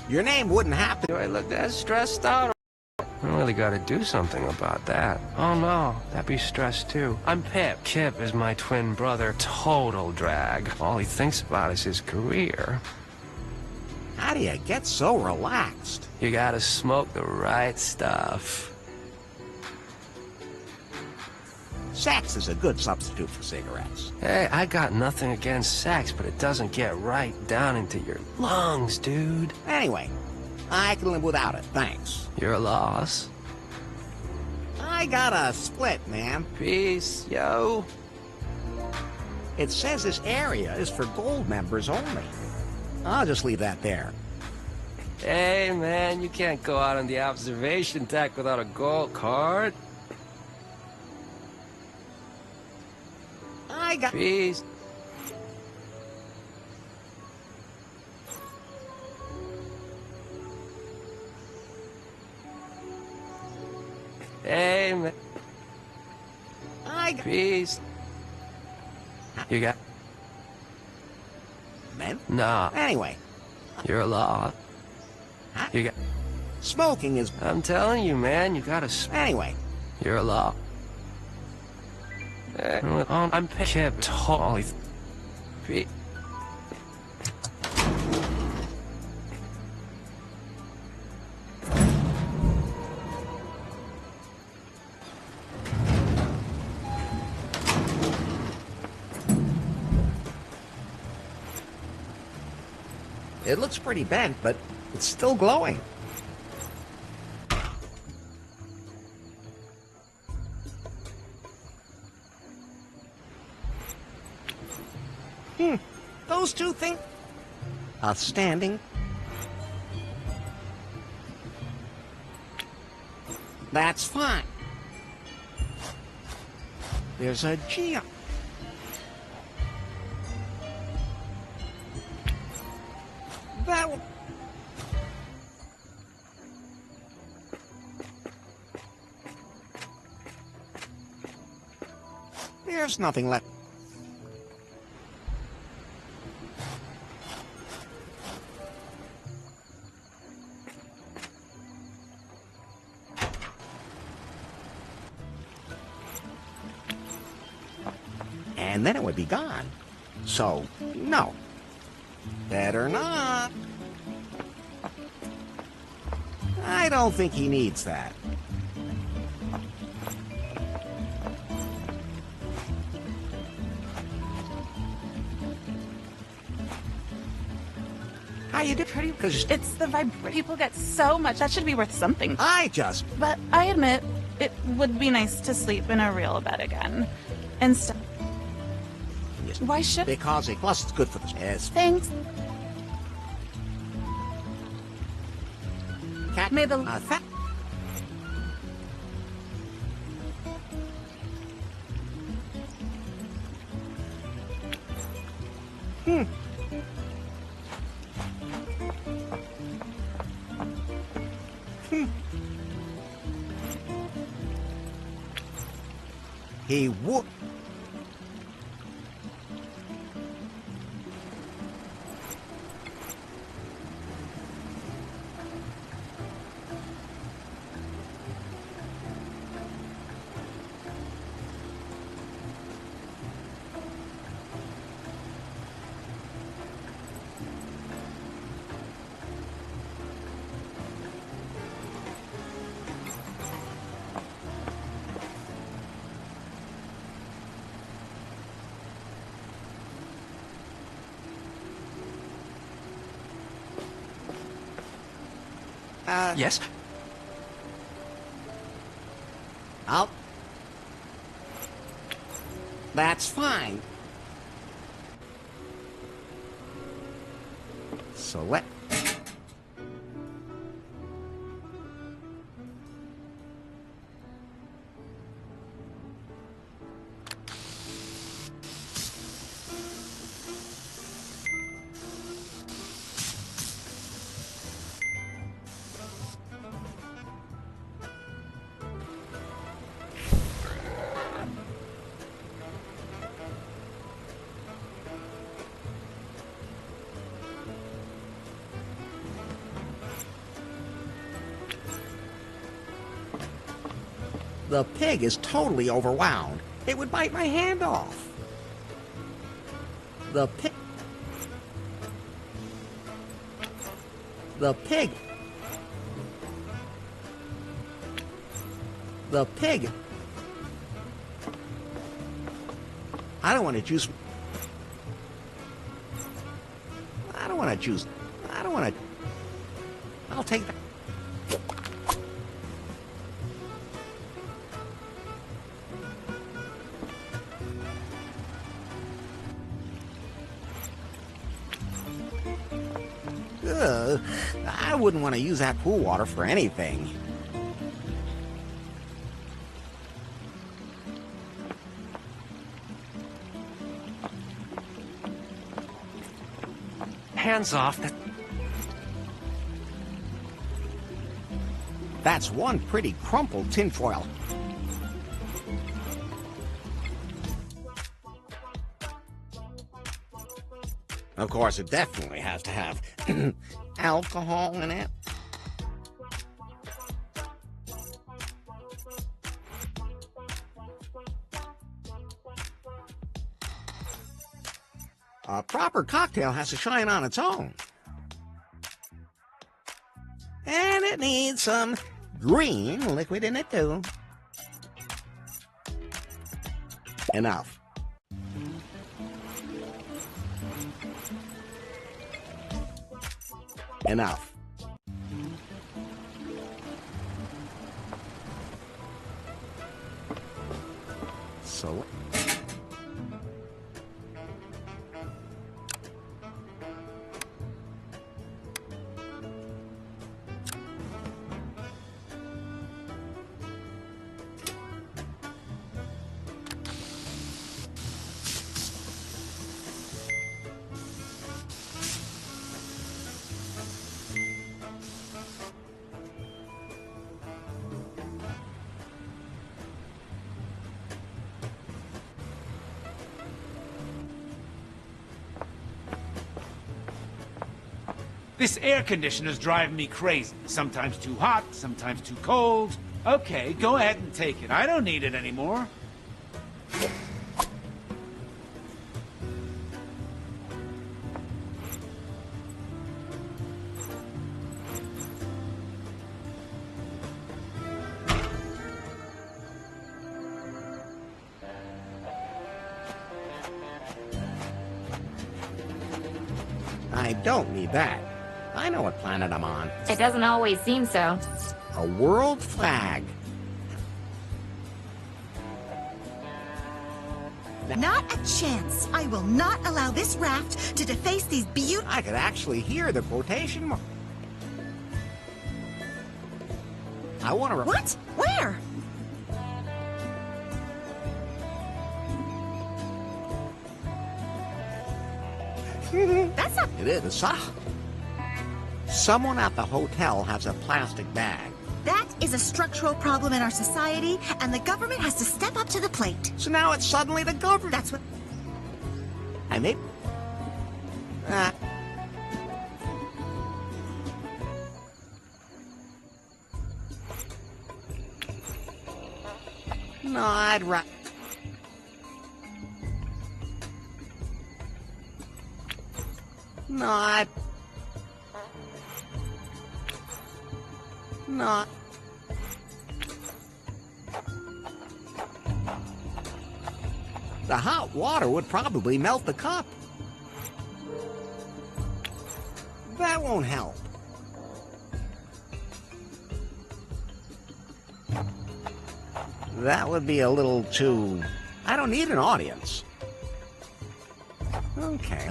Speaker 2: Your name wouldn't happen.
Speaker 8: Do I look that stressed out? I really gotta do something about that. Oh no, that'd be stress too. I'm Pip. Kip is my twin brother. Total drag. All he thinks about is his career.
Speaker 2: How do you get so relaxed?
Speaker 8: You gotta smoke the right stuff.
Speaker 2: Sex is a good substitute for cigarettes.
Speaker 8: Hey, I got nothing against sex, but it doesn't get right down into your lungs, dude.
Speaker 2: Anyway, I can live without it, thanks.
Speaker 8: Your loss.
Speaker 2: I got a split, man.
Speaker 8: Peace, yo.
Speaker 2: It says this area is for gold members only. I'll just leave that there.
Speaker 8: Hey, man, you can't go out on the observation deck without a gold card.
Speaker 2: I got...
Speaker 8: Peace. Hey, man.
Speaker 2: I got...
Speaker 8: Peace. You got...
Speaker 2: Men?
Speaker 8: Nah.
Speaker 2: Anyway.
Speaker 8: You're lost. You got...
Speaker 2: Smoking is...
Speaker 8: I'm telling you, man, you gotta...
Speaker 2: Anyway.
Speaker 8: You're lost. I'm Kip. Holy...
Speaker 2: It looks pretty bent, but it's still glowing. Those two things... Outstanding. That's fine. There's a G... That one... There's nothing left. And then it would be gone. So, no. Better not. I don't think he needs that. How you do? Because
Speaker 12: It's the vibration. People get so much. That should be worth something.
Speaker 2: But
Speaker 12: I admit, it would be nice to sleep in a real bed again. Instead. Why should?
Speaker 2: Because it plus it's good for the chest.
Speaker 12: Thanks.
Speaker 2: Cat.
Speaker 12: May the
Speaker 2: fat. He would.
Speaker 8: Yes?
Speaker 2: Out. That's fine. So let... The pig is totally overwound. It would bite my hand off. The pig... The pig... The pig... I don't want to juice... I don't want to juice... I don't want to... I'll take that... I wouldn't want to use that pool water for anything.
Speaker 8: Hands off.
Speaker 2: That's one pretty crumpled tinfoil. Of course, it definitely has to have alcohol in it. A proper cocktail has to shine on its own. And it needs some green liquid in it, too. Enough. Enough. So...
Speaker 9: This air conditioner's driving me crazy. Sometimes too hot, sometimes too cold. Okay, go ahead and take it. I don't need it anymore.
Speaker 2: I don't need that. I know what planet I'm on.
Speaker 5: It doesn't always seem so.
Speaker 2: A world flag.
Speaker 13: Not a chance. I will not allow this raft to deface these beautiful...
Speaker 2: I could actually hear the quotation mark. I want to...
Speaker 13: What? Where? That's not...
Speaker 2: It is. Someone at the hotel has a plastic bag.
Speaker 13: That is a structural problem in our society, and the government has to step up to the plate.
Speaker 2: So now it's suddenly the government.
Speaker 13: That's what...
Speaker 2: I mean... No, I'd rather... Not. The hot water would probably melt the cup. That won't help. That would be a little too... I don't need an audience. Okay.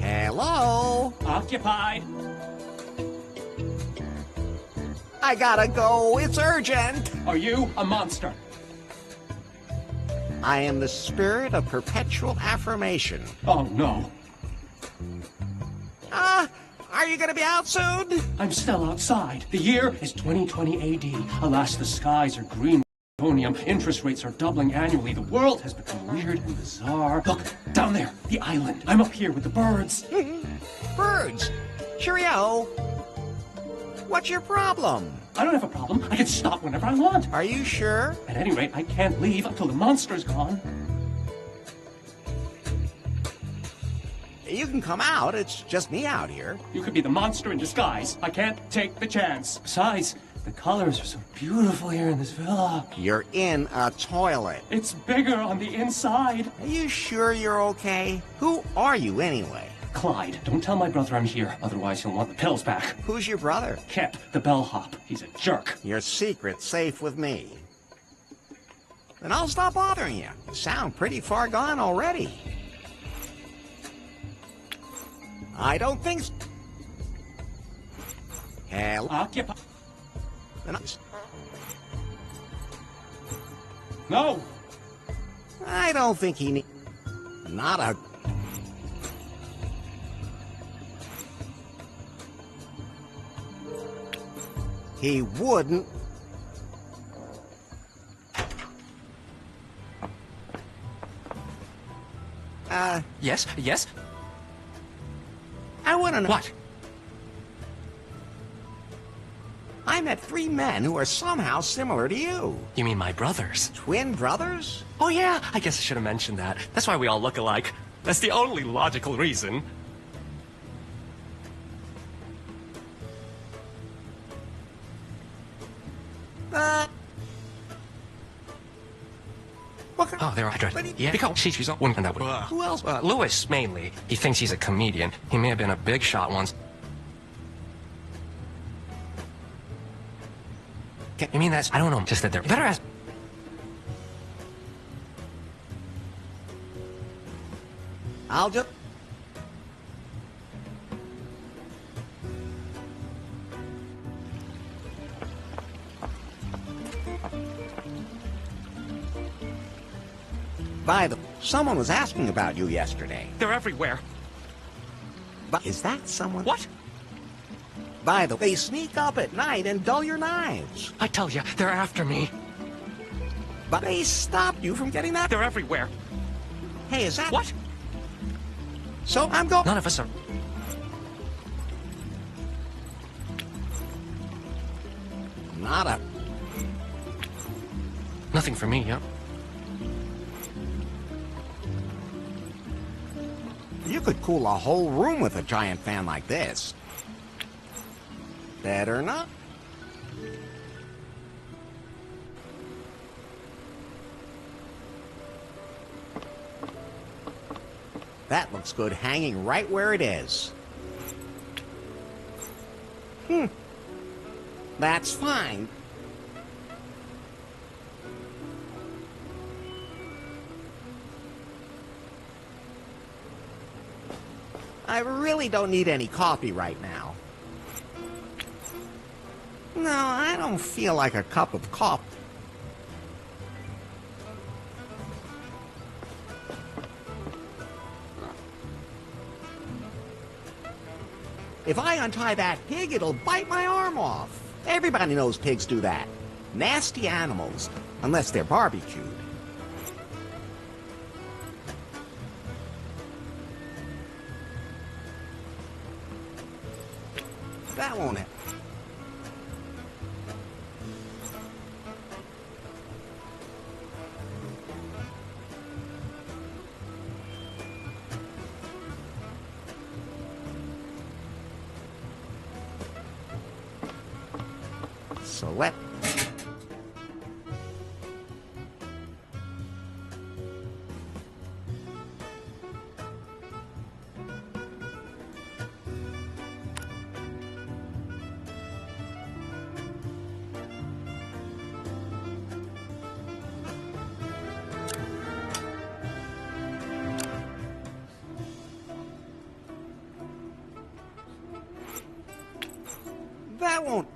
Speaker 2: Hello?
Speaker 14: Occupied.
Speaker 2: I gotta go. It's urgent.
Speaker 14: Are you a monster?
Speaker 2: I am the spirit of perpetual affirmation.
Speaker 14: Oh, no.
Speaker 2: Are you gonna be out soon?
Speaker 14: I'm still outside. The year is 2020 AD. Alas, the skies are green. plutonium. Interest rates are doubling annually. The world has become weird and bizarre. Look, down there, the island. I'm up here with the birds.
Speaker 2: Birds? Cheerio. What's your problem?
Speaker 14: I don't have a problem. I can stop whenever I want.
Speaker 2: Are you sure?
Speaker 14: At any rate, I can't leave until the monster's gone.
Speaker 2: You can come out. It's just me out here.
Speaker 14: You could be the monster in disguise. I can't take the chance. Besides, the colors are so beautiful here in this villa.
Speaker 2: You're in a toilet.
Speaker 14: It's bigger on the inside.
Speaker 2: Are you sure you're okay? Who are you anyway?
Speaker 14: Clyde, don't tell my brother I'm here, otherwise he'll want the pills back.
Speaker 2: Who's your brother?
Speaker 14: Kep, the bellhop. He's a jerk.
Speaker 2: Your secret's safe with me. Then I'll stop bothering you. You sound pretty far gone already. I don't think so. Hell.
Speaker 14: Occupy.
Speaker 2: Then
Speaker 14: No!
Speaker 2: I don't think he need... Not a... He wouldn't...
Speaker 8: Yes, yes?
Speaker 2: I wouldn't...
Speaker 8: What?
Speaker 2: I met 3 men who are somehow similar to you.
Speaker 8: You mean my brothers?
Speaker 2: Twin brothers?
Speaker 8: Oh yeah, I guess I should have mentioned that. That's why we all look alike. That's the only logical reason. Oh, they're all dread. Yeah, because she's all one that would.
Speaker 2: Who else?
Speaker 8: Lewis, mainly. He thinks he's a comedian. He may have been a big shot once. You mean that's... I don't know, just that they're... Better ask...
Speaker 2: I'll just... By the... Someone was asking about you yesterday.
Speaker 8: They're everywhere.
Speaker 2: But is that someone...
Speaker 8: What?
Speaker 2: By the way, they sneak up at night and dull your knives.
Speaker 8: I tell you, they're after me.
Speaker 2: But they stopped you from getting that...
Speaker 8: They're everywhere.
Speaker 2: Hey, is that...
Speaker 8: What?
Speaker 2: So I'm going...
Speaker 8: None of us are...
Speaker 2: Not a...
Speaker 8: Nothing for me, yep.
Speaker 2: You could cool a whole room with a giant fan like this. Better not. That looks good hanging right where it is. That's fine. I really don't need any coffee right now. No, I don't feel like a cup of coffee. If I untie that pig, it'll bite my arm off. Everybody knows pigs do that. Nasty animals, unless they're barbecued. That won't happen. So let... That won't...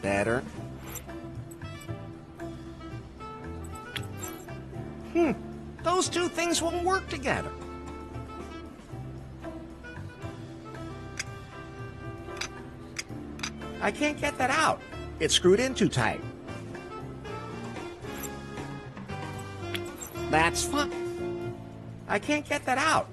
Speaker 2: Better. Those two things won't work together. I can't get that out. It's screwed in too tight. That's fine. I can't get that out.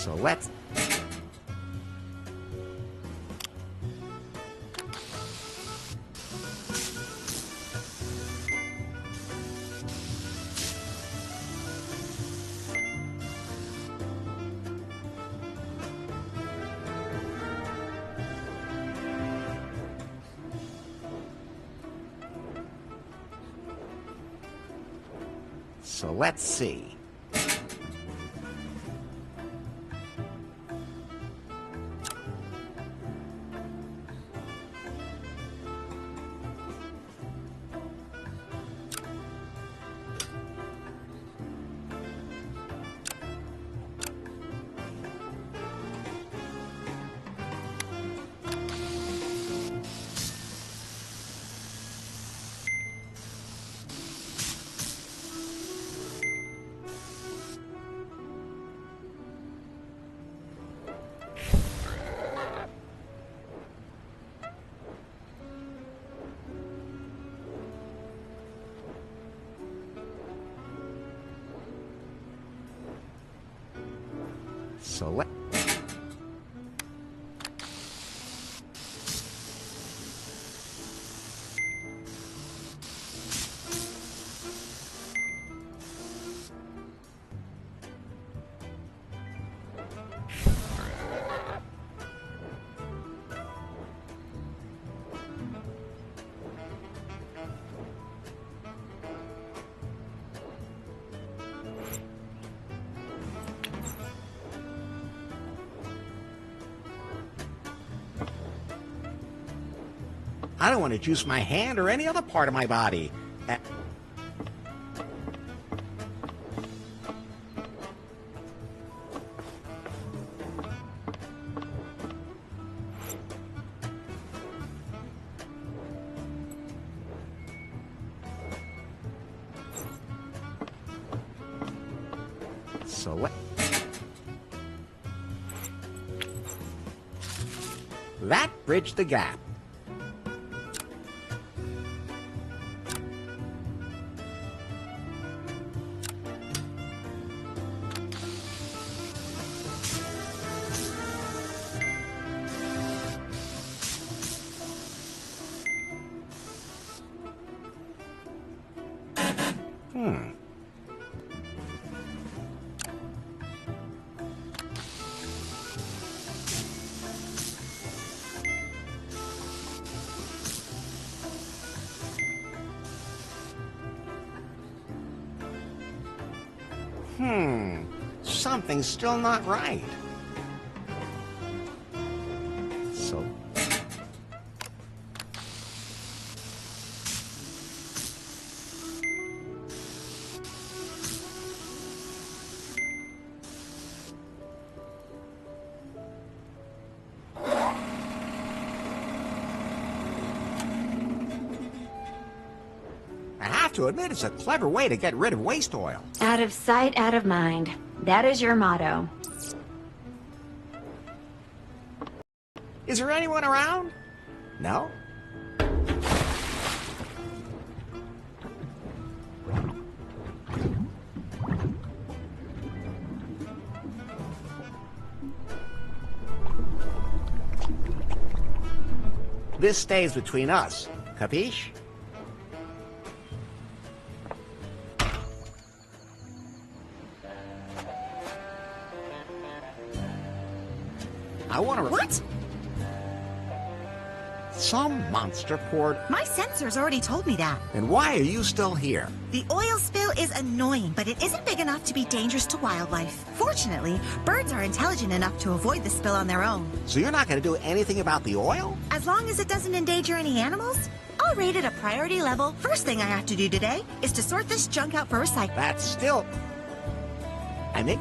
Speaker 2: So let's... So let's see. So let... I don't want to juice my hand or any other part of my body. So what? That bridged the gap. Something's still not right. So... I have to admit, it's a clever way to get rid of waste oil.
Speaker 5: Out of sight, out of mind. That is your motto.
Speaker 2: Is there anyone around? No? This stays between us, capiche? I want to...
Speaker 13: What?
Speaker 2: Some monster poured...
Speaker 13: My sensors already told me that.
Speaker 2: And why are you still here?
Speaker 13: The oil spill is annoying, but it isn't big enough to be dangerous to wildlife. Fortunately, birds are intelligent enough to avoid the spill on their own.
Speaker 2: So you're not going to do anything about the oil?
Speaker 13: As long as it doesn't endanger any animals, I'll rate it a priority level. First thing I have to do today is to sort this junk out for recycling.
Speaker 2: That's still... I think...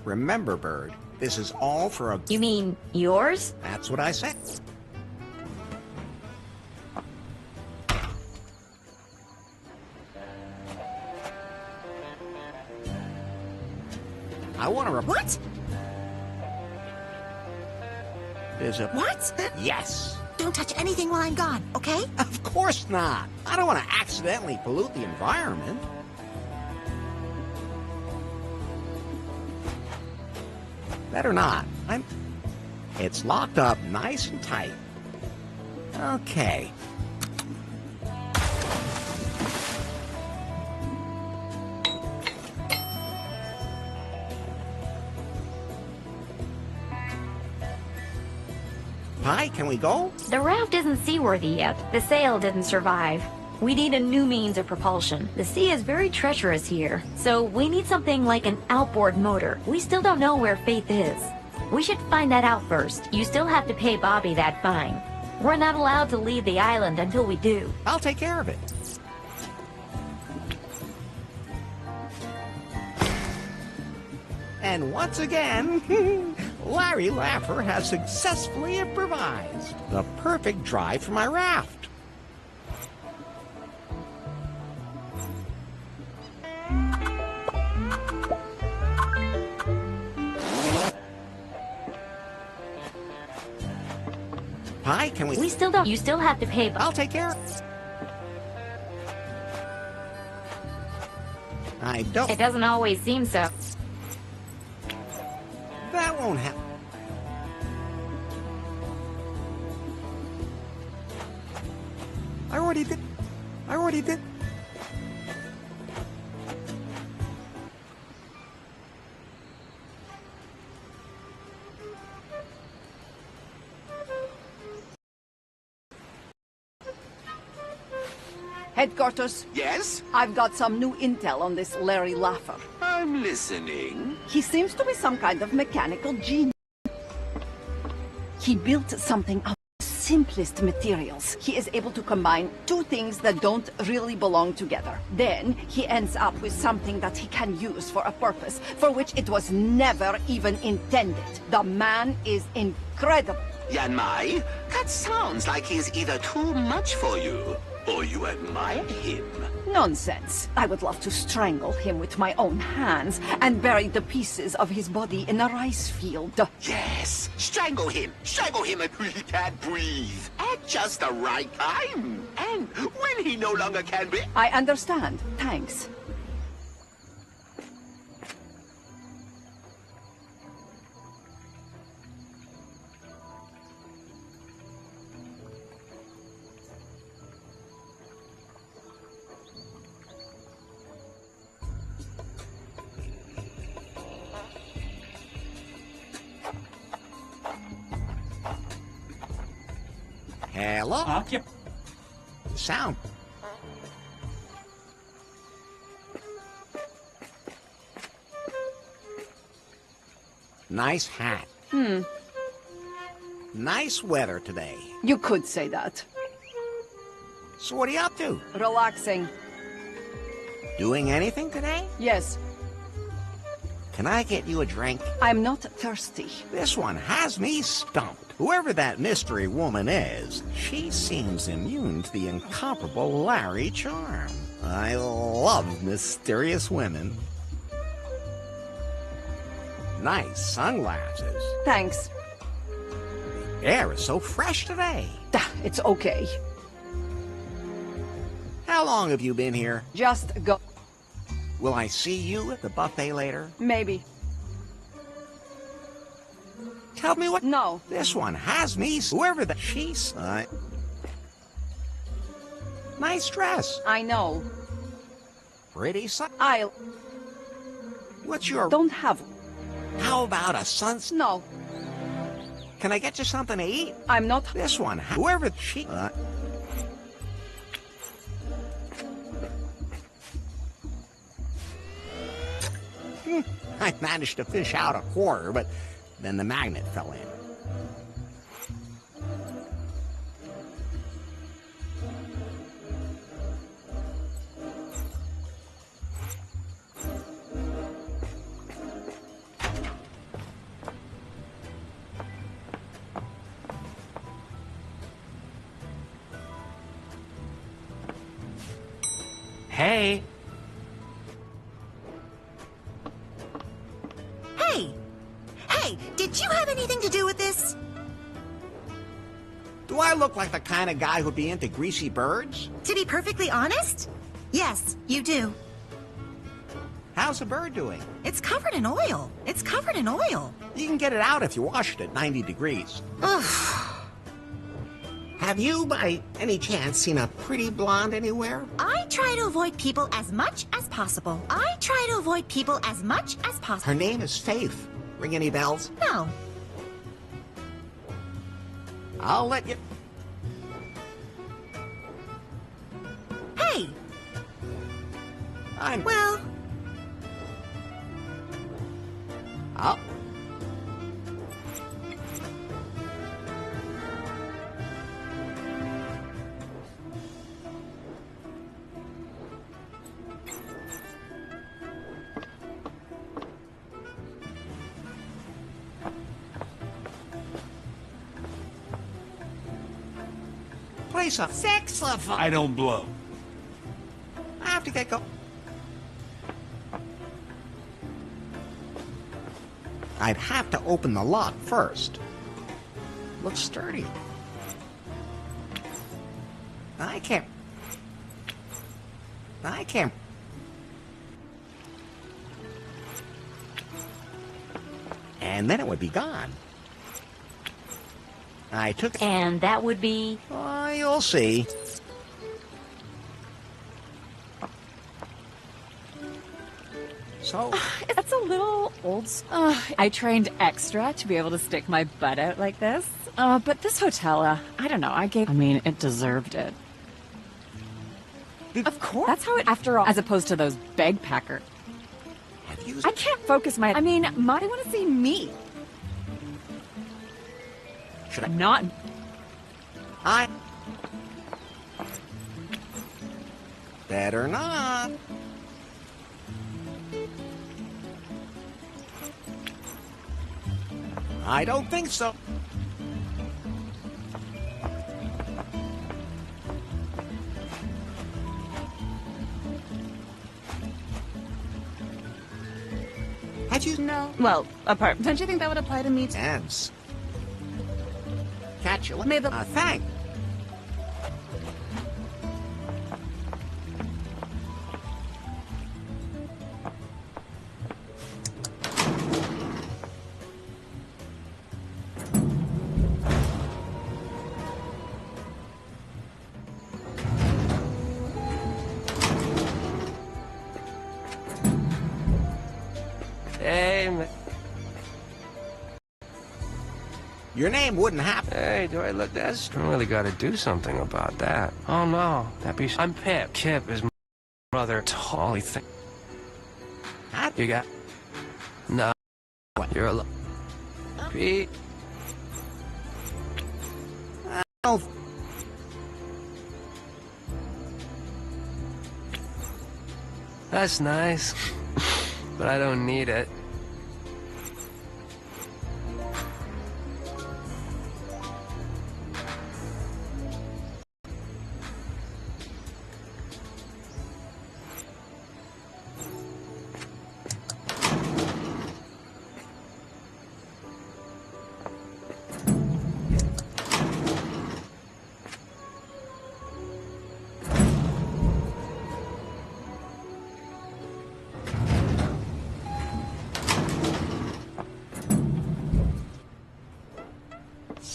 Speaker 2: Remember, Bird, this is all for a...
Speaker 5: You mean yours?
Speaker 2: That's what I said. I want to...
Speaker 13: What?
Speaker 2: There's a...
Speaker 13: What?
Speaker 2: Yes.
Speaker 13: Don't touch anything while I'm gone, okay?
Speaker 2: Of course not. I don't want to accidentally pollute the environment. Better not. It's locked up nice and tight. Okay. Pi, can we go?
Speaker 5: The raft isn't seaworthy yet. The sail didn't survive. We need a new means of propulsion. The sea is very treacherous here, so we need something like an outboard motor. We still don't know where Faith is. We should find that out first. You still have to pay Bobby that fine. We're not allowed to leave the island until we do.
Speaker 2: I'll take care of it. And once again, Larry Laffer has successfully improvised the perfect drive for my raft. Pi, can we...
Speaker 5: We still don't... You still have to pay...
Speaker 2: I'll take care of it. I don't...
Speaker 5: It doesn't always seem so.
Speaker 2: That won't happen. I already did.
Speaker 7: Headquarters?
Speaker 6: Yes?
Speaker 7: I've got some new intel on this Larry Laffer.
Speaker 6: I'm listening.
Speaker 7: He seems to be some kind of mechanical genius. He built something out of the simplest materials. He is able to combine two things that don't really belong together. Then he ends up with something that he can use for a purpose for which it was never even intended. The man is incredible.
Speaker 6: Yan Mai, that sounds like he's either too much for you, or you admire him.
Speaker 7: Nonsense. I would love to strangle him with my own hands and bury the pieces of his body in a rice field.
Speaker 6: Yes, strangle him until he can't breathe. At just the right time. And when he no longer can breathe.
Speaker 7: I understand. Thanks.
Speaker 2: Hello? Sound. Nice hat. Nice weather today.
Speaker 7: You could say that.
Speaker 2: So what are you up to?
Speaker 7: Relaxing.
Speaker 2: Doing anything today?
Speaker 7: Yes.
Speaker 2: Can I get you a drink?
Speaker 7: I'm not thirsty.
Speaker 2: This one has me stumped. Whoever that mystery woman is, she seems immune to the incomparable Larry charm. I love mysterious women. Nice sunglasses.
Speaker 7: Thanks.
Speaker 2: The air is so fresh today.
Speaker 7: It's okay.
Speaker 2: How long have you been here?
Speaker 7: Just go.
Speaker 2: Will I see you at the buffet later?
Speaker 7: Maybe.
Speaker 2: Tell me what...
Speaker 7: No.
Speaker 2: This one has me... Whoever that... She's... Nice dress.
Speaker 7: I know.
Speaker 2: Pretty
Speaker 7: I'll...
Speaker 2: What's your...
Speaker 7: Don't have...
Speaker 2: How about a sun's...
Speaker 7: No.
Speaker 2: Can I get you something to eat?
Speaker 7: I'm not...
Speaker 2: This one... Whoever... She... I managed to fish out a quarter, but then the magnet fell in.
Speaker 8: Hey!
Speaker 13: Hey, did you have anything to do with this?
Speaker 2: Do I look like the kind of guy who'd be into greasy birds?
Speaker 13: To be perfectly honest, yes, you do.
Speaker 2: How's the bird doing?
Speaker 13: It's covered in oil. It's covered in oil.
Speaker 2: You can get it out if you wash it at 90 degrees. Have you, by any chance, seen a pretty blonde anywhere?
Speaker 13: I try to avoid people as much as possible. I try to avoid people as much as possible.
Speaker 2: Her name is Faith. Ring any bells?
Speaker 13: No.
Speaker 2: I'll let you...
Speaker 13: Hey! Well...
Speaker 2: I'll... Play some saxophone.
Speaker 9: I don't blow.
Speaker 2: I have to get go. I'd have to open the lock first. Looks sturdy. I can't. And then it would be gone. I took...
Speaker 5: And that would be...
Speaker 2: Oh, you'll see. So...
Speaker 11: That's a little old... I trained extra to be able to stick my butt out like this. But this hotel, I don't know, I mean, it deserved it. Of course. That's how it, after all, as opposed to those bagpacker. I can't focus my... I mean, might want to see me.
Speaker 2: Should I...
Speaker 11: Not...
Speaker 2: Better not. I don't think so. How'd you know?
Speaker 12: Well, apart. Don't you think that would apply to me too?
Speaker 2: Ants. Catch you.
Speaker 12: May the...
Speaker 2: Thank.
Speaker 8: Hey, man.
Speaker 2: Your name wouldn't happen.
Speaker 8: Hey, do I look that? I really got to do something about that. Oh no, that'd be. I'm Pip. Kip is my brother. Totally thing. You got? No. You're a. Pete.
Speaker 2: Oh.
Speaker 8: That's nice, but I don't need it.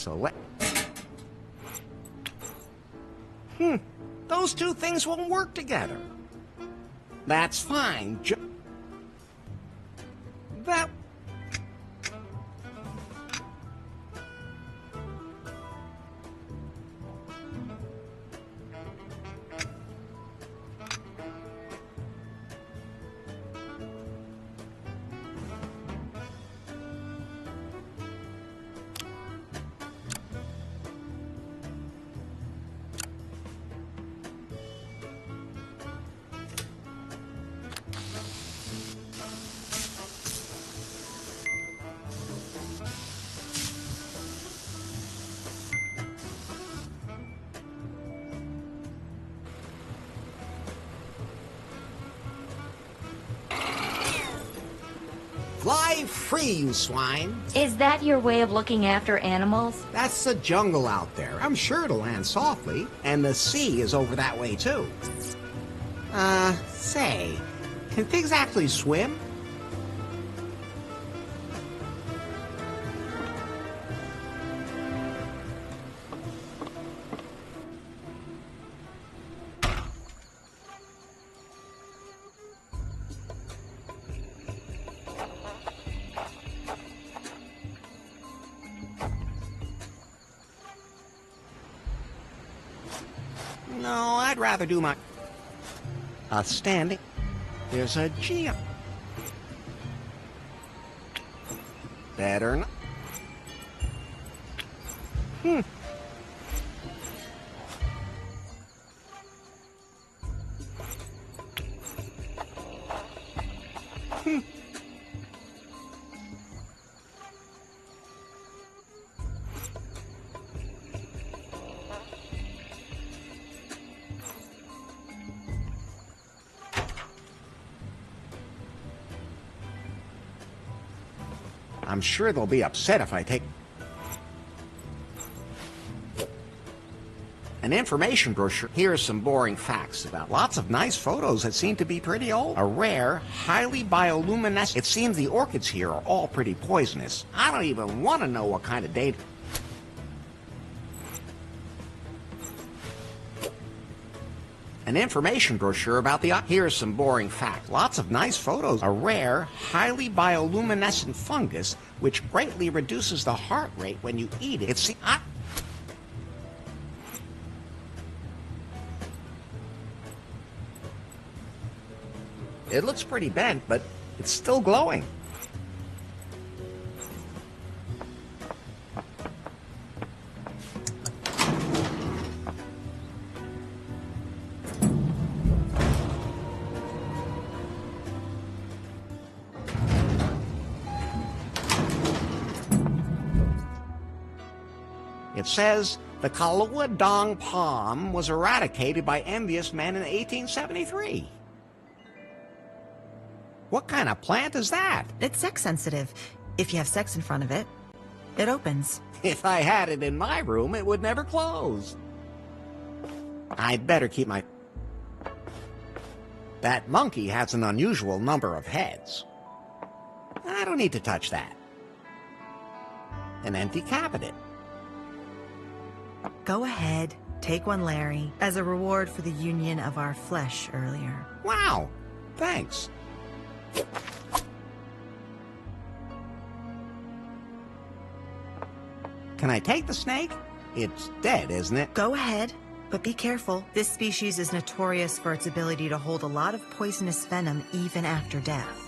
Speaker 2: So let... Those two things won't work together. That's fine. That... Fly free, you swine.
Speaker 5: Is that your way of looking after animals?
Speaker 2: That's the jungle out there. I'm sure it'll land softly. And the sea is over that way, too. Say, can pigs actually swim? No, I'd rather do my... standing. There's a G... Better not... I'm sure they'll be upset if I take an information brochure. Here's some boring facts about lots of nice photos that seem to be pretty old. A rare, highly bioluminescent... It seems the orchids here are all pretty poisonous. I don't even want to know what kind of data... An information brochure about the... Here's some boring fact. Lots of nice photos. A rare, highly bioluminescent fungus which greatly reduces the heart rate when you eat it. It's... It looks pretty bent, but it's still glowing. It says the Kalua Dong palm was eradicated by envious men in 1873. What kind of plant is that?
Speaker 10: It's sex sensitive. If you have sex in front of it, it opens.
Speaker 2: If I had it in my room, it would never close. I'd better keep my... That monkey has an unusual number of heads. I don't need to touch that. An empty cabinet.
Speaker 10: Go ahead, take one, Larry, as a reward for the union of our flesh earlier.
Speaker 2: Wow, thanks. Can I take the snake? It's dead, isn't it?
Speaker 10: Go ahead, but be careful. This species is notorious for its ability to hold a lot of poisonous venom even after death.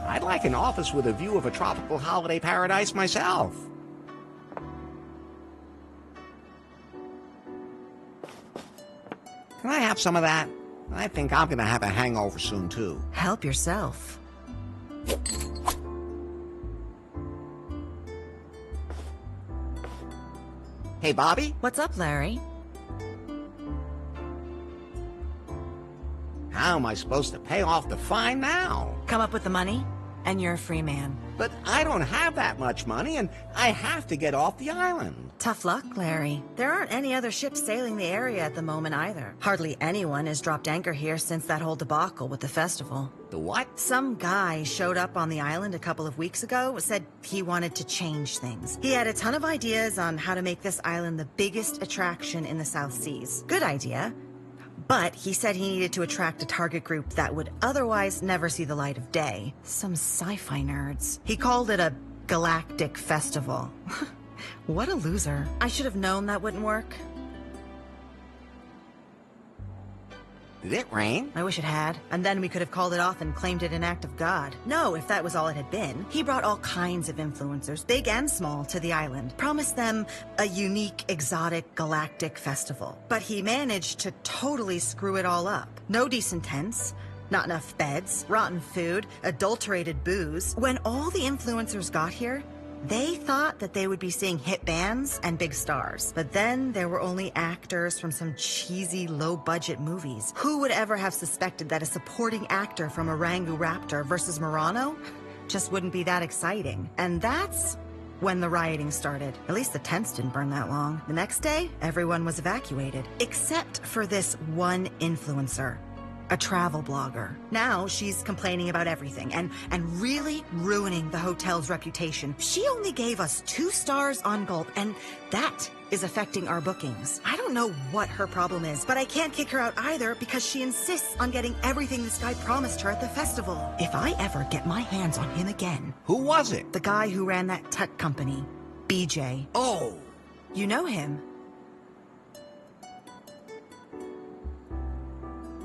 Speaker 2: I'd like an office with a view of a tropical holiday paradise myself. Can I have some of that? I think I'm gonna have a hangover soon, too.
Speaker 10: Help yourself.
Speaker 2: Hey, Bobby?
Speaker 10: What's up, Larry?
Speaker 2: How am I supposed to pay off the fine now?
Speaker 10: Come up with the money? and you're a free man.
Speaker 2: But I don't have that much money, and I have to get off the island.
Speaker 10: Tough luck, Larry. There aren't any other ships sailing the area at the moment either. Hardly anyone has dropped anchor here since that whole debacle with the festival.
Speaker 2: The what?
Speaker 10: Some guy showed up on the island a couple of weeks ago, said he wanted to change things. He had a ton of ideas on how to make this island the biggest attraction in the South Seas. Good idea. But he said he needed to attract a target group that would otherwise never see the light of day. Some sci-fi nerds. He called it a galactic festival. What a loser. I should have known that wouldn't work.
Speaker 2: Did it rain?
Speaker 10: I wish it had. And then we could have called it off and claimed it an act of God. No, if that was all it had been. He brought all kinds of influencers, big and small, to the island. Promised them a unique, exotic, galactic festival. But he managed to totally screw it all up. No decent tents, not enough beds, rotten food, adulterated booze. When all the influencers got here, they thought that they would be seeing hit bands and big stars. But then there were only actors from some cheesy, low-budget movies. Who would ever have suspected that a supporting actor from Orangu Raptor versus Murano just wouldn't be that exciting? And that's when the rioting started. At least the tents didn't burn that long. The next day, everyone was evacuated, except for this one influencer. A travel blogger. Now she's complaining about everything and really ruining the hotel's reputation. She only gave us 2 stars on Gulp, and that is affecting our bookings. I don't know what her problem is, but I can't kick her out either because she insists on getting everything this guy promised her at the festival. If I ever get my hands on him again...
Speaker 2: Who was it?
Speaker 10: The guy who ran that tech company, BJ.
Speaker 2: Oh!
Speaker 10: You know him.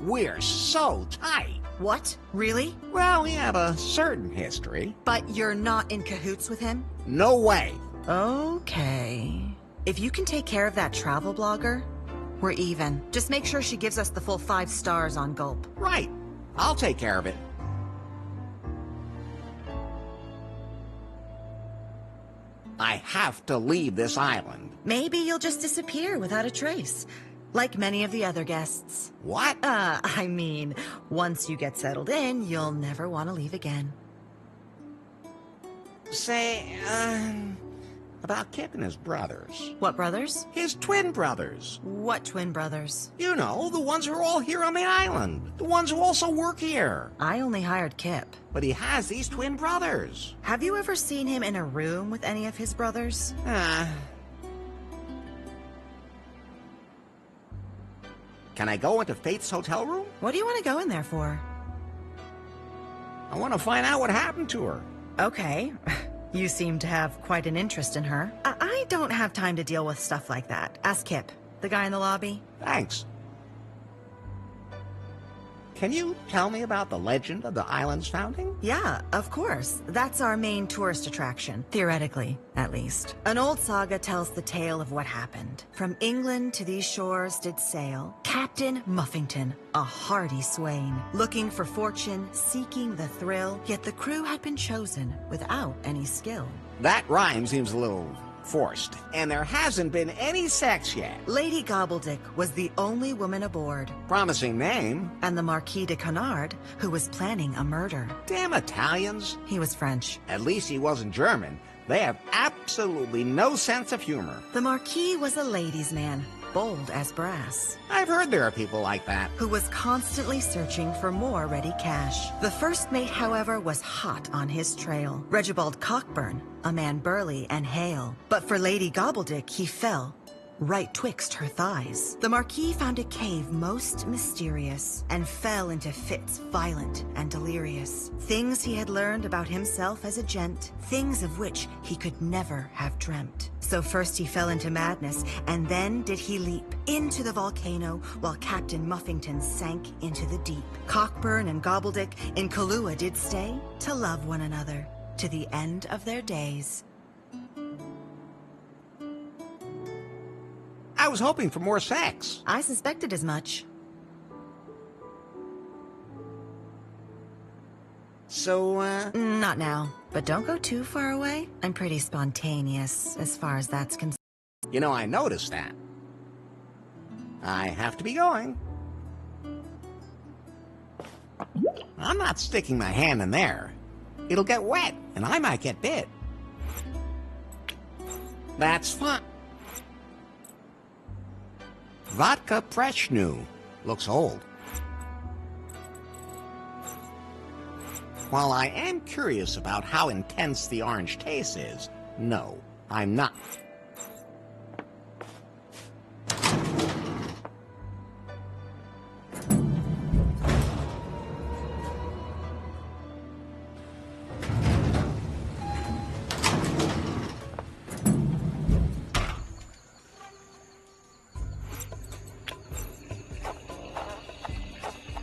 Speaker 2: We're so tight.
Speaker 10: What? Really?
Speaker 2: Well, we have a certain history.
Speaker 10: But you're not in cahoots with him?
Speaker 2: No way.
Speaker 10: Okay. If you can take care of that travel blogger, we're even. Just make sure she gives us the full 5 stars on Gulp.
Speaker 2: Right. I'll take care of it. I have to leave this island.
Speaker 10: Maybe you'll just disappear without a trace. Like many of the other guests.
Speaker 2: What?
Speaker 10: I mean, once you get settled in, you'll never want to leave again.
Speaker 2: Say, about Kip and his brothers.
Speaker 10: What brothers?
Speaker 2: His twin brothers.
Speaker 10: What twin brothers?
Speaker 2: You know, the ones who are all here on the island. The ones who also work here.
Speaker 10: I only hired Kip.
Speaker 2: But he has these twin brothers.
Speaker 10: Have you ever seen him in a room with any of his brothers?
Speaker 2: Can I go into Faith's hotel room?
Speaker 10: What do you want to go in there for?
Speaker 2: I want to find out what happened to her.
Speaker 10: Okay. You seem to have quite an interest in her. I don't have time to deal with stuff like that. Ask Kip, the guy in the lobby.
Speaker 2: Thanks. Can you tell me about the legend of the island's founding?
Speaker 10: Yeah, of course. That's our main tourist attraction. Theoretically, at least. An old saga tells the tale of what happened. From England to these shores did sail Captain Muffington, a hardy swain, looking for fortune, seeking the thrill, yet the crew had been chosen without any skill.
Speaker 2: That rhyme seems a little forced, and there hasn't been any sex yet.
Speaker 10: Lady Gobbledick was the only woman aboard.
Speaker 2: Promising name.
Speaker 10: And the Marquis de Canard, who was planning a murder.
Speaker 2: Damn Italians.
Speaker 10: He was French.
Speaker 2: At least he wasn't German. They have absolutely no sense of humor.
Speaker 10: The Marquis was a ladies' man, bold as brass.
Speaker 2: I've heard there are people like that.
Speaker 10: Who was constantly searching for more ready cash. The first mate, however, was hot on his trail. Regibald Cockburn, a man burly and hale. But for Lady Gobbledick, he fell right twixt her thighs. The Marquis found a cave most mysterious and fell into fits violent and delirious. Things he had learned about himself as a gent, things of which he could never have dreamt. So first he fell into madness, and then did he leap into the volcano while Captain Muffington sank into the deep. Cockburn and Gobbledick in Kahlua did stay to love one another to the end of their days.
Speaker 2: I was hoping for more sex.
Speaker 10: I suspected as much.
Speaker 2: So,
Speaker 10: Not now. But don't go too far away. I'm pretty spontaneous as far as that's concerned.
Speaker 2: You know, I noticed that. I have to be going. I'm not sticking my hand in there. It'll get wet, and I might get bit. That's fun. Vodka Preshnu. Looks old. While I am curious about how intense the orange taste is, no, I'm not.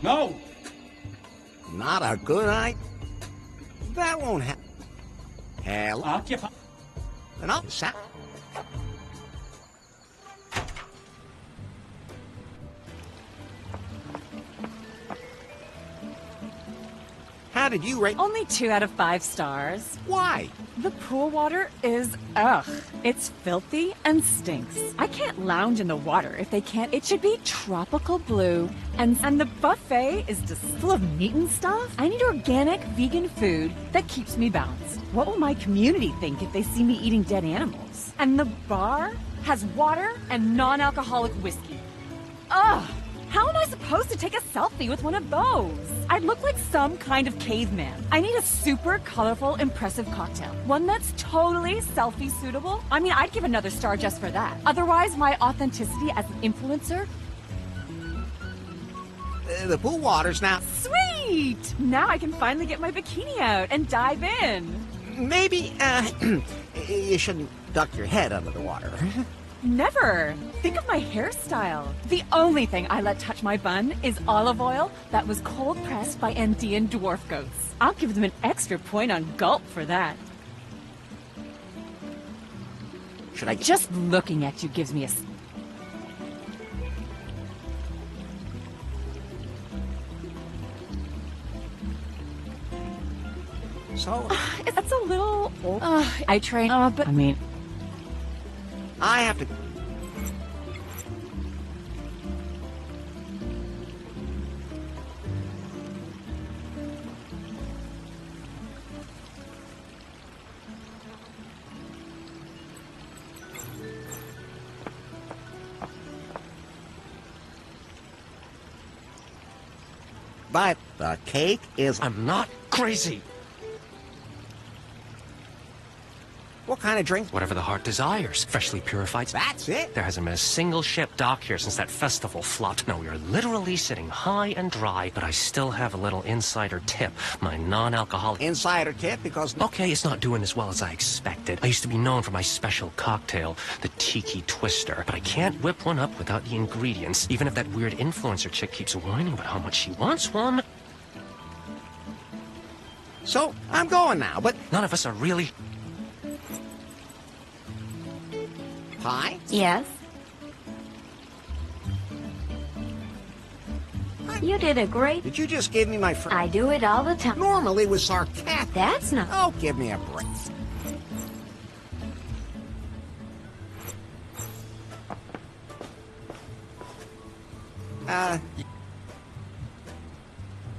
Speaker 14: No!
Speaker 2: Not a good idea. That won't happen. Hell.
Speaker 14: Occupy.
Speaker 2: And I'll sat. How did you rate?
Speaker 11: Only 2 out of 5 stars.
Speaker 2: Why?
Speaker 11: The pool water is ugh. It's filthy and stinks. I can't lounge in the water if they can't. It should be tropical blue. And the buffet is just full of meat and stuff. I need organic vegan food that keeps me balanced. What will my community think if they see me eating dead animals? And the bar has water and non-alcoholic whiskey. Ugh. How am I supposed to take a selfie with one of those? I'd look like some kind of caveman. I need a super colorful, impressive cocktail. One that's totally selfie suitable. I mean, I'd give another star just for that. Otherwise, my authenticity as an influencer...
Speaker 2: The pool water's now...
Speaker 11: Sweet! Now I can finally get my bikini out and dive in.
Speaker 2: Maybe, you shouldn't duck your head under the water.
Speaker 11: Never! Think of my hairstyle. The only thing I let touch my bun is olive oil that was cold pressed by Andean dwarf goats. I'll give them an extra point on gulp for that.
Speaker 2: Should I...
Speaker 11: Just looking at you gives me a...
Speaker 2: So...
Speaker 11: That's a little... I train... but... I mean...
Speaker 2: I have to... But the cake is...
Speaker 8: I'm not crazy.
Speaker 2: What kind of drink?
Speaker 8: Whatever the heart desires. Freshly purified.
Speaker 2: That's it?
Speaker 8: There hasn't been a single ship docked here since that festival flopped. No, we are literally sitting high and dry, but I still have a little insider tip. My non-alcoholic...
Speaker 2: Insider tip? Because...
Speaker 8: Okay, it's not doing as well as I expected. I used to be known for my special cocktail, the Tiki Twister, but I can't whip one up without the ingredients, even if that weird influencer chick keeps whining about how much she wants one.
Speaker 2: So, I'm going now, but...
Speaker 8: None of us are really...
Speaker 2: Pie?
Speaker 5: Yes? You did a great...
Speaker 2: Did you just give me my friend?
Speaker 5: I do it all the time.
Speaker 2: Normally with sarcastic.
Speaker 5: That's not...
Speaker 2: Oh, give me a break.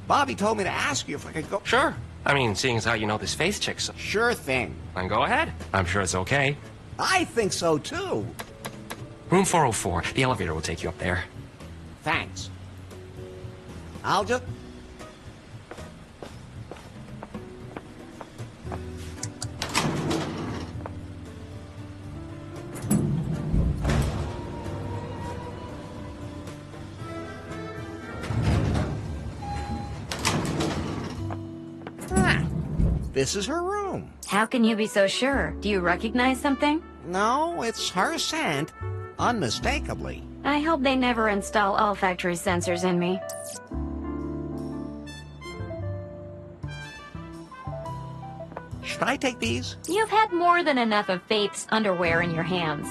Speaker 2: Bobby told me to ask you if I could go...
Speaker 8: Sure. I mean, seeing as how you know this Faith chick, so...
Speaker 2: Sure thing.
Speaker 8: Then go ahead. I'm sure it's okay.
Speaker 2: I think so, too.
Speaker 8: Room 404. The elevator will take you up there.
Speaker 2: Thanks. I'll just... This is her room.
Speaker 5: How can you be so sure? Do you recognize something?
Speaker 2: No, it's her scent, unmistakably.
Speaker 5: I hope they never install olfactory sensors in me.
Speaker 2: Should I take these?
Speaker 5: You've had more than enough of Faith's underwear in your hands.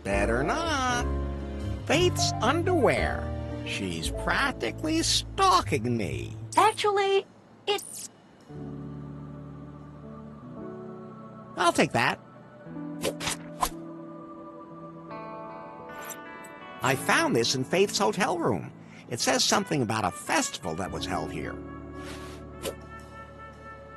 Speaker 2: Better not. Faith's underwear. She's practically stalking me.
Speaker 5: Actually, it's...
Speaker 2: I'll take that. I found this in Faith's hotel room. It says something about a festival that was held here.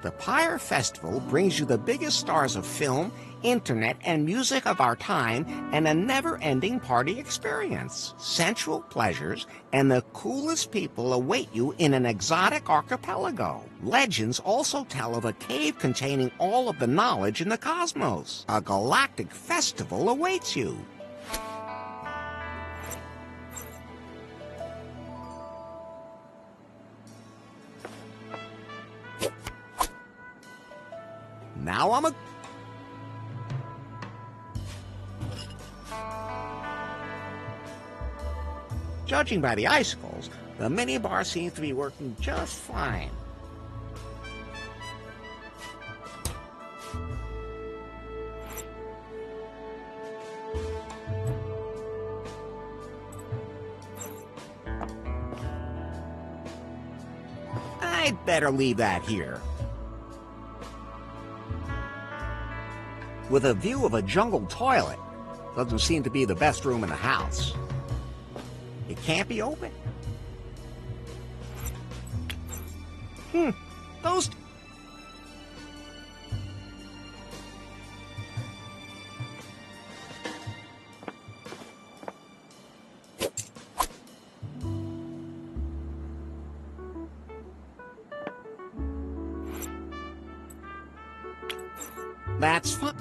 Speaker 2: The Pyre Festival brings you the biggest stars of film, internet, and music of our time, and a never-ending party experience. Sensual pleasures and the coolest people await you in an exotic archipelago. Legends also tell of a cave containing all of the knowledge in the cosmos. A galactic festival awaits you. Now I'm a... Judging by the icicles, the minibar seems to be working just fine. I'd better leave that here. With a view of a jungle toilet, doesn't seem to be the best room in the house. It can't be open. Those... That's fun.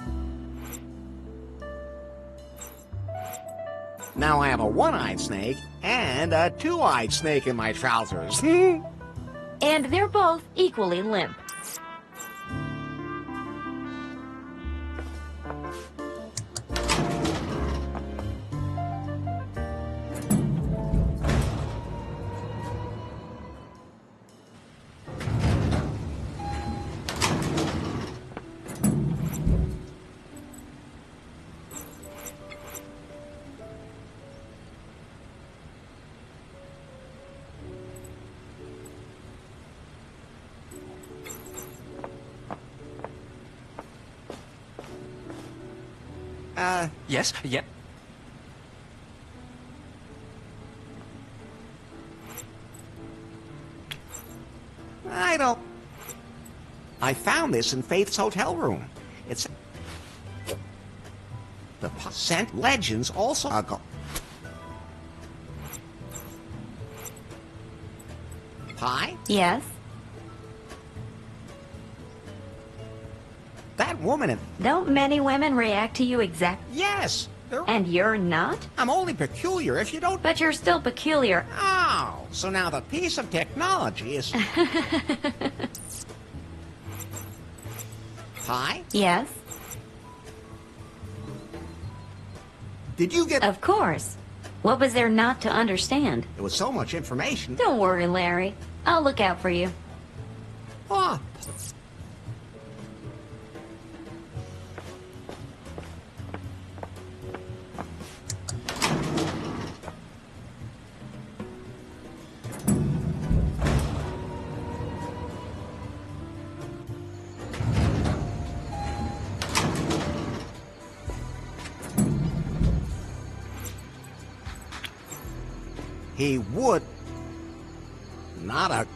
Speaker 2: Now I have a one-eyed snake and a two-eyed snake in my trousers.
Speaker 5: And they're both equally limp.
Speaker 8: Yes, yeah.
Speaker 2: I found this in Faith's hotel room. It's... The scent legends also... Pie?
Speaker 5: Yes?
Speaker 2: That woman in...
Speaker 5: Don't many women react to you exactly?
Speaker 2: Yes!
Speaker 5: And you're not?
Speaker 2: I'm only peculiar if you don't...
Speaker 5: But you're still peculiar.
Speaker 2: Oh, so now the piece of technology is... Pie?
Speaker 5: Yes?
Speaker 2: Did you get...
Speaker 5: Of course. What was there not to understand?
Speaker 2: There was so much information.
Speaker 5: Don't worry, Larry. I'll look out for you.
Speaker 2: Oh. He would. Not a...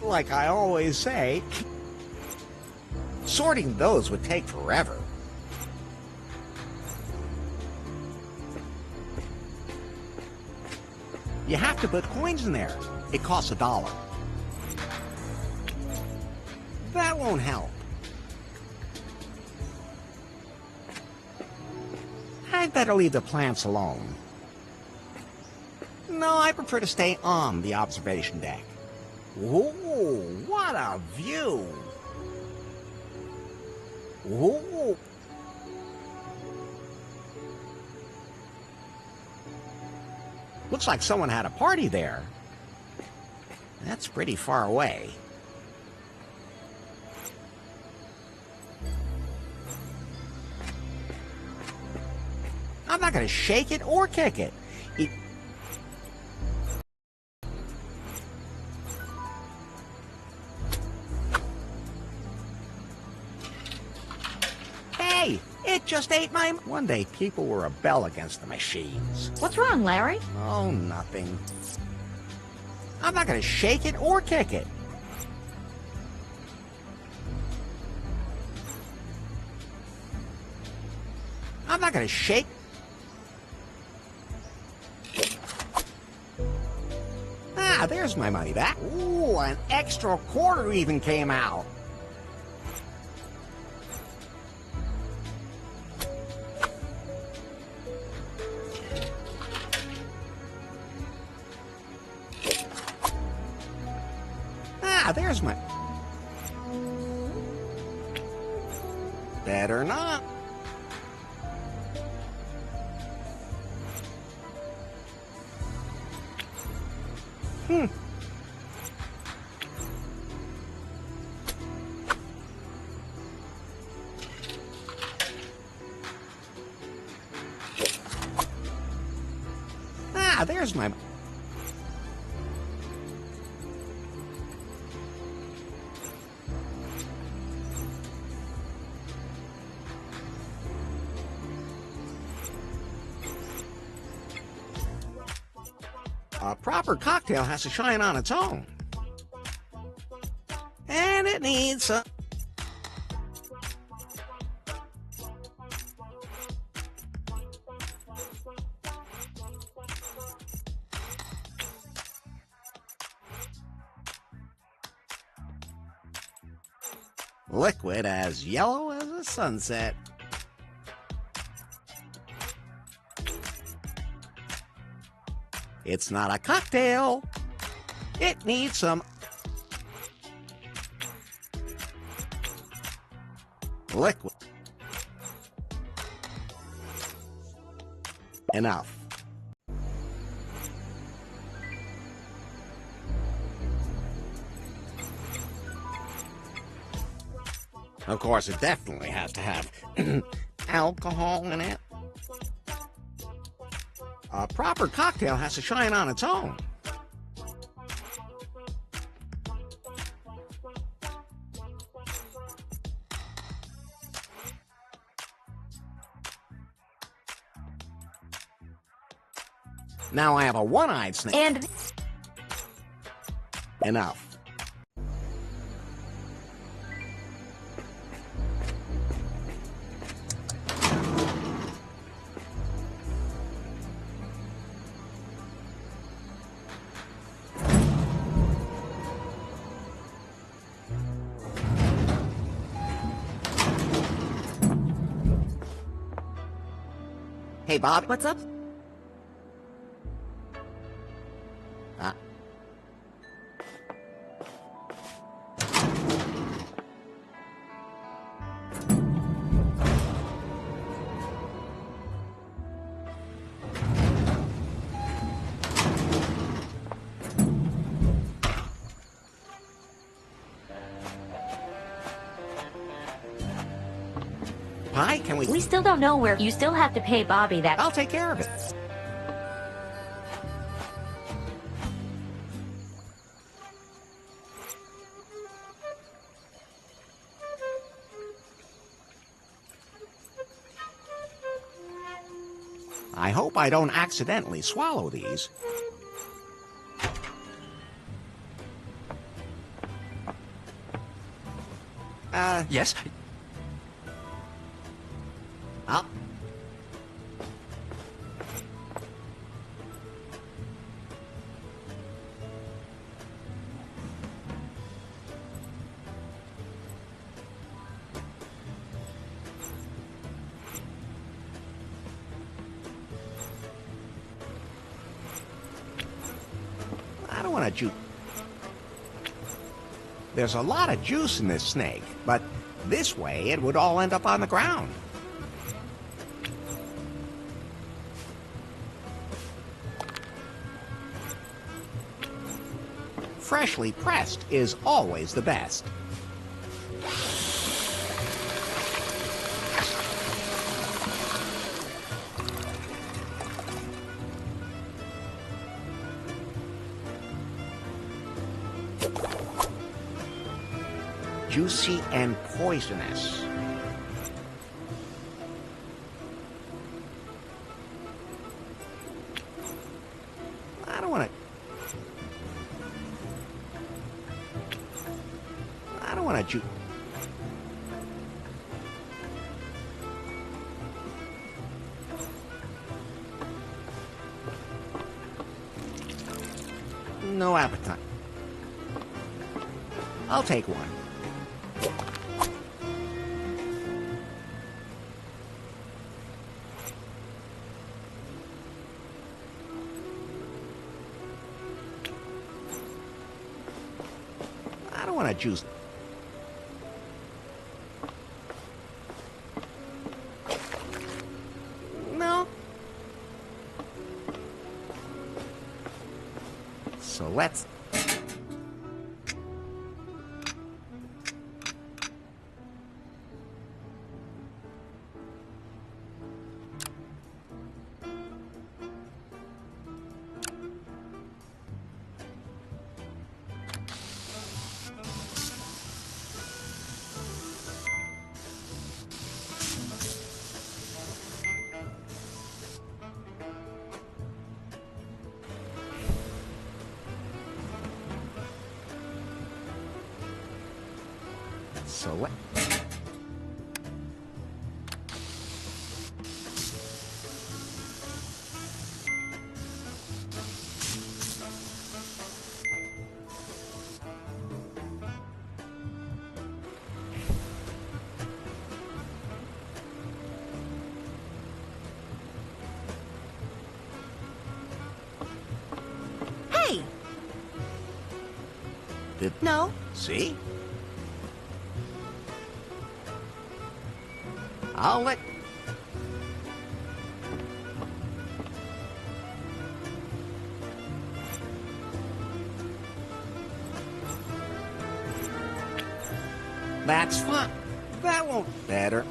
Speaker 2: Like I always say, sorting those would take forever. You have to put coins in there. It costs $1. That won't help. I'd better leave the plants alone. No, I prefer to stay on the observation deck. Ooh, what a view! Ooh. Looks like someone had a party there. That's pretty far away. I'm not going to shake it or kick it. Hey, It just ate my... One day, people will rebel against the machines.
Speaker 5: What's wrong, Larry?
Speaker 2: Oh, nothing. I'm not gonna shake it or kick it. I'm not gonna shake... Ah, there's my money back. Ooh, an extra quarter even came out. Ah, there's my... Better not. Ah, there's my... A proper cocktail has to shine on its own. And it needs a... liquid as yellow as a sunset. It's not a cocktail. It needs some liquid. Enough. Of course, it definitely has to have alcohol in it. A proper cocktail has to shine on its own. Now I have a one-eyed snake.
Speaker 5: And...
Speaker 2: Enough. Hey, Bob.
Speaker 10: What's up?
Speaker 2: Hi, can we...
Speaker 5: We still don't know where. You still have to pay Bobby that.
Speaker 2: I'll take care of it. I hope I don't accidentally swallow these.
Speaker 8: Yes?
Speaker 2: Up. I don't want to juice. There's a lot of juice in this snake, but this way it would all end up on the ground. Freshly pressed is always the best. Juicy and poisonous. juice. No appetite. I'll take one. I don't want to juice. No. So let's... So what?
Speaker 13: Hey! No.
Speaker 2: See? I'll let... That's fine. That won't better.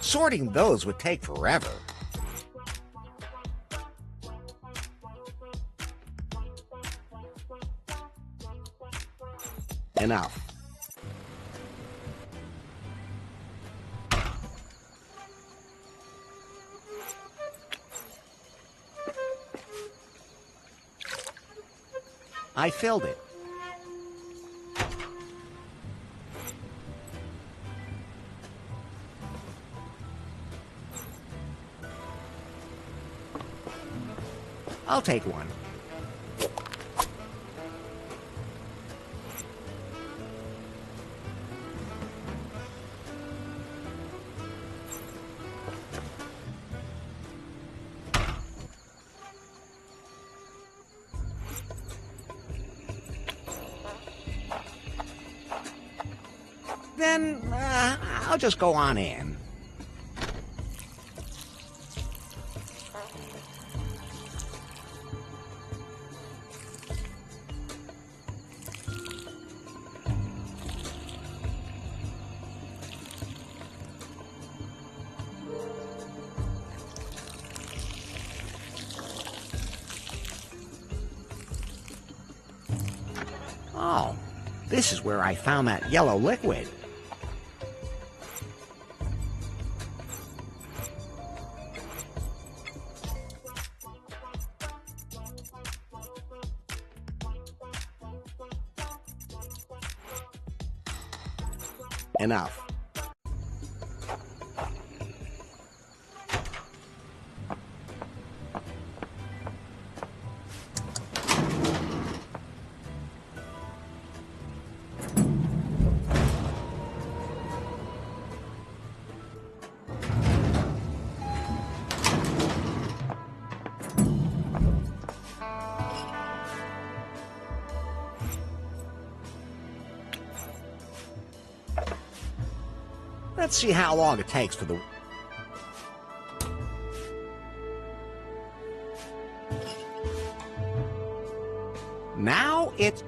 Speaker 2: Sorting those would take forever. Enough. I filled it. I'll take one. Then, I'll just go on in. Oh, this is where I found that yellow liquid. Enough. Let's see how long it takes for the... Now it's...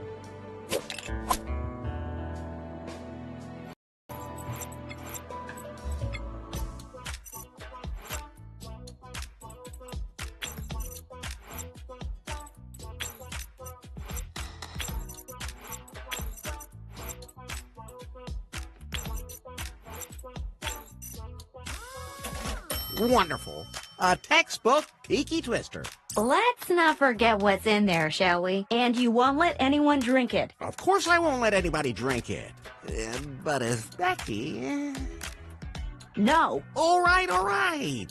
Speaker 2: Wonderful. A textbook Peaky Twister.
Speaker 5: Let's not forget what's in there, shall we? And you won't let anyone drink it.
Speaker 2: Of course I won't let anybody drink it. But if Becky...
Speaker 5: No.
Speaker 2: All right, all right.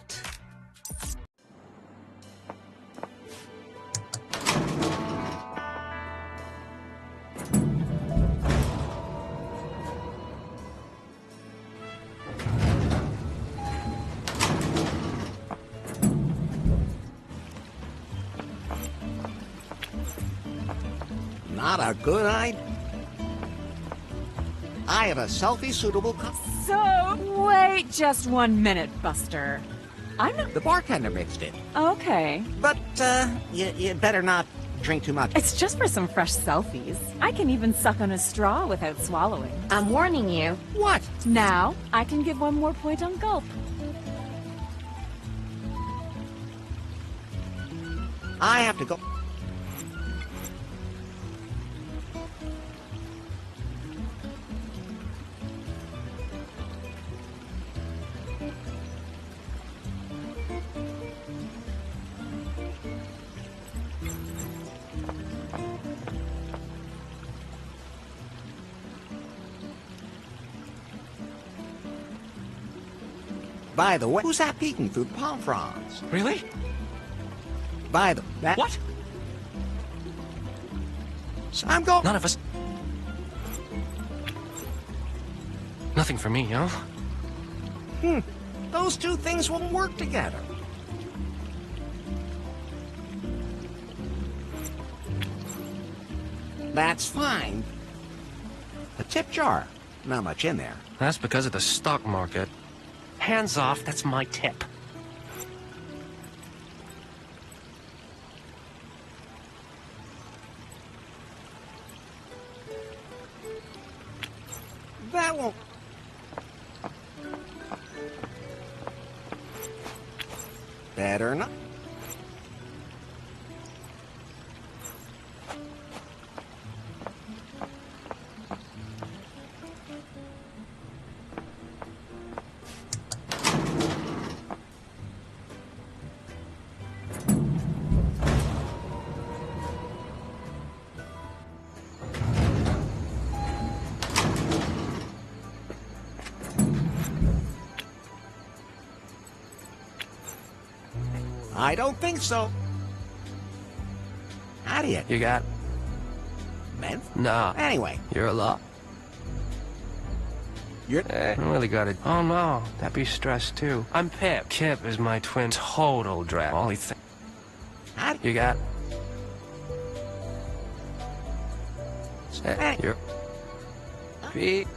Speaker 2: Not a good idea. I have a selfie-suitable cup.
Speaker 11: So, wait just 1 minute, Buster. I'm not...
Speaker 2: The bartender mixed it.
Speaker 11: Okay.
Speaker 2: But, you better not drink too much.
Speaker 11: It's just for some fresh selfies. I can even suck on a straw without swallowing.
Speaker 5: I'm warning you.
Speaker 2: What?
Speaker 11: Now, I can give 1 more point on gulp.
Speaker 2: I have to go. By the way, who's that peeking through the palm fronds?
Speaker 8: Really?
Speaker 2: By the...
Speaker 8: What?
Speaker 2: I'm going...
Speaker 8: None of us... Nothing for me, yo.
Speaker 2: Those two things won't work together. That's fine. A tip jar. Not much in there.
Speaker 8: That's because of the stock market. Hands off, that's my tip.
Speaker 2: That won't... Better not. I don't think so. How do you?
Speaker 8: You got...
Speaker 2: Meth?
Speaker 8: Nah.
Speaker 2: Anyway.
Speaker 8: You're a lot.
Speaker 2: You're...
Speaker 8: I really got it. Oh no, that'd be stress too. I'm Pip. Kip is my twin. Total drag. All he thinks.
Speaker 2: How...
Speaker 8: You got...
Speaker 2: Hey.
Speaker 8: You're... Pete.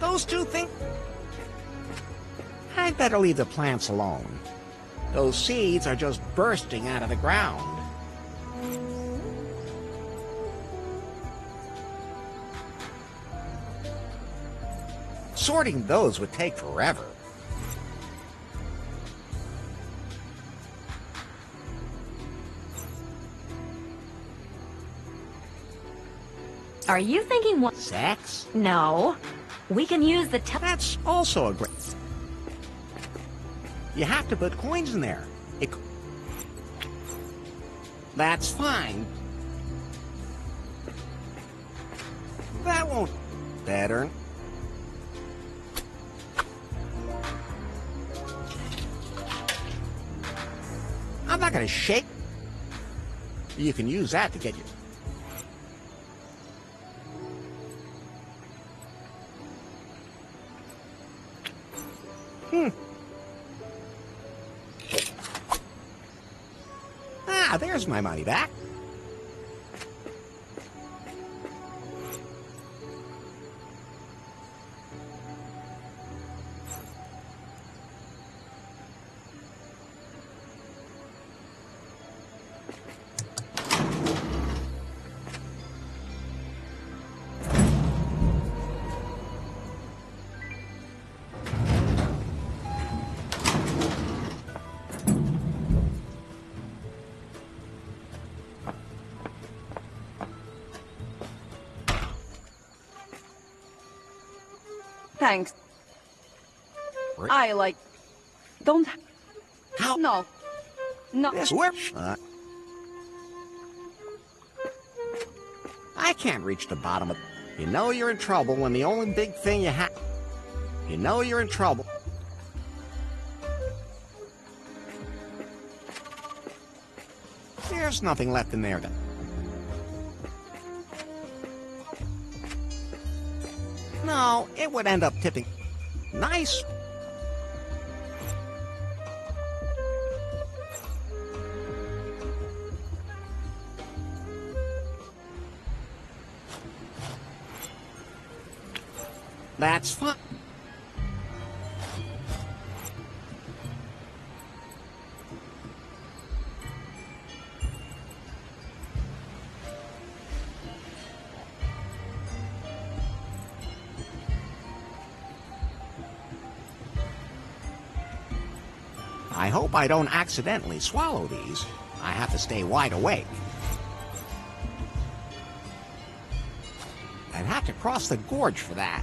Speaker 2: Those two things... I'd better leave the plants alone. Those seeds are just bursting out of the ground. Sorting those would take forever.
Speaker 5: Are you thinking what?
Speaker 2: Sex?
Speaker 5: No. We can use the
Speaker 2: That's also a great... You have to put coins in there. That's fine. That won't... Better. I'm not gonna shake. You can use that to get you... Ah, there's my money back.
Speaker 7: Thanks. I like... Don't...
Speaker 2: How?
Speaker 7: No. No.
Speaker 2: This work? I can't reach the bottom of... You know you're in trouble when the only big thing you have... You know you're in trouble. There's nothing left in there then. No, it would end up tipping. Nice. That's fun. I hope I don't accidentally swallow these. I have to stay wide awake. I'd have to cross the gorge for that.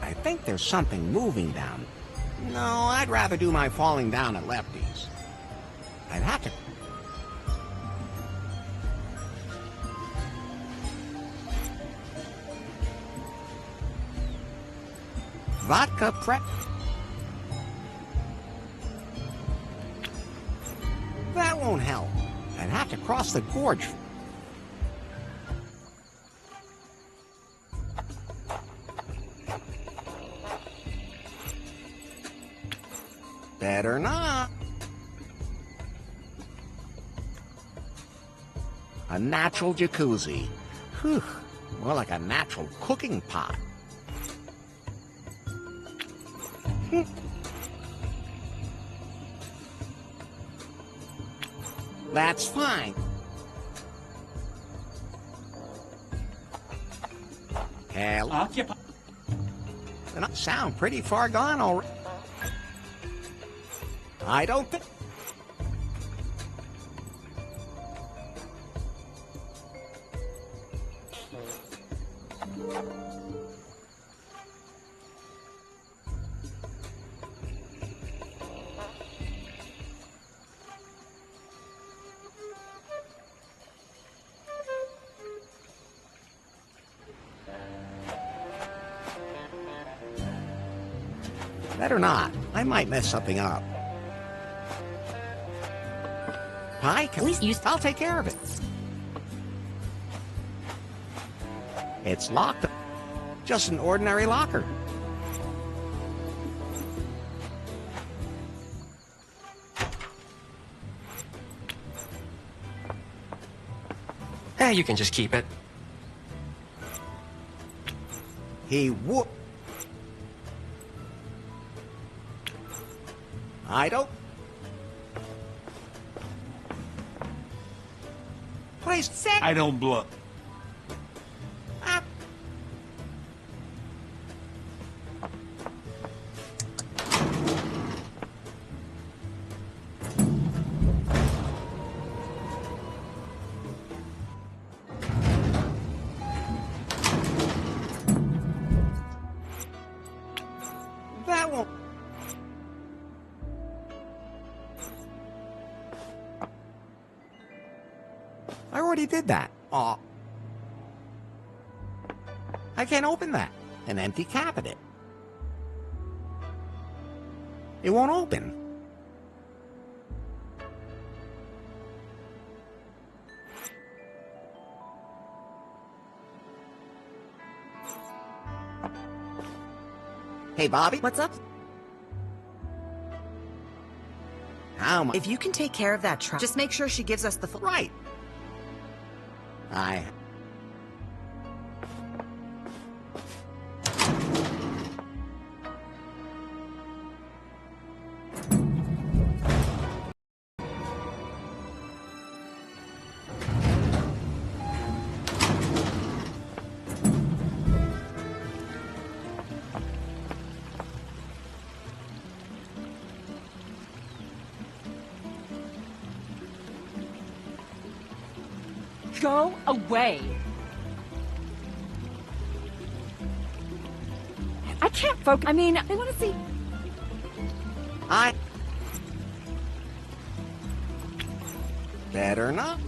Speaker 2: I think there's something moving down. No, I'd rather do my falling down at Lefty's. I'd have to... Vodka prep. That won't help. I'd have to cross the gorge. Better not. A natural jacuzzi. Whew. More like a natural cooking pot. That's fine. Hell, occupy. And I sound pretty far gone already. I don't think. Better not. I might mess something up. Pike, at least I'll take care of it. It's locked up. Just an ordinary locker.
Speaker 8: You can just keep it.
Speaker 2: He would. I don't. Please say.
Speaker 9: I don't bluff.
Speaker 2: That won't. I already did that. Aw. I can't open that. An empty cabinet. It won't open. Hey, Bobby.
Speaker 10: What's up?
Speaker 2: How much?
Speaker 10: If you can take care of that truck, just make sure she gives us the full...
Speaker 2: Right. I...
Speaker 11: Go away. I can't focus. I mean, I want to see.
Speaker 2: Better not.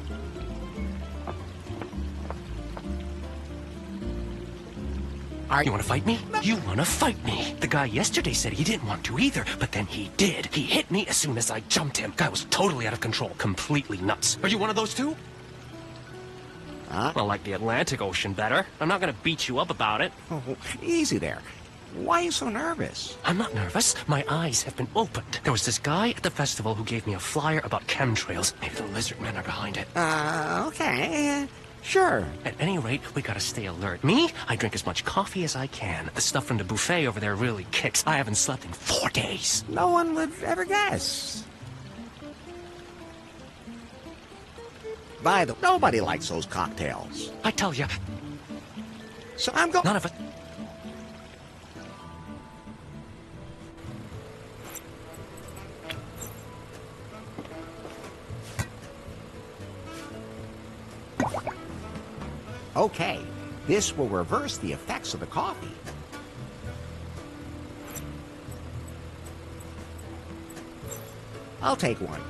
Speaker 8: You want to fight me? You want to fight me? The guy yesterday said he didn't want to either, but then he did. He hit me as soon as I jumped him. Guy was totally out of control, completely nuts. Are you one of those too?
Speaker 2: Huh?
Speaker 8: I like the Atlantic Ocean better. I'm not gonna beat you up about it.
Speaker 2: Oh, easy there. Why are you so nervous?
Speaker 8: I'm not nervous. My eyes have been opened. There was this guy at the festival who gave me a flyer about chemtrails. Maybe the lizard men are behind it.
Speaker 2: Okay. Sure.
Speaker 8: At any rate, we gotta stay alert. Me? I drink as much coffee as I can. The stuff from the buffet over there really kicks. I haven't slept in 4 days.
Speaker 2: No one would ever guess. By the way, nobody likes those cocktails.
Speaker 8: I tell you.
Speaker 2: So I'm going.
Speaker 8: None of it.
Speaker 2: Okay, this will reverse the effects of the coffee. I'll take one.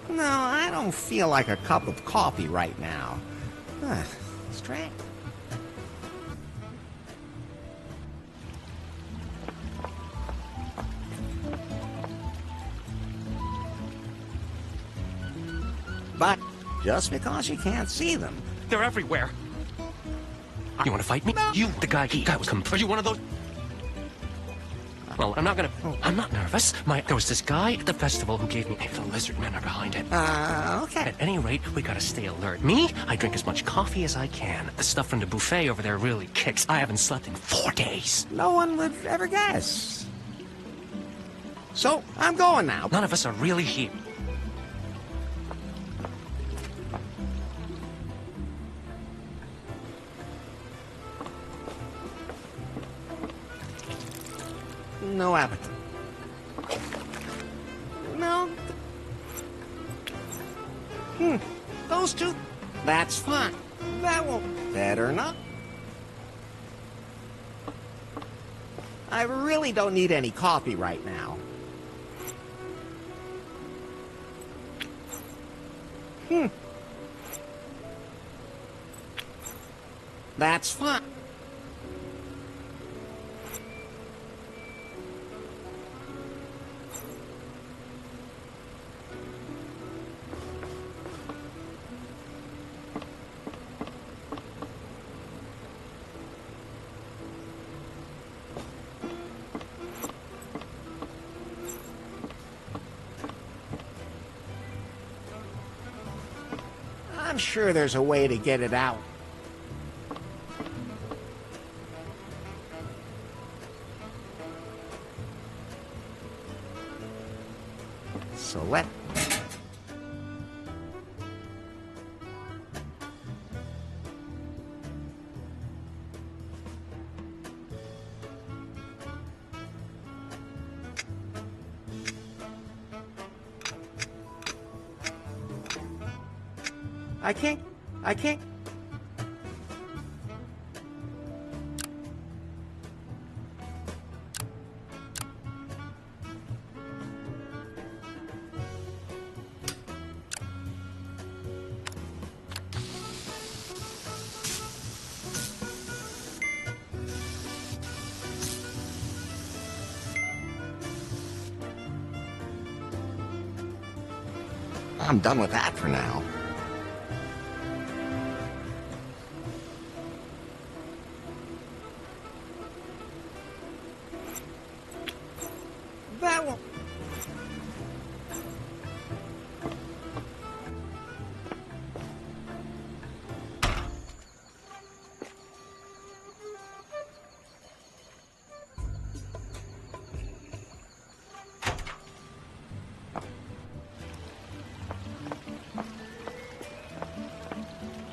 Speaker 2: No, I don't feel like a cup of coffee right now. Strange. But just because you can't see them...
Speaker 8: They're everywhere. You want to fight me? No. You, the guy, he was Are you one of those? Well, I'm not nervous. There was this guy at the festival who gave me... Maybe the lizard men are behind it.
Speaker 2: Okay.
Speaker 8: At any rate, we gotta stay alert. Me? I drink as much coffee as I can. The stuff from the buffet over there really kicks. I haven't slept in 4 days.
Speaker 2: No one would ever guess. So, I'm going now.
Speaker 8: None of us are really here.
Speaker 2: No appetite. No. Those two. That's fine. That won't. Better not. I really don't need any coffee right now. That's fine. I'm sure there's a way to get it out. So let... I can't. I'm done with that for now. That won't...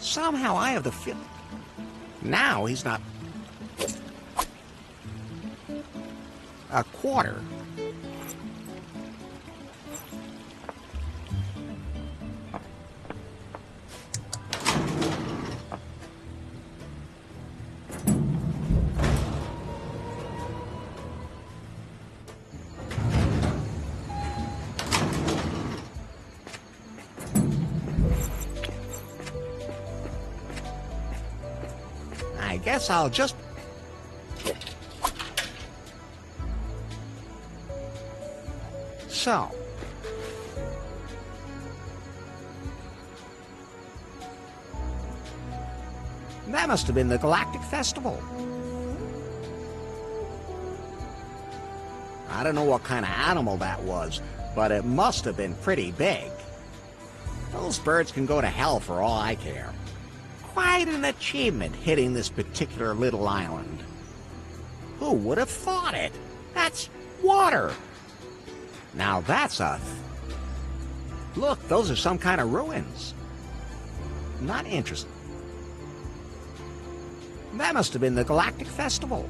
Speaker 2: Somehow I have the feeling... Now he's not... A quarter. guess I'll just... So... That must have been the Galactic Festival. I don't know what kind of animal that was, but it must have been pretty big. Those birds can go to hell for all I care. Quite an achievement hitting this particular little island. Who would have thought it? That's water. Now that's a... Look, those are some kind of ruins. Not interesting. That must have been the Galactic Festival.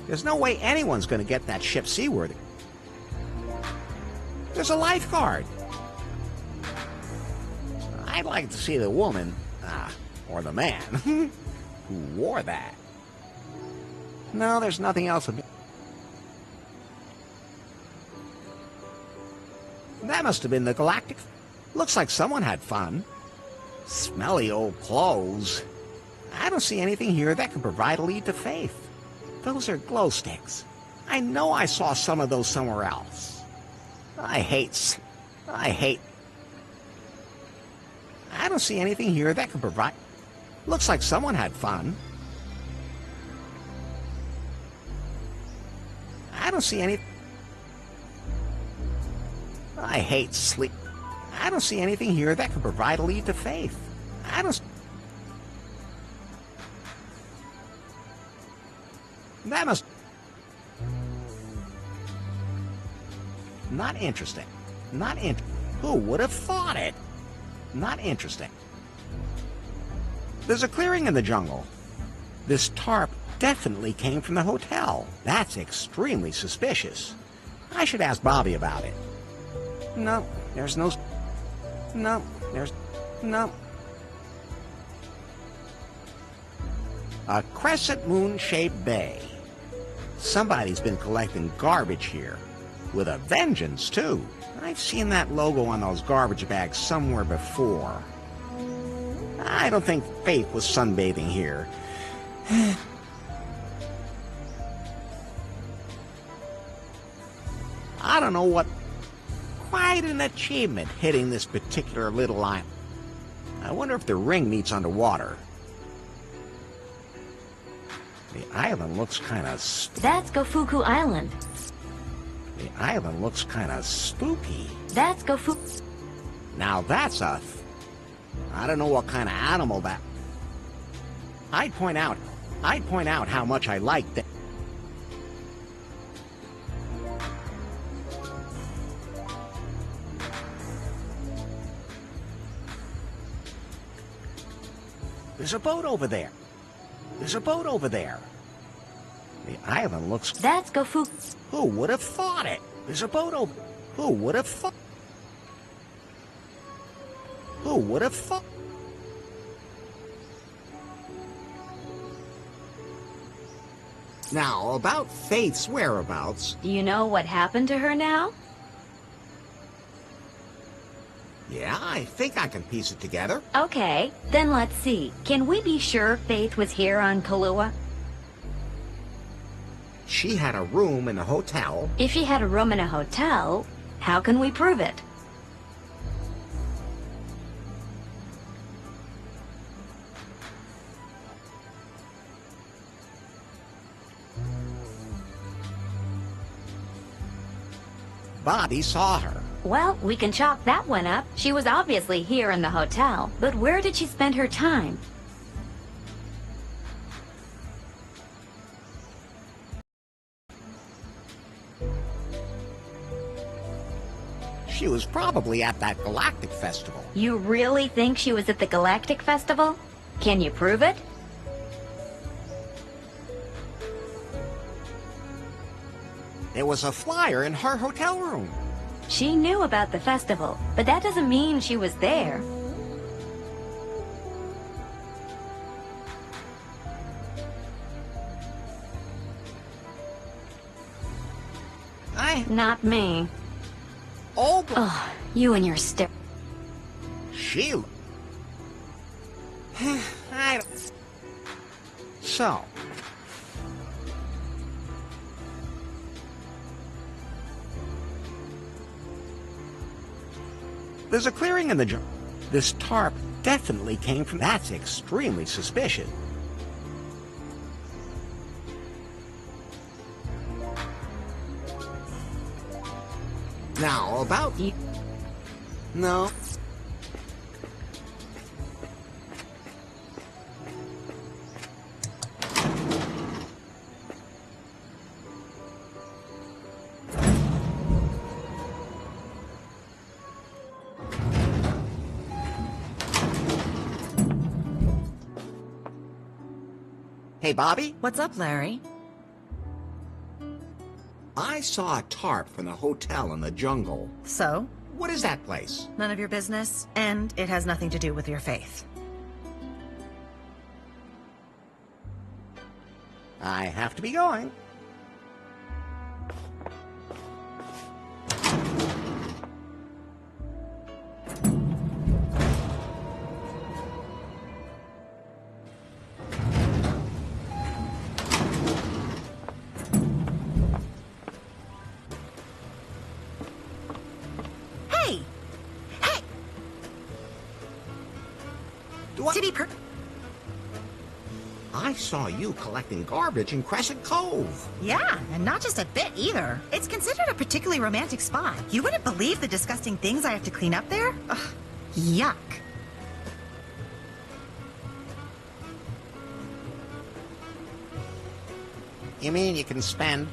Speaker 2: There's no way anyone's going to get that ship seaworthy. There's a lifeguard. I'd like to see the woman, or the man, who wore that. No, there's nothing else. That must have been the Galactic... Looks like someone had fun. Smelly old clothes. I don't see anything here that can provide a lead to faith. Those are glow sticks. I know I saw some of those somewhere else. I don't see anything here that can provide... Looks like someone had fun. I don't see any... I hate sleep. I don't see anything here that can provide a lead to faith. I don't... That must... Not interesting. Not in... Who would have thought it? Not interesting. There's a clearing in the jungle. This tarp definitely came from the hotel. That's extremely suspicious. I should ask Bobby about it. No, there's no... No, there's... No. A crescent moon-shaped bay. Somebody's been collecting garbage here. With a vengeance, too. I've seen that logo on those garbage bags somewhere before. I don't think Faith was sunbathing here. I don't know what... Quite an achievement hitting this particular little island. I wonder if the ring meets underwater. The island looks kind of...
Speaker 5: That's Gofuku Island.
Speaker 2: The island looks kind of spooky.
Speaker 5: That's Gofuku...
Speaker 2: Now that's a... I don't know what kind of animal that... I'd point out how much I like that... There's a boat over there. There's a boat over there. The island looks...
Speaker 5: That's Gofuku...
Speaker 2: Who would have thought it? There's a boat over... Who would have thought... Who would have thought... Now, about Faith's whereabouts...
Speaker 5: Do you know what happened to her now?
Speaker 2: Yeah, I think I can piece it together.
Speaker 5: Okay, then let's see. Can we be sure Faith was here on Kahlua?
Speaker 2: She had a room in the hotel.
Speaker 5: If she had a room in a hotel, how can we prove it?
Speaker 2: Bobby saw her.
Speaker 5: Well, we can chalk that one up. She was obviously here in the hotel. But where did she spend her time?
Speaker 2: She was probably at that Galactic Festival.
Speaker 5: You really think she was at the Galactic Festival? Can you prove it?
Speaker 2: There was a flyer in her hotel room.
Speaker 5: She knew about the festival, but that doesn't mean she was there. Not me.
Speaker 2: Oh,
Speaker 5: you and your
Speaker 2: She... So... There's a clearing in the jungle. This tarp definitely came from... That's extremely suspicious. Now, about... No. Hey, Bobby?
Speaker 10: What's up, Larry?
Speaker 2: I saw a tarp from the hotel in the jungle.
Speaker 10: So?
Speaker 2: What is that place?
Speaker 10: None of your business, and it has nothing to do with your faith.
Speaker 2: I have to be going. I saw you collecting garbage in Crescent Cove.
Speaker 13: Yeah, and not just a bit either. It's considered a particularly romantic spot. You wouldn't believe the disgusting things I have to clean up there. Ugh, yuck.
Speaker 2: You mean you can spend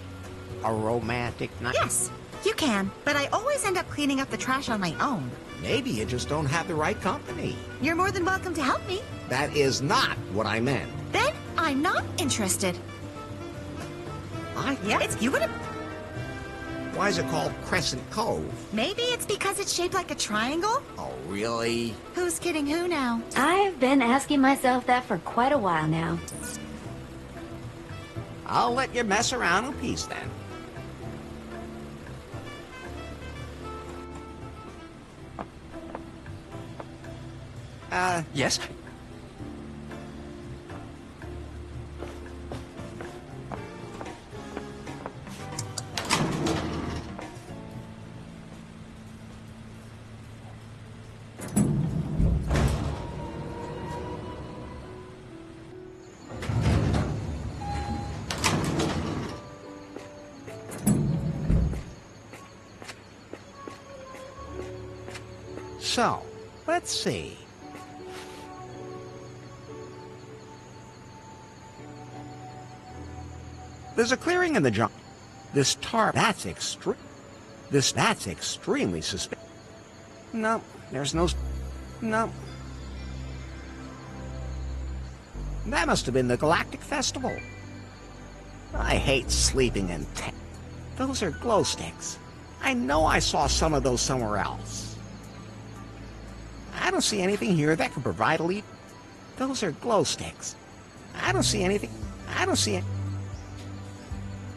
Speaker 2: a romantic night?
Speaker 13: Yes, you can, but I always end up cleaning up the trash on my own.
Speaker 2: Maybe you just don't have the right company.
Speaker 13: You're more than welcome to help me.
Speaker 2: That is not what I meant.
Speaker 13: Then I'm not interested. Yeah, you would have...
Speaker 2: Why is it called Crescent Cove?
Speaker 13: Maybe it's because it's shaped like a triangle?
Speaker 2: Oh, really?
Speaker 13: Who's kidding who now?
Speaker 5: I've been asking myself that for quite a while now.
Speaker 2: I'll let you mess around in peace then.
Speaker 8: Yes?
Speaker 2: So, let's see. There's a clearing in the jungle. This tarp, that's extremely suspicious. No, there's no... No. That must have been the Galactic Festival. I hate sleeping in tents. Those are glow sticks. I know I saw some of those somewhere else. I don't see anything here that could provide a lead. Those are glow sticks. I don't see anything. I don't see it.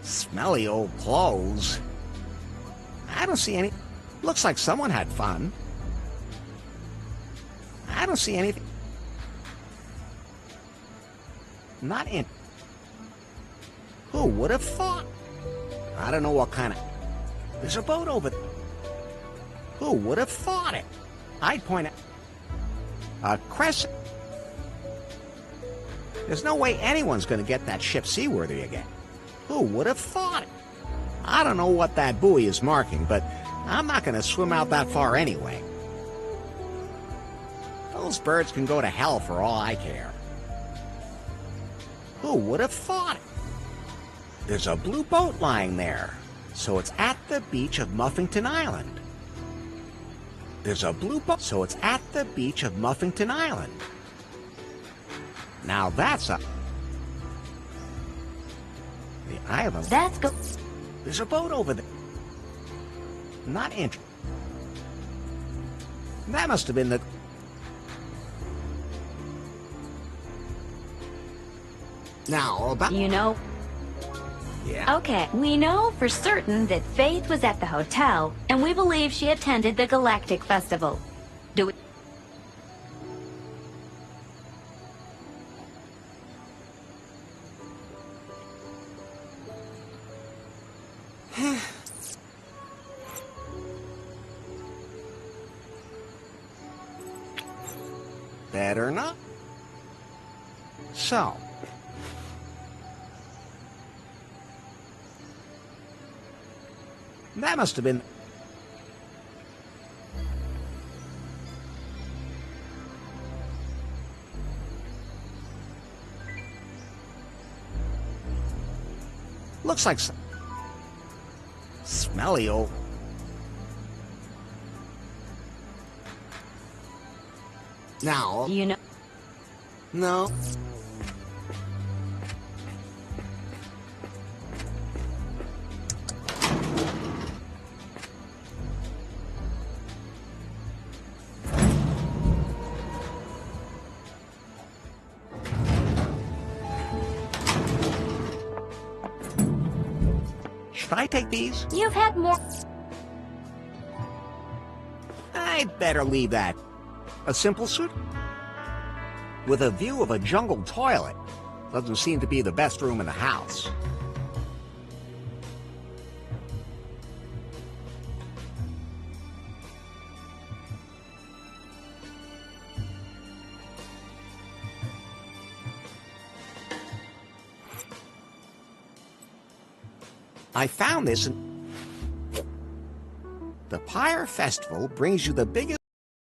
Speaker 2: Smelly old clothes. I don't see any. Looks like someone had fun. I don't see anything. Not in. Who would have thought? I don't know what kind of... There's a boat over there. Who would have thought it? I'd point at... A crescent. There's no way anyone's going to get that ship seaworthy again. Who would have thought it? I don't know what that buoy is marking, but I'm not going to swim out that far anyway. Those birds can go to hell for all I care. Who would have thought it? There's a blue boat lying there, so it's at the beach of Muffington Island. There's a blue boat, so it's at the beach of Muffington Island. Now that's a... The island...
Speaker 5: That's go...
Speaker 2: There's a boat over there. Not interested. That must have been the... Now, about...
Speaker 5: You know...
Speaker 2: Yeah.
Speaker 5: Okay, we know for certain that Faith was at the hotel, and we believe she attended the Galactic Festival. Do we...
Speaker 2: Better not. So. That must have been... Looks like some... Smelly old... Now...
Speaker 5: You know...
Speaker 2: No. Should I take these?
Speaker 5: You've had more...
Speaker 2: I'd better leave that. A simple suit? With a view of a jungle toilet. Doesn't seem to be the best room in the house. I found this in... The Pyre Festival brings you the biggest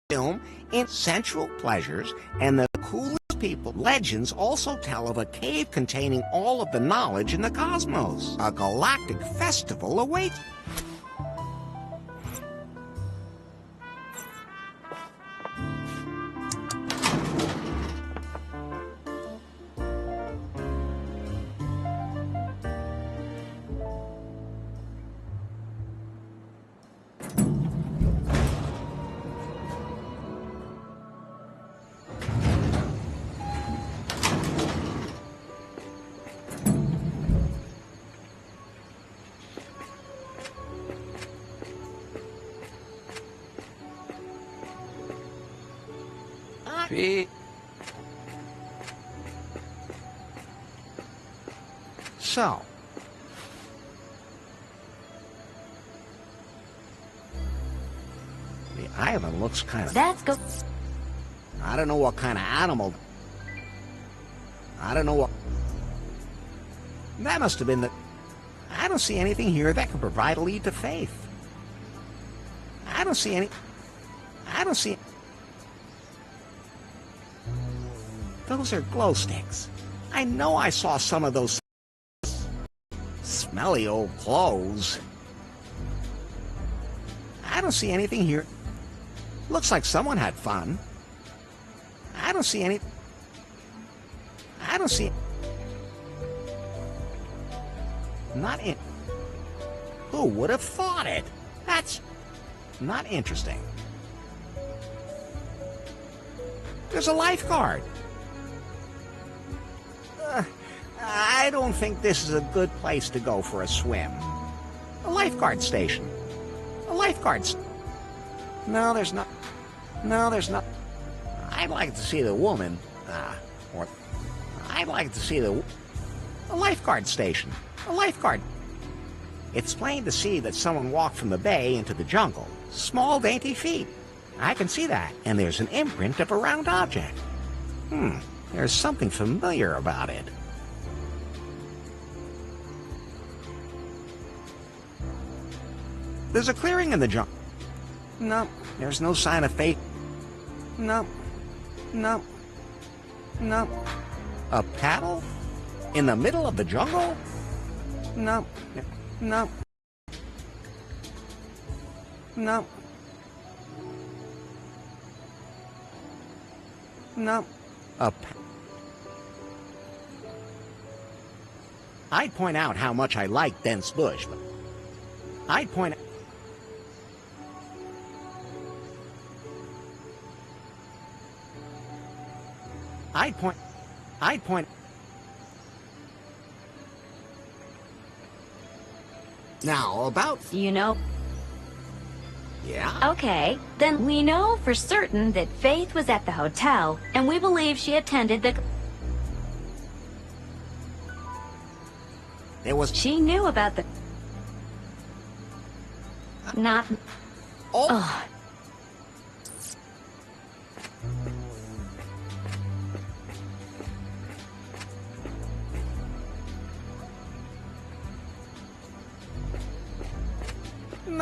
Speaker 2: film in sensual pleasures and the coolest people. Legends also tell of a cave containing all of the knowledge in the cosmos. A galactic festival awaits. So, the island looks kind of...
Speaker 5: That's go...
Speaker 2: I don't know what kind of animal... I don't know what... That must have been the... I don't see anything here that can provide a lead to Faith. I don't see any... I don't see... Those are glow sticks. I know I saw some of those smelly old clothes. I don't see anything here. Looks like someone had fun. I don't see any... I don't see... Not in... Who would have thought it? That's not interesting. There's a lifeguard. I don't think this is a good place to go for a swim. A lifeguard station. A lifeguard No, there's not. No, there's not. I'd like to see the woman. Or I'd like to see a lifeguard station. A lifeguard. It's plain to see that someone walked from the bay into the jungle. Small, dainty feet. I can see that. And there's an imprint of a round object. There's something familiar about it. There's a clearing in the jungle. No, there's no sign of Faith. No, no, no. A paddle? In the middle of the jungle? No, no, no, no. I'd point out how much I like dense bush, but I'd point... Now, about...
Speaker 5: You know...
Speaker 2: Yeah?
Speaker 5: Okay, then we know for certain that Faith was at the hotel, and we believe she attended the...
Speaker 2: There was...
Speaker 5: She knew about the... Not...
Speaker 2: Oh!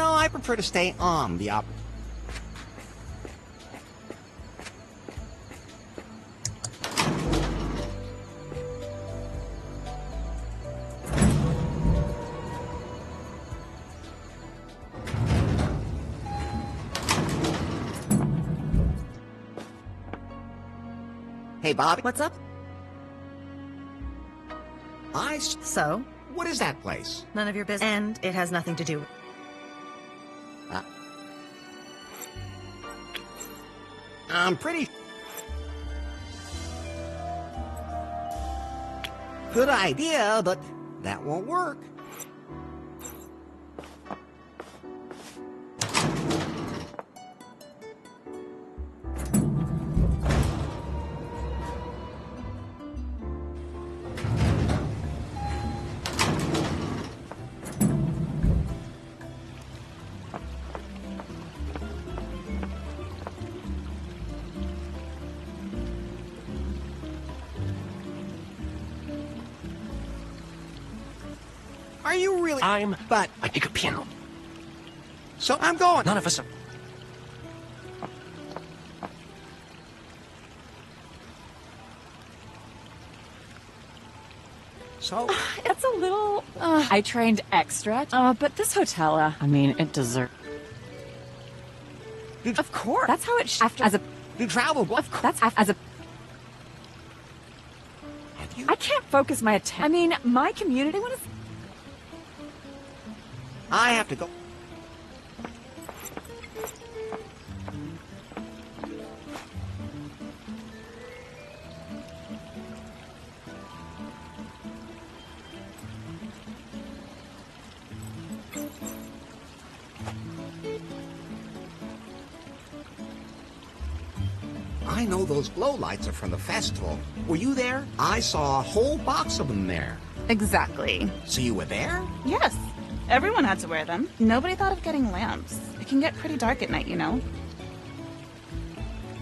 Speaker 2: No, I prefer to stay on the op... Hey, Bobby.
Speaker 10: What's up? So?
Speaker 2: What is that place?
Speaker 10: None of your business. And it has nothing to do.
Speaker 2: I'm pretty... Good idea, but that won't work. Are you really?
Speaker 8: But I pick a piano.
Speaker 2: So I'm going.
Speaker 8: None of us are.
Speaker 2: So?
Speaker 11: It's a little... I trained extra, but this hotel, I mean, it deserves... Of course. That's how it... After, as a...
Speaker 2: You travel...
Speaker 11: Of course. That's as a... I can't focus my attention. I mean, my community... What is...
Speaker 2: I have to go. I know those glow lights are from the festival. Were you there? I saw a whole box of them there.
Speaker 12: Exactly.
Speaker 2: So you were there?
Speaker 12: Yes. Everyone had to wear them. Nobody thought of getting lamps. It can get pretty dark at night, you know.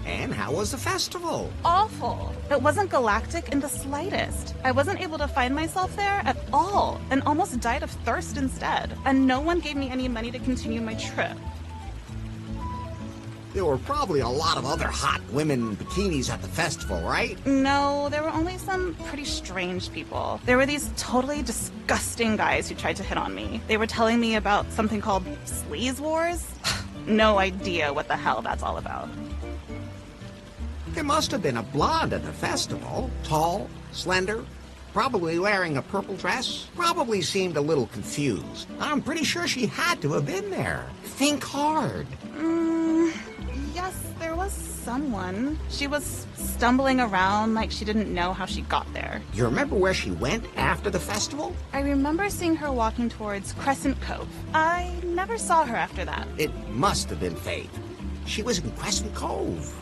Speaker 2: And how was the festival?
Speaker 12: Awful. It wasn't galactic in the slightest. I wasn't able to find myself there at all, and almost died of thirst instead. And no one gave me any money to continue my trip.
Speaker 2: There were probably a lot of other hot women in bikinis at the festival, right?
Speaker 12: No, there were only some pretty strange people. There were these totally disgusting guys who tried to hit on me. They were telling me about something called Sleaze Wars. No idea what the hell that's all about.
Speaker 2: There must have been a blonde at the festival. Tall, slender, probably wearing a purple dress. Probably seemed a little confused. I'm pretty sure she had to have been there. Think hard.
Speaker 12: Yes, there was someone. She was stumbling around like she didn't know how she got there.
Speaker 2: You remember where she went after the festival?
Speaker 12: I remember seeing her walking towards Crescent Cove. I never saw her after that.
Speaker 2: It must have been fate. She was in Crescent Cove.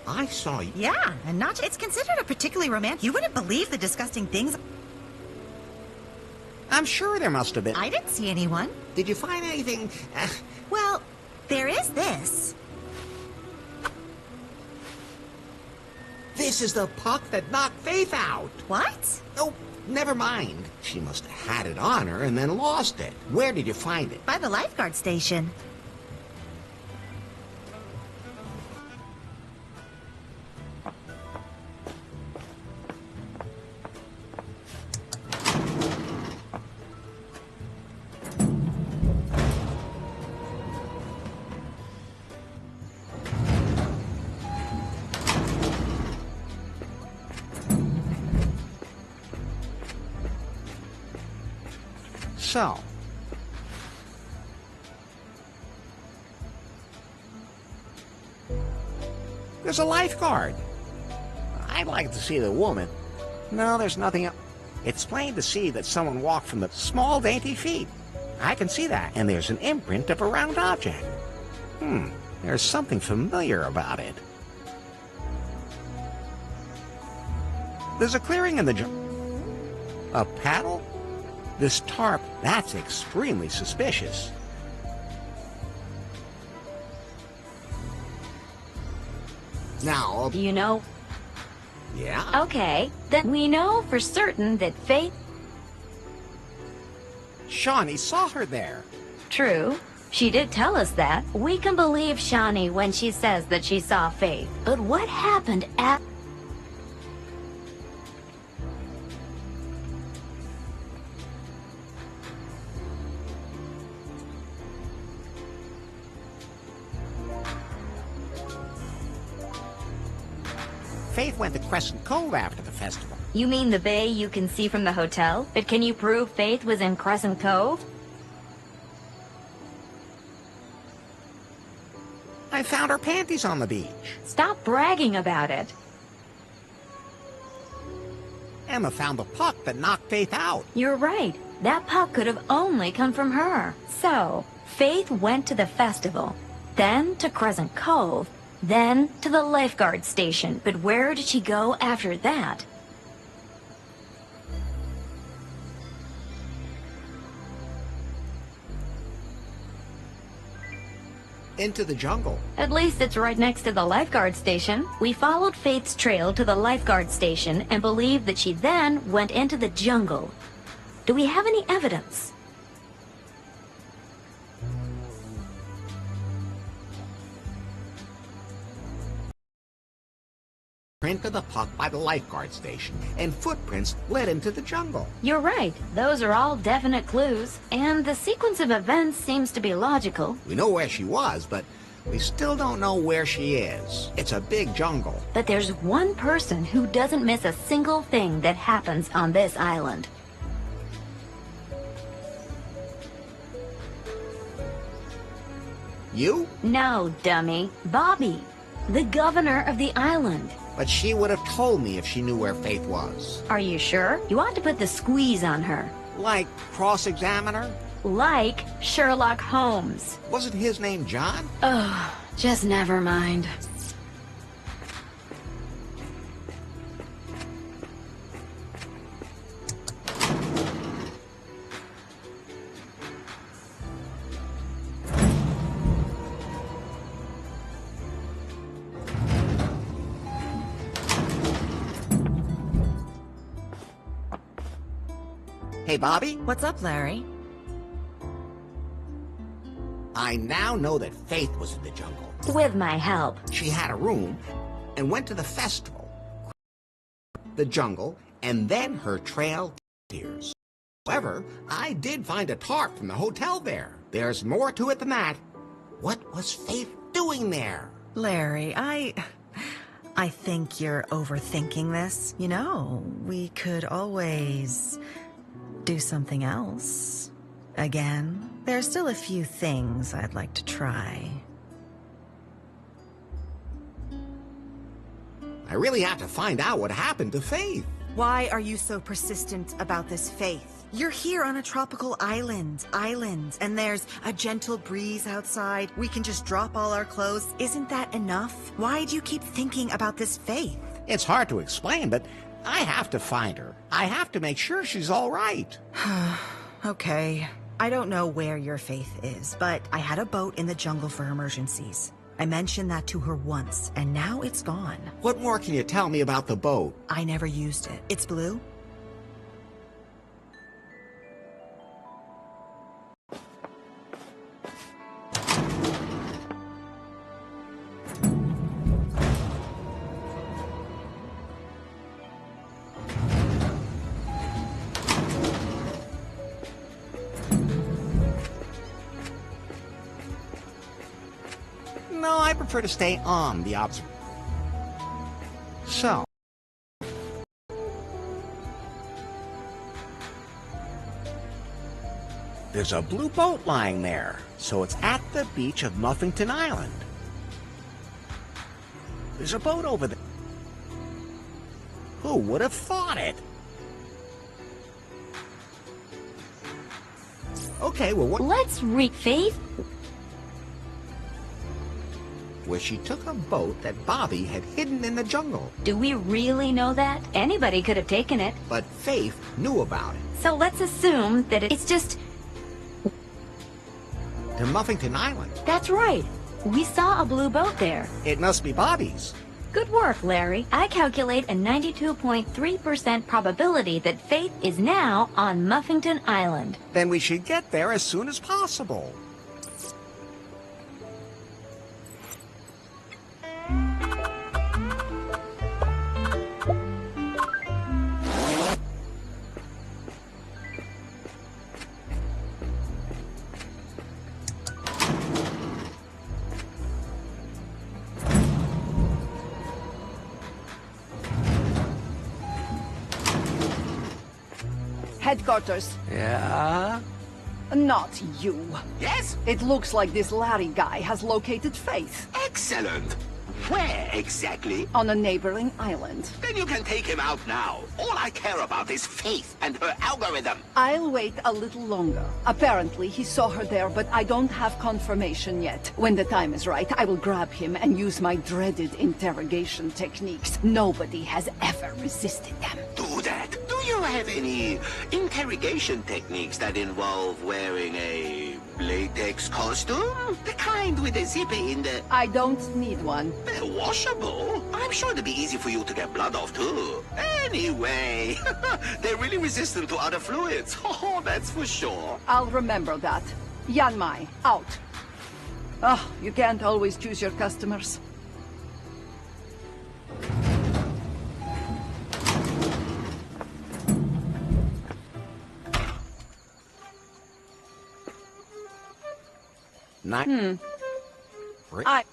Speaker 2: I saw you.
Speaker 13: Yeah, and not... It's considered a particularly romantic... You wouldn't believe the disgusting things...
Speaker 2: I'm sure there must have been.
Speaker 13: I didn't see anyone.
Speaker 2: Did you find anything?
Speaker 13: Well, there is this.
Speaker 2: This is the puck that knocked Faith out.
Speaker 13: What?
Speaker 2: Oh, never mind. She must have had it on her and then lost it. Where did you find it?
Speaker 13: By the lifeguard station.
Speaker 2: So, there's a lifeguard. I'd like to see the woman. No, there's nothing else. It's plain to see that someone walked from the small, dainty feet. I can see that. And there's an imprint of a round object. There's something familiar about it. There's a clearing in the a paddle? This tarp, that's extremely suspicious. Now...
Speaker 5: You know...
Speaker 2: Yeah?
Speaker 5: Okay, then we know for certain that Faith...
Speaker 2: Shawnee saw her there.
Speaker 5: True. She did tell us that. We can believe Shawnee when she says that she saw Faith. But what happened at...
Speaker 2: Faith went to Crescent Cove after the festival.
Speaker 5: You mean the bay you can see from the hotel? But can you prove Faith was in Crescent Cove?
Speaker 2: I found her panties on the beach.
Speaker 5: Stop bragging about it.
Speaker 2: Emma found the puck that knocked Faith out.
Speaker 5: You're right. That puck could have only come from her. So, Faith went to the festival, then to Crescent Cove, then to the lifeguard station. But where did she go after that?
Speaker 2: Into the jungle.
Speaker 5: At least it's right next to the lifeguard station. We followed Faith's trail to the lifeguard station and believe that she then went into the jungle. Do we have any evidence?
Speaker 2: Print of the puck by the lifeguard station, and footprints led into the jungle.
Speaker 5: You're right. Those are all definite clues. And the sequence of events seems to be logical.
Speaker 2: We know where she was, but we still don't know where she is. It's a big jungle.
Speaker 5: But there's one person who doesn't miss a single thing that happens on this island.
Speaker 2: You?
Speaker 5: No, dummy. Bobby, the governor of the island.
Speaker 2: But she would have told me if she knew where Faith was.
Speaker 5: Are you sure? You ought to put the squeeze on her.
Speaker 2: Like cross-examine her?
Speaker 5: Like Sherlock Holmes.
Speaker 2: Wasn't his name John?
Speaker 5: Ugh, just never mind.
Speaker 2: Hey, Bobby?
Speaker 10: What's up, Larry?
Speaker 2: I now know that Faith was in the jungle.
Speaker 5: With my help.
Speaker 2: She had a room and went to the festival, the jungle, and then her trail disappears. However, I did find a tarp from the hotel there. There's more to it than that. What was Faith doing there?
Speaker 10: Larry, I think you're overthinking this. You know, we could always do something else. Again, there's still a few things I'd like to try.
Speaker 2: I really have to find out what happened to Faith.
Speaker 10: Why are you so persistent about this, Faith? You're here on a tropical island, and there's a gentle breeze outside. We can just drop all our clothes. Isn't that enough? Why do you keep thinking about this, Faith?
Speaker 2: It's hard to explain, but I have to find her. I have to make sure she's all right.
Speaker 10: Okay. I don't know where your Faith is, but I had a boat in the jungle for emergencies. I mentioned that to her once, and now it's gone.
Speaker 2: What more can you tell me about the boat?
Speaker 10: I never used it. It's blue?
Speaker 2: No, I prefer to stay on the observation. So, there's a blue boat lying there, so it's at the beach of Muffington Island. There's a boat over there. Who would have thought it? Okay, well, what?
Speaker 5: Let's Faith.
Speaker 2: where she took a boat that Bobby had hidden in the jungle.
Speaker 5: Do we really know that? Anybody could have taken it.
Speaker 2: But Faith knew about it.
Speaker 5: So let's assume that it's just...
Speaker 2: To Muffington Island.
Speaker 5: That's right. We saw a blue boat there.
Speaker 2: It must be Bobby's.
Speaker 5: Good work, Larry. I calculate a 92.3% probability that Faith is now on Muffington Island.
Speaker 2: Then we should get there as soon as possible.
Speaker 7: Headquarters.
Speaker 6: Yeah?
Speaker 7: Not you.
Speaker 6: Yes?
Speaker 7: It looks like this Larry guy has located Faith.
Speaker 6: Excellent. Where exactly?
Speaker 7: On a neighboring island.
Speaker 6: Then you can take him out now. All I care about is Faith and her algorithm.
Speaker 7: I'll wait a little longer. Apparently, he saw her there, but I don't have confirmation yet. When the time is right, I will grab him and use my dreaded interrogation techniques. Nobody has ever resisted them.
Speaker 6: Do that. Do you have any interrogation techniques that involve wearing a latex costume? The kind with a zipper in the...
Speaker 7: I don't need one.
Speaker 6: They're washable. I'm sure it'd be easy for you to get blood off, too. Anyway, they're really resistant to other fluids. Oh, that's for sure.
Speaker 7: I'll remember that. Yanmai, out. Oh, you can't always choose your customers.
Speaker 2: I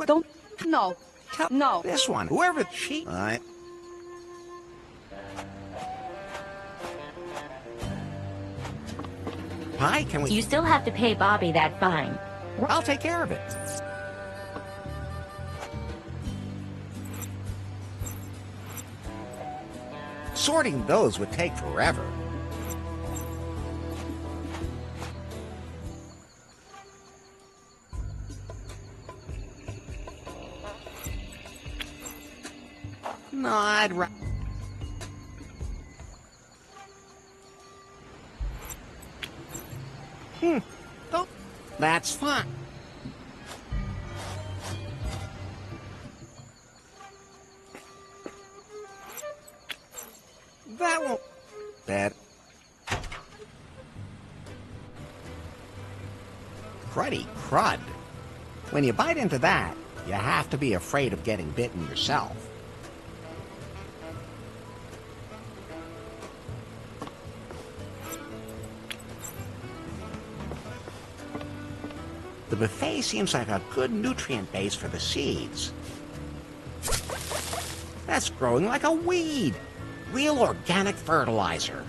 Speaker 7: don't know. No.
Speaker 2: This one. Whoever she... Hi, can we...
Speaker 5: You still have to pay Bobby that fine.
Speaker 2: I'll take care of it. Sorting those would take forever. No, I'd Oh, that's fine. That won't... Bad. Cruddy crud. When you bite into that, you have to be afraid of getting bitten yourself. The buffet seems like a good nutrient base for the seeds. That's growing like a weed. Real organic fertilizer.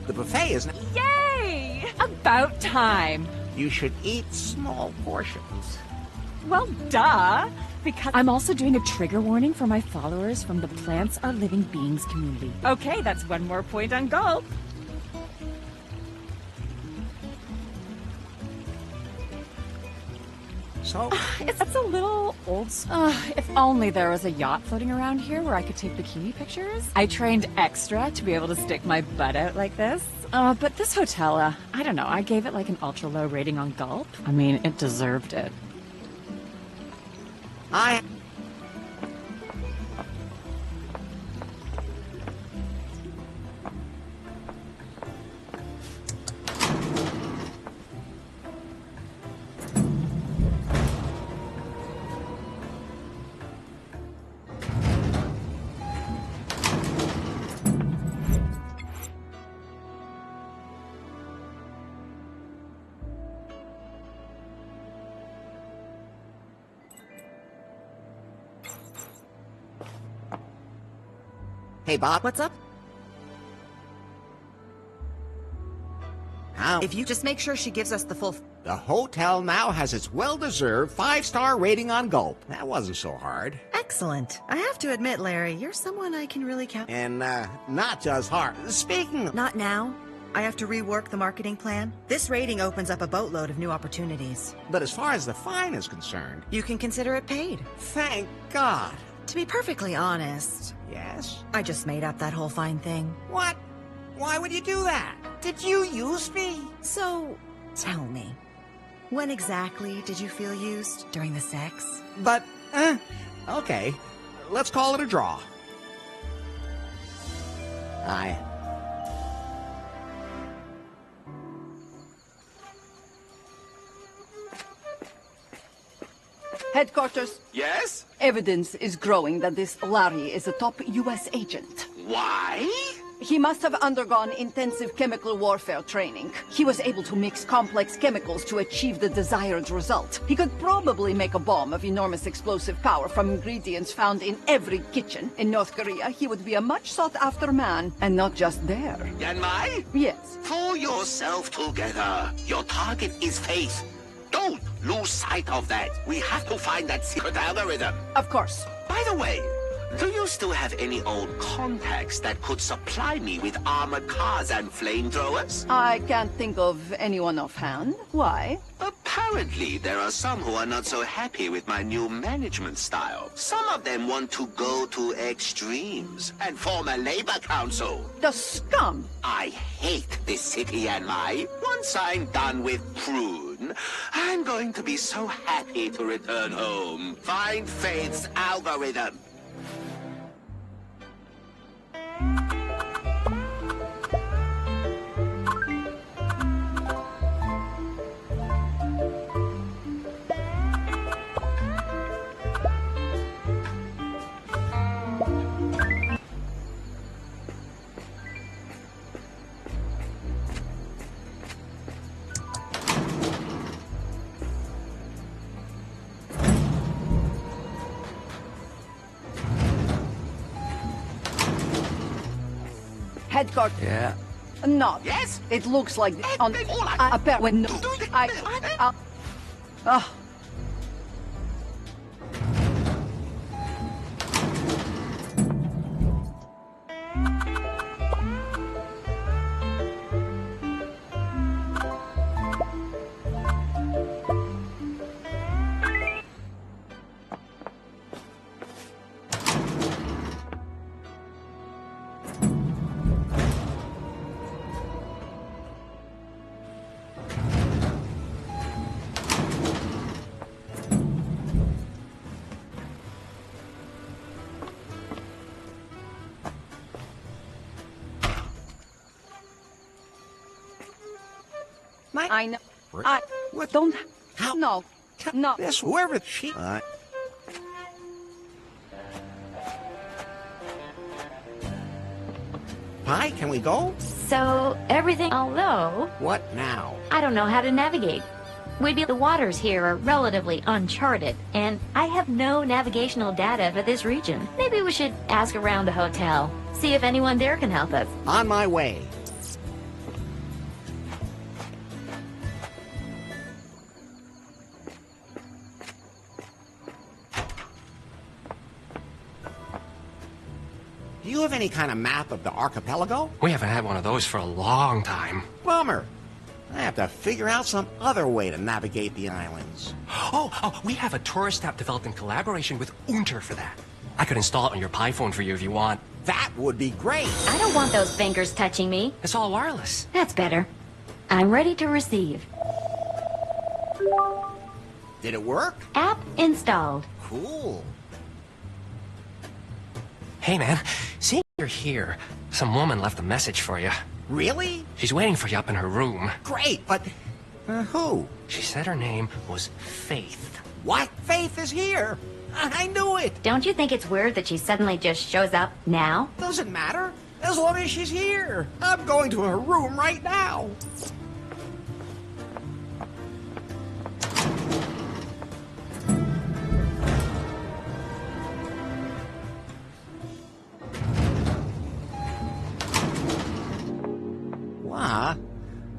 Speaker 2: The buffet is...
Speaker 11: Yay! About time.
Speaker 2: You should eat small portions.
Speaker 11: Well, duh. Because I'm also doing a trigger warning for my followers from the Plants Are Living Beings community. Okay, that's one more point on Gulp.
Speaker 2: So?
Speaker 11: It's a little old. If only there was a yacht floating around here where I could take bikini pictures. I trained extra to be able to stick my butt out like this. But this hotel, I don't know, I gave it like an ultra low rating on Gulp. I mean, it deserved it.
Speaker 2: Hey, Bob.
Speaker 10: What's up?
Speaker 2: How?
Speaker 10: If you just make sure she gives us the full...
Speaker 2: The hotel now has its well-deserved 5-star rating on Gulp. That wasn't so hard.
Speaker 10: Excellent. I have to admit, Larry, you're someone I can really count...
Speaker 2: And, not just hard. Speaking of...
Speaker 10: Not now. I have to rework the marketing plan. This rating opens up a boatload of new opportunities.
Speaker 2: But as far as the fine is concerned...
Speaker 10: You can consider it paid.
Speaker 2: Thank God.
Speaker 10: To be perfectly honest...
Speaker 2: Yes?
Speaker 10: I just made up that whole fine thing.
Speaker 2: What? Why would you do that? Did you use me?
Speaker 10: So, tell me, when exactly did you feel used during the sex?
Speaker 2: But, okay. Let's call it a draw.
Speaker 7: Headquarters.
Speaker 6: Yes?
Speaker 7: Evidence is growing that this Larry is a top U.S. agent.
Speaker 6: Why?
Speaker 7: He must have undergone intensive chemical warfare training. He was able to mix complex chemicals to achieve the desired result. He could probably make a bomb of enormous explosive power from ingredients found in every kitchen. In North Korea, he would be a much sought-after man, and not just there.
Speaker 6: Yanmai?
Speaker 7: Yes.
Speaker 6: Pull yourself together. Your target is Faith. Don't lose sight of that. We have to find that secret algorithm.
Speaker 7: Of course.
Speaker 6: By the way, do you still have any old contacts that could supply me with armored cars and flamethrowers?
Speaker 7: I can't think of anyone offhand. Why?
Speaker 6: Apparently, there are some who are not so happy with my new management style. Some of them want to go to extremes and form a labor council.
Speaker 7: The scum!
Speaker 6: I hate this city and once I'm done with Prune, I'm going to be so happy to return home. Find Faith's algorithm.
Speaker 7: Headquarters.
Speaker 8: Yeah.
Speaker 7: Not.
Speaker 6: Yes?
Speaker 7: It looks like on a pair with no. I know. I don't.
Speaker 2: How?
Speaker 7: No. No.
Speaker 2: This, whoever she... Pi, can we go?
Speaker 5: So, everything, although...
Speaker 2: What now?
Speaker 5: I don't know how to navigate. The waters here are relatively uncharted, and I have no navigational data for this region. Maybe we should ask around the hotel, see if anyone there can help us.
Speaker 2: On my way. Do you have any kind of map of the archipelago?
Speaker 8: We haven't had one of those for a long time.
Speaker 2: Bummer. I have to figure out some other way to navigate the islands.
Speaker 8: Oh, we have a tourist app developed in collaboration with Unter for that. I could install it on your Pi phone for you if you want.
Speaker 2: That would be great.
Speaker 5: I don't want those fingers touching me.
Speaker 8: It's all wireless.
Speaker 5: That's better. I'm ready to receive.
Speaker 2: Did it work?
Speaker 5: App installed.
Speaker 2: Cool.
Speaker 8: Hey, man, seeing you're here, some woman left a message for you.
Speaker 2: Really?
Speaker 8: She's waiting for you up in her room.
Speaker 2: Great, but who?
Speaker 8: She said her name was Faith.
Speaker 2: What? Faith is here. I knew it.
Speaker 5: Don't you think it's weird that she suddenly just shows up now?
Speaker 2: Doesn't matter, as long as she's here. I'm going to her room right now.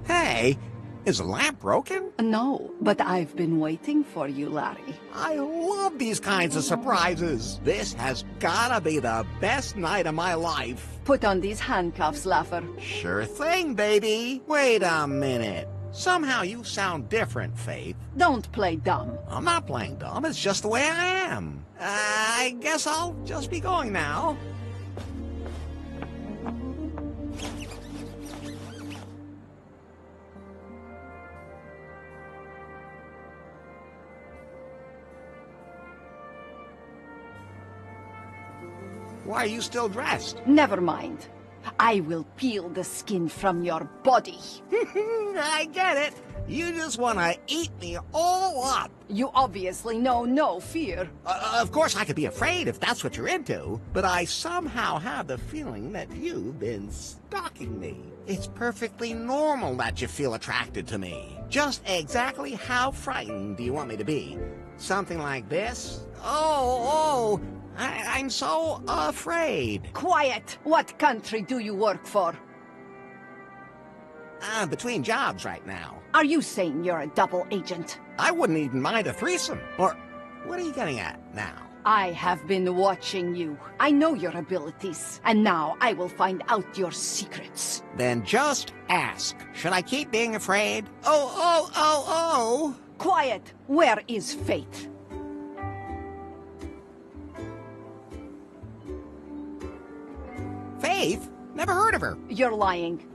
Speaker 2: Hey, Is the lamp broken?
Speaker 7: No, but I've been waiting for you, Larry.
Speaker 2: I love these kinds of surprises. This has gotta be the best night of my life.
Speaker 7: Put on these handcuffs, Laugher.
Speaker 2: Sure thing, baby. Wait a minute. Somehow you sound different, Faith.
Speaker 7: Don't play dumb.
Speaker 2: I'm not playing dumb. It's just the way I am. I guess I'll just be going now. Why are you still dressed?
Speaker 7: Never mind. I will peel the skin from your body.
Speaker 2: I get it. You just want to eat me all up.
Speaker 7: You obviously know no fear.
Speaker 2: Of course I could be afraid if that's what you're into, but I somehow have the feeling that you've been stalking me. It's perfectly normal that you feel attracted to me. Just exactly how frightened do you want me to be? Something like this? I'm so afraid.
Speaker 7: Quiet! What country do you work for?
Speaker 2: Between jobs right now.
Speaker 7: Are you saying you're a double agent?
Speaker 2: I wouldn't even mind a threesome. Or, what are you getting at now?
Speaker 7: I have been watching you. I know your abilities. And now I will find out your secrets.
Speaker 2: Then just ask. Should I keep being afraid? Oh!
Speaker 7: Quiet! Where is Faith?
Speaker 2: Faith? Never heard of her.
Speaker 7: You're lying.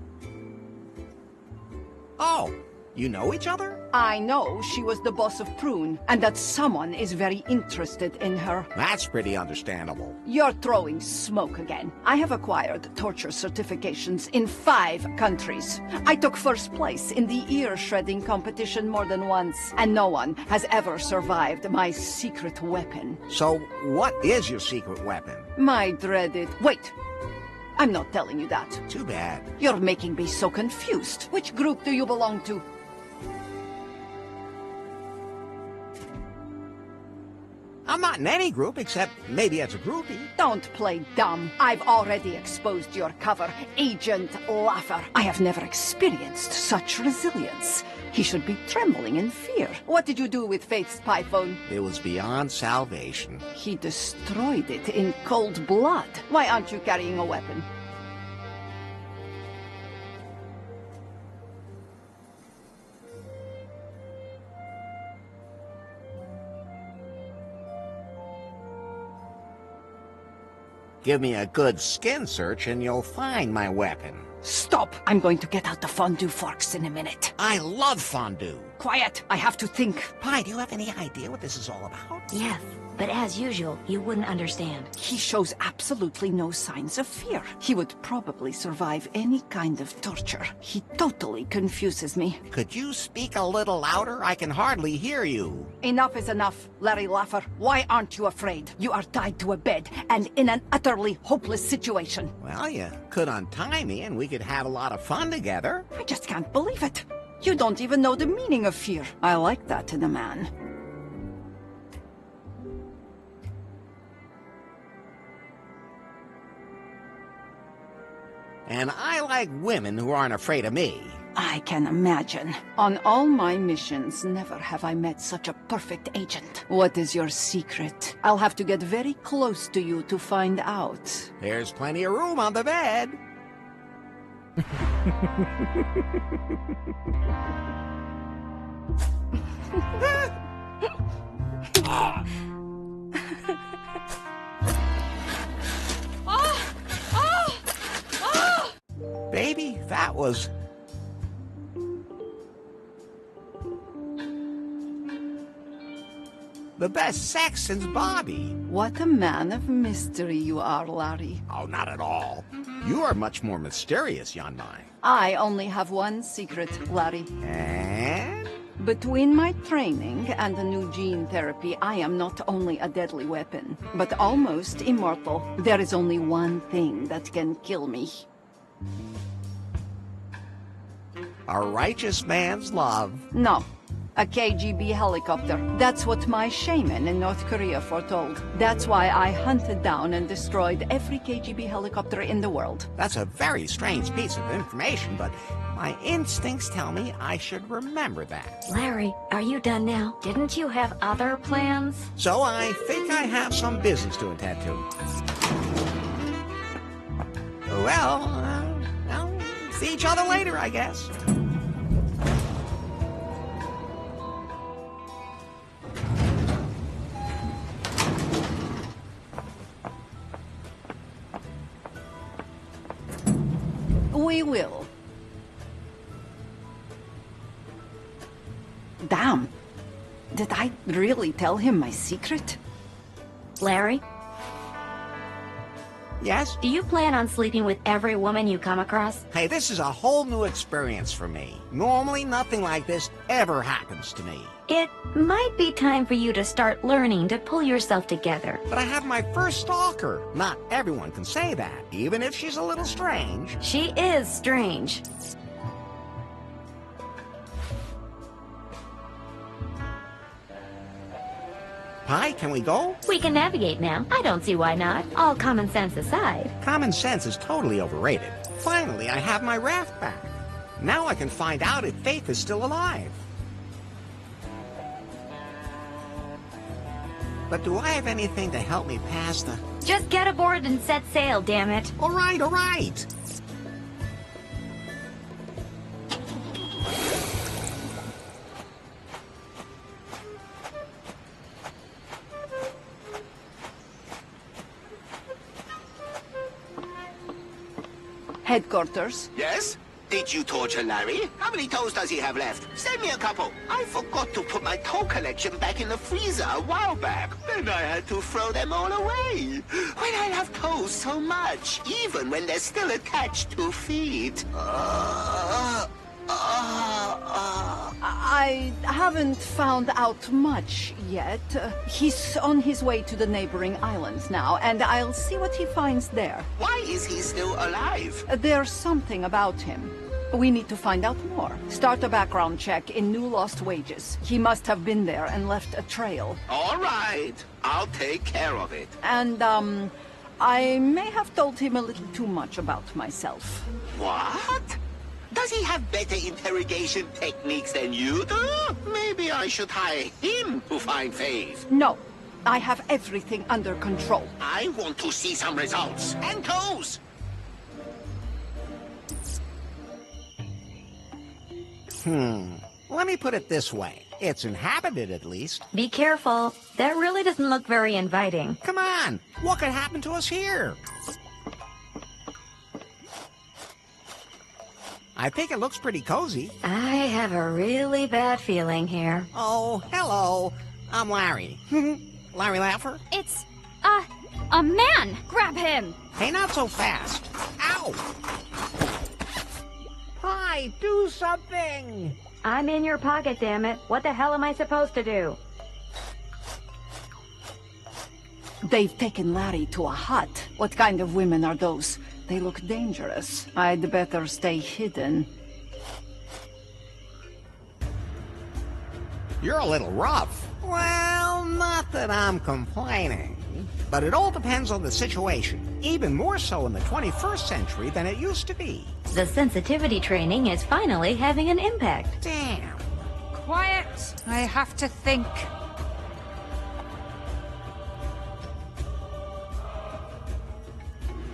Speaker 2: Oh, you know each other?
Speaker 7: I know she was the boss of Prune, and that someone is very interested in her.
Speaker 2: That's pretty understandable.
Speaker 7: You're throwing smoke again. I have acquired torture certifications in 5 countries. I took first place in the ear-shredding competition more than once, and no one has ever survived my secret weapon.
Speaker 2: So, what is your secret weapon?
Speaker 7: My dreaded... Wait! I'm not telling you that.
Speaker 2: Too bad.
Speaker 7: You're making me so confused. Which group do you belong to?
Speaker 2: I'm not in any group except maybe as a groupie.
Speaker 7: Don't play dumb. I've already exposed your cover, Agent Laugher. I have never experienced such resilience. He should be trembling in fear. What did you do with Faith's spy phone?
Speaker 2: It was beyond salvation.
Speaker 7: He destroyed it in cold blood. Why aren't you carrying a weapon?
Speaker 2: Give me a good skin search and you'll find my weapon.
Speaker 7: Stop! I'm going to get out the fondue forks in a minute.
Speaker 2: I love fondue.
Speaker 7: Quiet! I have to think.
Speaker 2: Pi, do you have any idea what this is all about?
Speaker 5: Yes, but as usual, you wouldn't understand.
Speaker 7: He shows absolutely no signs of fear. He would probably survive any kind of torture. He totally confuses me.
Speaker 2: Could you speak a little louder? I can hardly hear you.
Speaker 7: Enough is enough, Larry Laugher. Why aren't you afraid? You are tied to a bed and in an utterly hopeless situation.
Speaker 2: Well, you could untie me and we could have a lot of fun together.
Speaker 7: I just can't believe it. You don't even know the meaning of fear. I like that in a man.
Speaker 2: And I like women who aren't afraid of me.
Speaker 7: I can imagine. On all my missions, never have I met such a perfect agent. What is your secret? I'll have to get very close to you to find out.
Speaker 2: There's plenty of room on the bed. Baby, that was... the best sex since Bobby.
Speaker 7: What a man of mystery you are, Larry.
Speaker 2: Oh, not at all. You are much more mysterious, Yanmai.
Speaker 7: I only have one secret, Larry.
Speaker 2: And?
Speaker 7: Between my training and the new gene therapy, I am not only a deadly weapon, but almost immortal. There is only one thing that can kill me.
Speaker 2: A righteous man's love.
Speaker 7: No. A KGB helicopter. That's what my shaman in North Korea foretold. That's why I hunted down and destroyed every KGB helicopter in the world.
Speaker 2: That's a very strange piece of information, but My instincts tell me I should remember that.
Speaker 5: Larry, are you done now? Didn't you have other plans?
Speaker 2: So I think I have some business to attend to. Well, I'll see each other later, I guess.
Speaker 7: We will. Damn. Did I really tell him my secret?
Speaker 5: Larry?
Speaker 2: Yes?
Speaker 5: Do you plan on sleeping with every woman you come across?
Speaker 2: Hey, this is a whole new experience for me. Normally, nothing like this ever happens to me.
Speaker 5: It might be time for you to start learning to pull yourself together.
Speaker 2: But I have my first stalker. Not everyone can say that, even if she's a little strange.
Speaker 5: She is strange.
Speaker 2: Hi, can we go?
Speaker 5: We can navigate now. I don't see why not. All common sense aside.
Speaker 2: Common sense is totally overrated. Finally, I have my raft back. Now I can find out if Faith is still alive. But do I have anything to help me pass the...
Speaker 5: Just get aboard and set sail, damn it.
Speaker 2: All right, all right.
Speaker 7: Headquarters.
Speaker 6: Yes? Did you torture Larry? How many toes does he have left? Send me a couple. I forgot to put my toe collection back in the freezer a while back. Then I had to throw them all away. When I love toes so much, even when they're still attached to feet.
Speaker 7: I haven't found out much yet. He's on his way to the neighboring islands now, and I'll see what he finds there.
Speaker 6: Why is he still alive?
Speaker 7: There's something about him. We need to find out more. Start a background check in New Lost Wages. He must have been there and left a trail.
Speaker 6: All right. I'll take care of it.
Speaker 7: And, I may have told him a little too much about myself.
Speaker 6: What? Does he have better interrogation techniques than you do? Maybe I should hire him to find Faith.
Speaker 7: No. I have everything under control.
Speaker 6: I want to see some results. And toes!
Speaker 2: Let me put it this way. It's inhabited, at least.
Speaker 5: Be careful. That really doesn't look very inviting.
Speaker 2: Come on! What could happen to us here? I think it looks pretty cozy.
Speaker 5: I have a really bad feeling here.
Speaker 2: Oh, hello. I'm Larry. Larry Laffer?
Speaker 15: It's, a man! Grab him!
Speaker 2: Hey, not so fast. Ow! Hi, do something!
Speaker 5: I'm in your pocket, damn it. What the hell am I supposed to do?
Speaker 7: They've taken Larry to a hut. What kind of women are those? They look dangerous. I'd better stay hidden.
Speaker 2: You're a little rough. Well, not that I'm complaining. But it all depends on the situation. Even more so in the 21st century than it used to be.
Speaker 5: The sensitivity training is finally having an impact.
Speaker 2: Damn.
Speaker 16: Quiet! I have to think.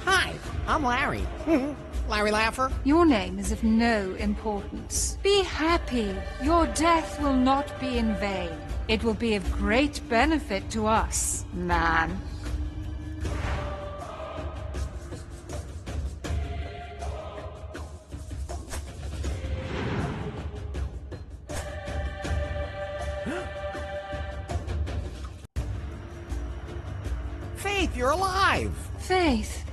Speaker 2: Hi, I'm Larry. Larry Laffer.
Speaker 16: Your name is of no importance. Be happy. Your death will not be in vain. It will be of great benefit to us, man.
Speaker 2: Faith, you're alive!
Speaker 16: Faith.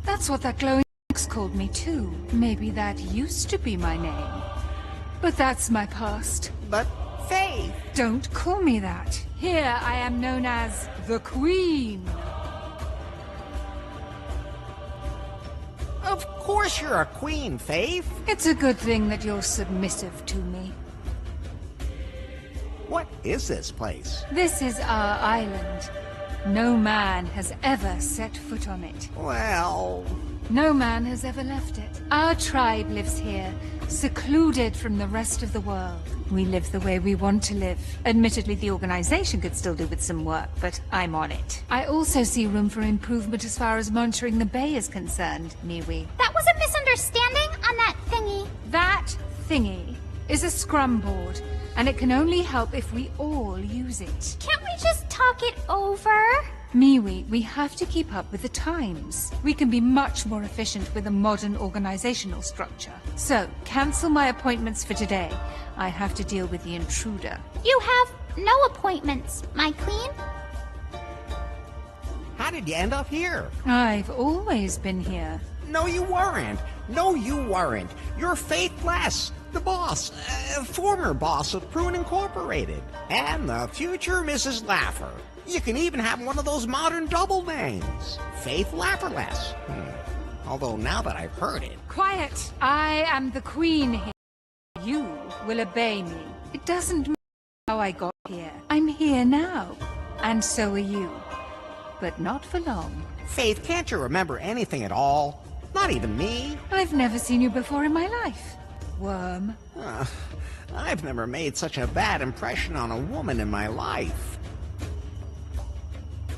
Speaker 16: That's what that glowing X called me too. Maybe that used to be my name. But that's my past.
Speaker 2: But Faith!
Speaker 16: Don't call me that. Here I am known as the Queen.
Speaker 2: Of course you're a queen, Faith.
Speaker 16: It's a good thing that you're submissive to me.
Speaker 2: What is this place?
Speaker 16: This is our island. No man has ever set foot on it.
Speaker 2: Well...
Speaker 16: No man has ever left it. Our tribe lives here, secluded from the rest of the world. We live the way we want to live. Admittedly, the organization could still do with some work, but I'm on it. I also see room for improvement as far as monitoring the bay is concerned, Miwi.
Speaker 15: That was a misunderstanding on that thingy.
Speaker 16: That thingy is a scrum board, and it can only help if we all use it.
Speaker 15: Can't we just talk it over?
Speaker 16: Miwi, we have to keep up with the times. We can be much more efficient with a modern organizational structure. So, cancel my appointments for today. I have to deal with the intruder.
Speaker 15: You have no appointments, my queen.
Speaker 2: How did you end up here?
Speaker 16: I've always been here.
Speaker 2: No, you weren't. No, you weren't. You're Faithless, the boss, former boss of Prune Incorporated, and the future Mrs. Laffer. You can even have one of those modern double names, Faith Lafferless. Although now that I've heard it...
Speaker 16: Quiet! I am the queen here. You will obey me. It doesn't matter how I got here. I'm here now. And so are you. But not for long.
Speaker 2: Faith, can't you remember anything at all? Not even me?
Speaker 16: I've never seen you before in my life. Worm.
Speaker 2: I've never made such a bad impression on a woman in my life.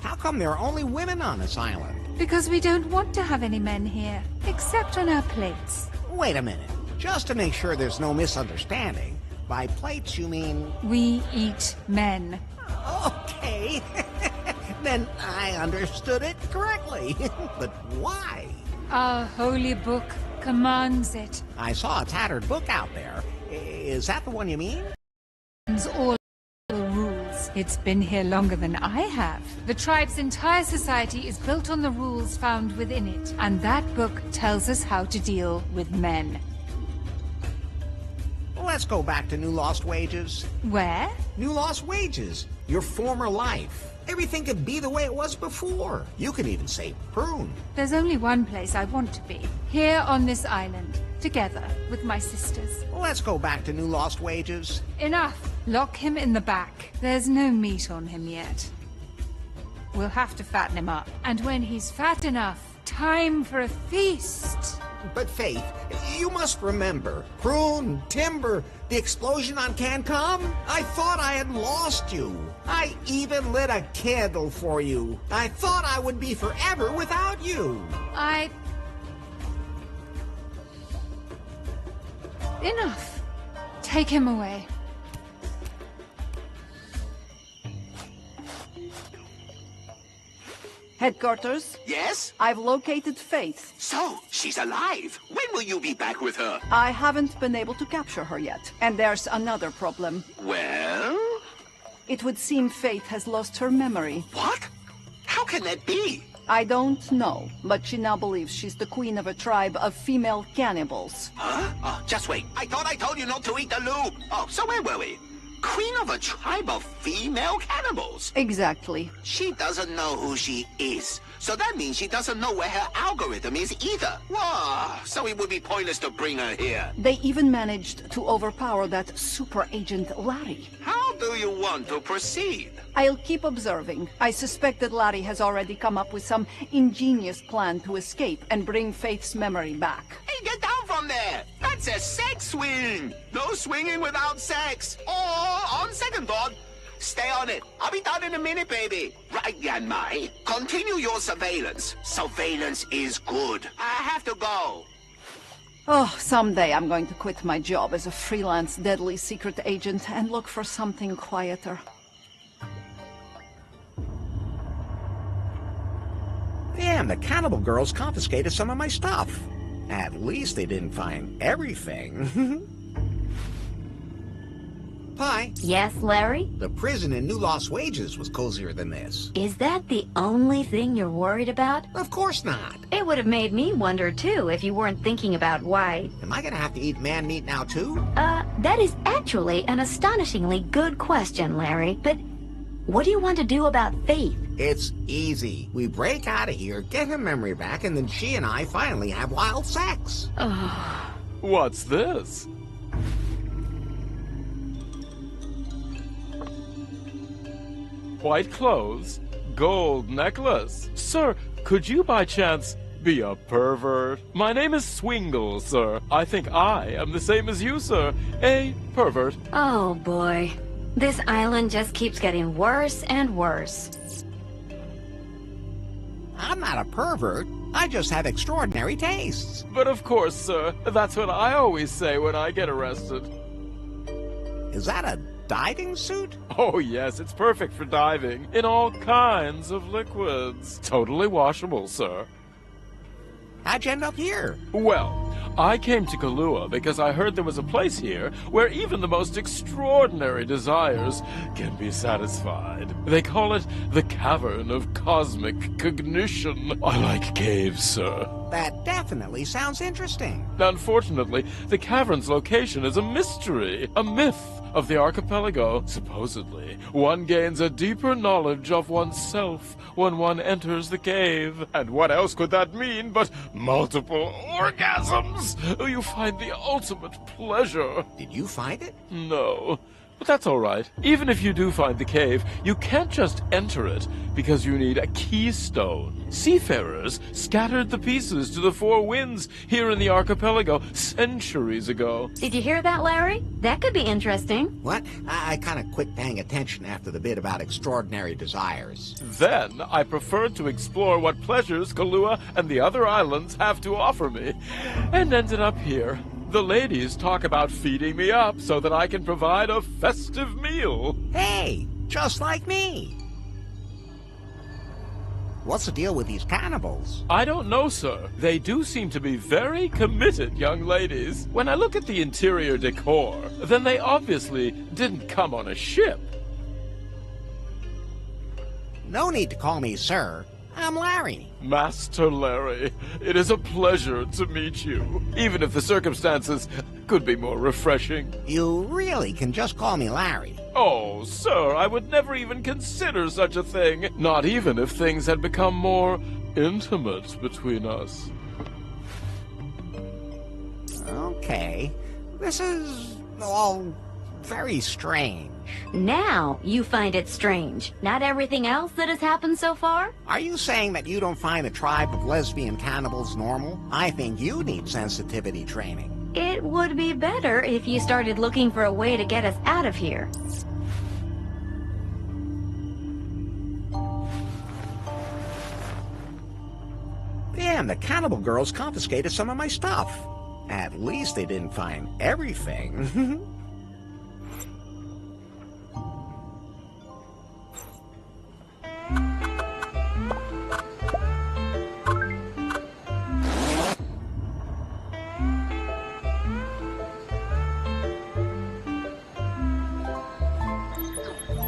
Speaker 2: How come there are only women on this island?
Speaker 16: Because we don't want to have any men here, except on our plates.
Speaker 2: Wait a minute. Just to make sure there's no misunderstanding, by plates you mean...
Speaker 16: We eat men.
Speaker 2: Okay. Then I understood it correctly. But why?
Speaker 16: Our holy book commands it.
Speaker 2: I saw a tattered book out there. Is that the one you mean?
Speaker 16: All the rules. It's been here longer than I have. The tribe's entire society is built on the rules found within it, and that book tells us how to deal with men.
Speaker 2: Let's go back to New Lost Wages.
Speaker 16: Where?
Speaker 2: New Lost Wages. Your former life. Everything could be the way it was before. You can even say Prune.
Speaker 16: There's only one place I want to be. Here on this island. Together with my sisters.
Speaker 2: Let's go back to New Lost Wages.
Speaker 16: Enough. Lock him in the back. There's no meat on him yet. We'll have to fatten him up. And when he's fat enough, time for a feast.
Speaker 2: But Faith, you must remember, Prune, Timber, the explosion on Cancom? I thought I had lost you. I even lit a candle for you. I thought I would be forever without you.
Speaker 16: Enough. Take him away.
Speaker 7: Headquarters?
Speaker 6: Yes?
Speaker 7: I've located Faith.
Speaker 6: So, she's alive. When will you be back with her?
Speaker 7: I haven't been able to capture her yet. And there's another problem.
Speaker 6: Well?
Speaker 7: It would seem Faith has lost her memory.
Speaker 6: What? How can that be?
Speaker 7: I don't know, but she now believes she's the queen of a tribe of female cannibals.
Speaker 6: Huh? Oh, just wait. I thought I told you not to eat the loop. Oh, so where were we? Queen of a tribe of female cannibals?
Speaker 7: Exactly.
Speaker 6: She doesn't know who she is. So that means she doesn't know where her algorithm is either. Wow, so it would be pointless to bring her here.
Speaker 7: They even managed to overpower that super agent Larry.
Speaker 6: How do you want to proceed?
Speaker 7: I'll keep observing. I suspect that Larry has already come up with some ingenious plan to escape and bring Faith's memory back.
Speaker 6: Hey, get down from there! That's a sex swing! No swinging without sex! Or, on second thought, stay on it. I'll be done in a minute, baby. Right, Yanmai. Continue your surveillance. Surveillance is good. I have to go.
Speaker 7: Oh, someday I'm going to quit my job as a freelance deadly secret agent and look for something quieter.
Speaker 2: Damn, the cannibal girls confiscated some of my stuff. At least they didn't find everything. Pie.
Speaker 5: Yes, Larry?
Speaker 2: The prison in New Lost Wages was cozier than this.
Speaker 5: Is that the only thing you're worried about?
Speaker 2: Of course not.
Speaker 5: It would have made me wonder, too, if you weren't thinking about why.
Speaker 2: Am I gonna have to eat man meat now, too?
Speaker 5: That is actually an astonishingly good question, Larry. But what do you want to do about Faith?
Speaker 2: It's easy. We break out of here, get her memory back, and then she and I finally have wild sex.
Speaker 17: What's this? White clothes, gold necklace. Sir, could you by chance Be a pervert? My name is Swingle, sir. I think I am the same as you, sir. A pervert.
Speaker 5: Oh boy. This island just keeps getting worse and worse.
Speaker 2: I'm not a pervert. I just have extraordinary tastes.
Speaker 17: But of course, sir. That's what I always say when I get arrested.
Speaker 2: Is that a diving suit?
Speaker 17: Oh yes, it's perfect for diving in all kinds of liquids. Totally washable, sir.
Speaker 2: How'd you end up here?
Speaker 17: Well, I came to Kahlua because I heard there was a place here where even the most extraordinary desires can be satisfied. They call it the Cavern of Cosmic Cognition. I like caves, sir.
Speaker 2: That definitely sounds interesting.
Speaker 17: Unfortunately, the cavern's location is a mystery, a myth of the archipelago. Supposedly, one gains a deeper knowledge of oneself when one enters the cave. And what else could that mean but multiple orgasms? You find the ultimate pleasure.
Speaker 2: Did you find it?
Speaker 17: No. But that's all right. Even if you do find the cave, you can't just enter it because you need a keystone. Seafarers scattered the pieces to the four winds here in the archipelago centuries ago.
Speaker 5: Did you hear that, Larry? That could be interesting.
Speaker 2: What? I kind of quit paying attention after the bit about extraordinary desires.
Speaker 17: Then I preferred to explore what pleasures Kahlua and the other islands have to offer me, and ended up here. The ladies talk about feeding me up so that I can provide a festive meal.
Speaker 2: Hey, just like me. What's the deal with these cannibals?
Speaker 17: I don't know, sir. They do seem to be very committed young ladies. When I look at the interior decor, then they obviously didn't come on a ship.
Speaker 2: No need to call me sir. I'm Larry.
Speaker 17: Master Larry, it is a pleasure to meet you, even if the circumstances could be more refreshing.
Speaker 2: You really can just call me Larry.
Speaker 17: Oh, sir, I would never even consider such a thing, not even if things had become more intimate between us.
Speaker 2: Okay, this is all very strange.
Speaker 5: Now you find it strange. Not everything else that has happened so far?
Speaker 2: Are you saying that you don't find a tribe of lesbian cannibals normal? I think you need sensitivity training.
Speaker 5: It would be better if you started looking for a way to get us out of here.
Speaker 2: Damn, the cannibal girls confiscated some of my stuff. At least they didn't find everything.